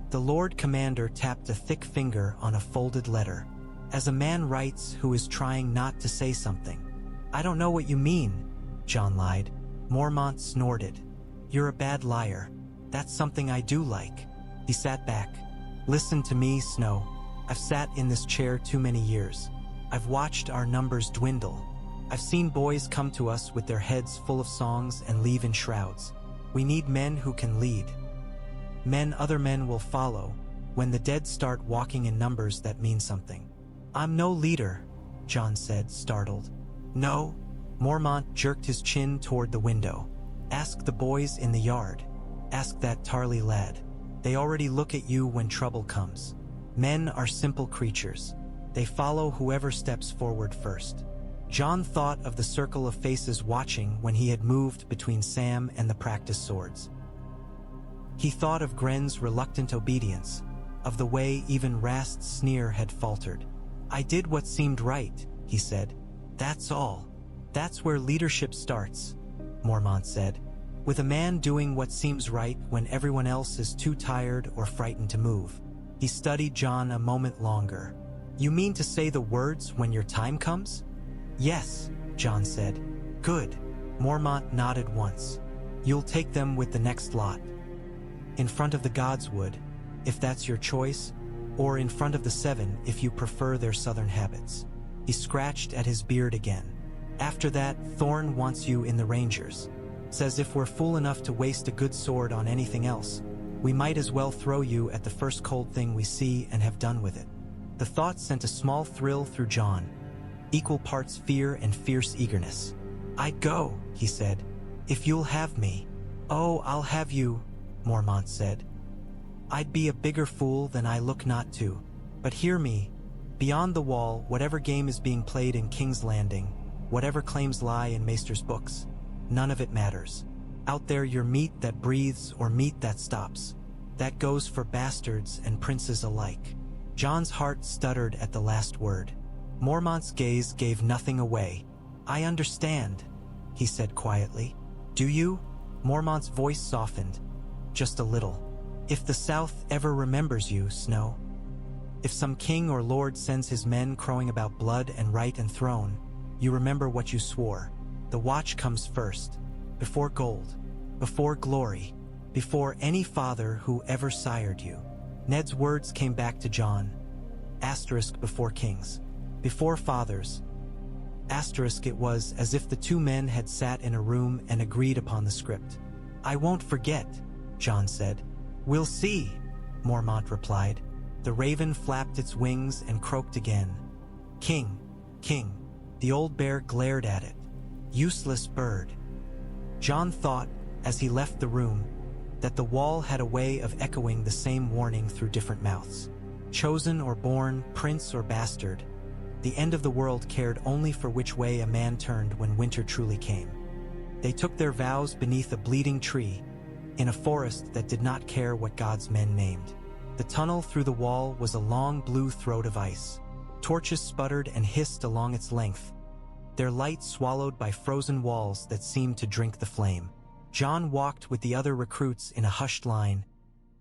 The Lord Commander tapped a thick finger on a folded letter. As a man writes who is trying not to say something. I don't know what you mean, Jon lied. Mormont snorted. You're a bad liar. That's something I do like. He sat back. Listen to me, Snow. I've sat in this chair too many years. I've watched our numbers dwindle. I've seen boys come to us with their heads full of songs and leave in shrouds. We need men who can lead. Men other men will follow. When the dead start walking in numbers, that means something. I'm no leader, Jon said, startled. No? Mormont jerked his chin toward the window. Ask the boys in the yard. Ask that Tarly lad. They already look at you when trouble comes. Men are simple creatures. They follow whoever steps forward first. Jon thought of the circle of faces watching when he had moved between Sam and the practice swords. He thought of Gren's reluctant obedience, of the way even Rast's sneer had faltered. I did what seemed right, he said. That's all. That's where leadership starts, Mormont said. With a man doing what seems right when everyone else is too tired or frightened to move. He studied Jon a moment longer. You mean to say the words when your time comes? Yes, Jon said. Good. Mormont nodded once. You'll take them with the next lot. In front of the Godswood, if that's your choice, or in front of the Seven if you prefer their southern habits. He scratched at his beard again. After that, Thorne wants you in the Rangers. Says if we're fool enough to waste a good sword on anything else, we might as well throw you at the first cold thing we see and have done with it. The thought sent a small thrill through Jon, equal parts fear and fierce eagerness. I'd go, he said, if you'll have me. Oh, I'll have you, Mormont said. I'd be a bigger fool than I look not to. But hear me, beyond the wall, whatever game is being played in King's Landing, whatever claims lie in Maester's books, none of it matters. Out there you're meat that breathes or meat that stops. That goes for bastards and princes alike. Jon's heart stuttered at the last word. Mormont's gaze gave nothing away. I understand, he said quietly. Do you? Mormont's voice softened. Just a little. If the South ever remembers you, Snow. If some king or lord sends his men crowing about blood and right and throne, you remember what you swore. The watch comes first. Before gold. Before glory. Before any father who ever sired you. Ned's words came back to Jon. Asterisk before kings. Before fathers. Asterisk it was as if the two men had sat in a room and agreed upon the script. I won't forget, Jon said. We'll see, Mormont replied. The raven flapped its wings and croaked again. King, king. The old bear glared at it. Useless bird. Jon thought, as he left the room, that the wall had a way of echoing the same warning through different mouths. chosen or born, prince or bastard. The end of the world cared only for which way a man turned when winter truly came. They took their vows beneath a bleeding tree, in a forest that did not care what God's men named. The tunnel through the wall was a long blue throat of ice. Torches sputtered and hissed along its length, their light swallowed by frozen walls that seemed to drink the flame. Jon walked with the other recruits in a hushed line,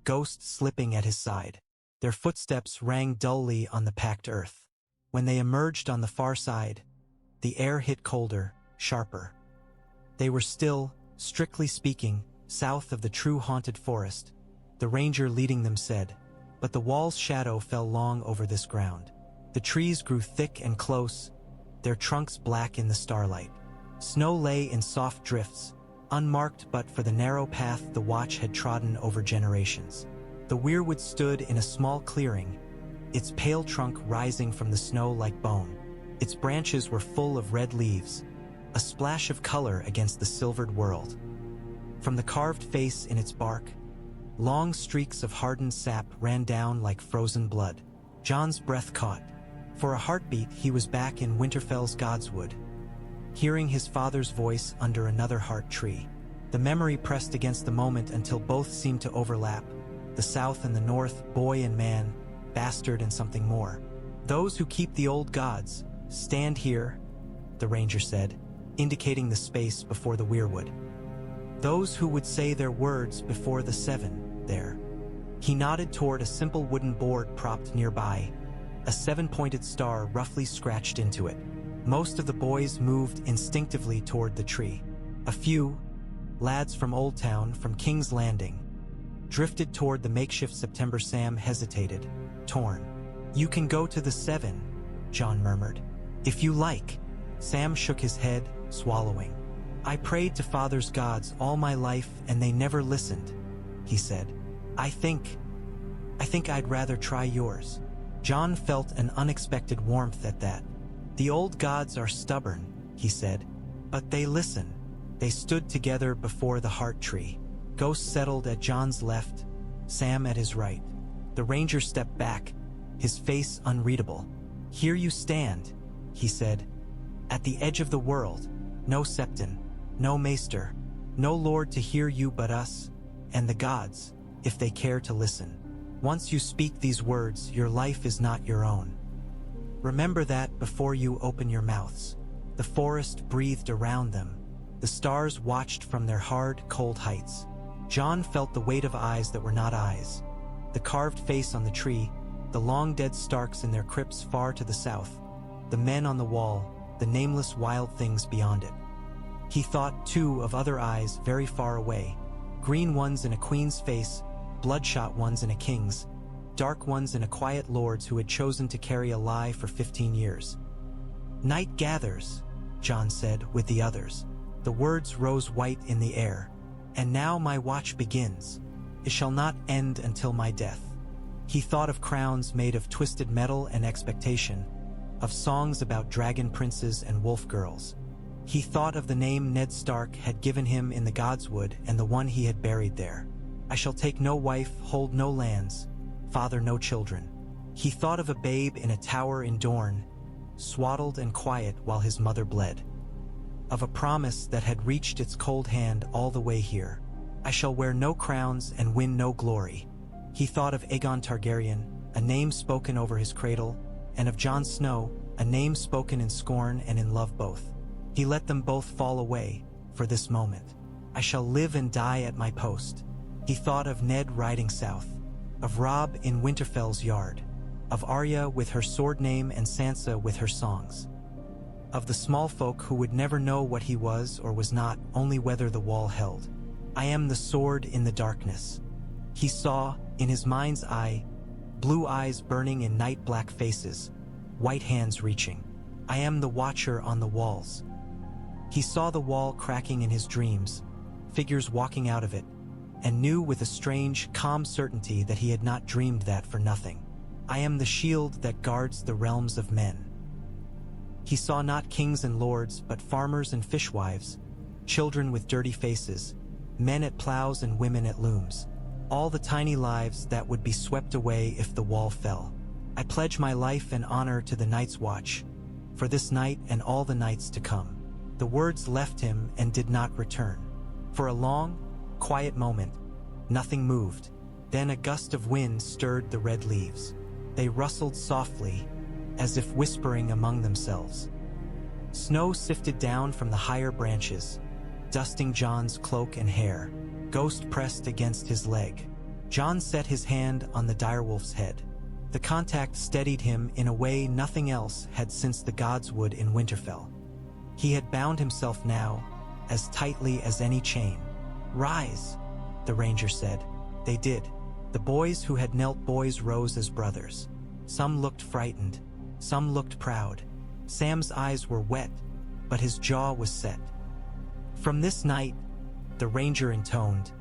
Ghost slipping at his side. Their footsteps rang dully on the packed earth. When they emerged on the far side, the air hit colder, sharper. They were still, strictly speaking, south of the true haunted forest. The ranger leading them said, but the wall's shadow fell long over this ground. The trees grew thick and close, their trunks black in the starlight. Snow lay in soft drifts, unmarked but for the narrow path the watch had trodden over generations. The Weirwood stood in a small clearing, its pale trunk rising from the snow like bone. Its branches were full of red leaves, a splash of color against the silvered world. From the carved face in its bark, long streaks of hardened sap ran down like frozen blood. Jon's breath caught. For a heartbeat, he was back in Winterfell's Godswood, hearing his father's voice under another heart tree. The memory pressed against the moment until both seemed to overlap, the south and the north, boy and man, bastard and something more. Those who keep the old gods, stand here, the ranger said, indicating the space before the Weirwood. Those who would say their words before the seven, there. He nodded toward a simple wooden board propped nearby, a 7-pointed star roughly scratched into it. Most of the boys moved instinctively toward the tree. A few, lads from Old Town, from King's Landing, drifted toward the makeshift September. Sam hesitated, torn. You can go to the 7, Jon murmured. If you like. Sam shook his head, swallowing. I prayed to Father's gods all my life and they never listened, he said. I think I'd rather try yours. Jon felt an unexpected warmth at that. The old gods are stubborn, he said, but they listen. They stood together before the heart tree. Ghost settled at Jon's left, Sam at his right. The ranger stepped back, his face unreadable. Here you stand, he said, at the edge of the world. No septon, no maester, no lord to hear you but us, and the gods, if they care to listen. Once you speak these words, your life is not your own. Remember that before you open your mouths. The forest breathed around them. The stars watched from their hard, cold heights. Jon felt the weight of eyes that were not eyes. The carved face on the tree, the long-dead Starks in their crypts far to the south, the men on the wall, the nameless wild things beyond it. He thought, too, of other eyes very far away, green ones in a queen's face, bloodshot ones in a king's, dark ones in a quiet lord's who had chosen to carry a lie for 15 years. Night gathers, Jon said, with the others. The words rose white in the air. And now my watch begins. It shall not end until my death. He thought of crowns made of twisted metal and expectation, of songs about dragon princes and wolf girls. He thought of the name Ned Stark had given him in the Godswood and the one he had buried there. I shall take no wife, hold no lands, father no children. He thought of a babe in a tower in Dorne, swaddled and quiet while his mother bled. Of a promise that had reached its cold hand all the way here. I shall wear no crowns and win no glory. He thought of Aegon Targaryen, a name spoken over his cradle, and of Jon Snow, a name spoken in scorn and in love both. He let them both fall away, for this moment. I shall live and die at my post. He thought of Ned riding south, of Robb in Winterfell's yard, of Arya with her sword name and Sansa with her songs, of the small folk who would never know what he was or was not, only whether the wall held. I am the sword in the darkness. He saw, in his mind's eye, blue eyes burning in night-black faces, white hands reaching. I am the watcher on the walls. He saw the wall cracking in his dreams, figures walking out of it, and knew with a strange, calm certainty that he had not dreamed that for nothing. I am the shield that guards the realms of men. He saw not kings and lords, but farmers and fishwives, children with dirty faces, men at plows and women at looms. All the tiny lives that would be swept away if the wall fell. I pledge my life and honor to the Night's Watch, for this night and all the nights to come." The words left him and did not return. For a long, quiet moment, nothing moved. Then a gust of wind stirred the red leaves. They rustled softly, as if whispering among themselves. Snow sifted down from the higher branches, dusting Jon's cloak and hair. Ghost pressed against his leg. Jon set his hand on the direwolf's head. The contact steadied him in a way nothing else had since the Godswood in Winterfell. He had bound himself now, as tightly as any chain. "Rise," the ranger said. They did. The boys who had knelt boys rose as brothers. Some looked frightened, some looked proud. Sam's eyes were wet, but his jaw was set. "From this night," the ranger intoned,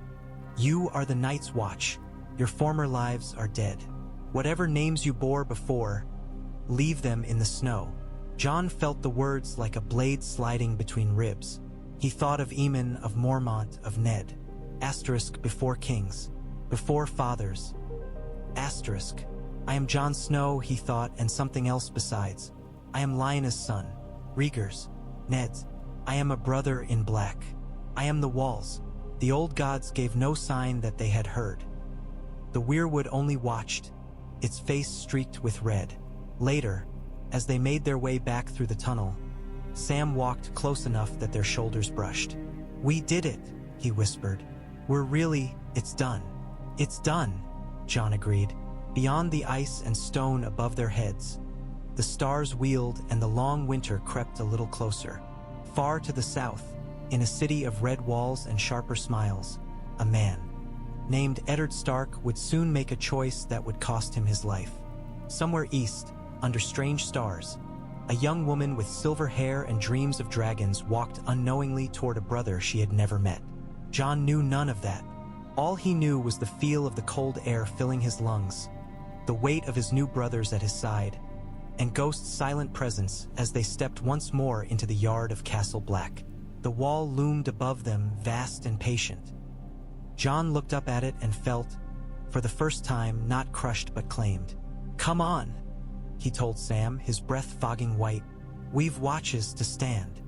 "you are the Night's Watch. Your former lives are dead. Whatever names you bore before, leave them in the snow." Jon felt the words like a blade sliding between ribs. He thought of Aemon, of Mormont, of Ned. Asterisk before kings, before fathers. Asterisk. "I am Jon Snow," he thought, "and something else besides. I am Lyanna's son, Rhaegar's, Ned's. I am a brother in black. I am the walls." The old gods gave no sign that they had heard. The Weirwood only watched, its face streaked with red. Later, as they made their way back through the tunnel, Sam walked close enough that their shoulders brushed. "We did it," he whispered. It's done." "It's done," Jon agreed. Beyond the ice and stone above their heads, the stars wheeled and the long winter crept a little closer. Far to the south, in a city of red walls and sharper smiles, a man named Eddard Stark would soon make a choice that would cost him his life. Somewhere east, under strange stars, a young woman with silver hair and dreams of dragons walked unknowingly toward a brother she had never met. Jon knew none of that. All he knew was the feel of the cold air filling his lungs, the weight of his new brothers at his side, and Ghost's silent presence as they stepped once more into the yard of Castle Black. The wall loomed above them, vast and patient. Jon looked up at it and felt, for the first time, not crushed but claimed. "Come on," he told Sam, his breath fogging white. "We've watches to stand."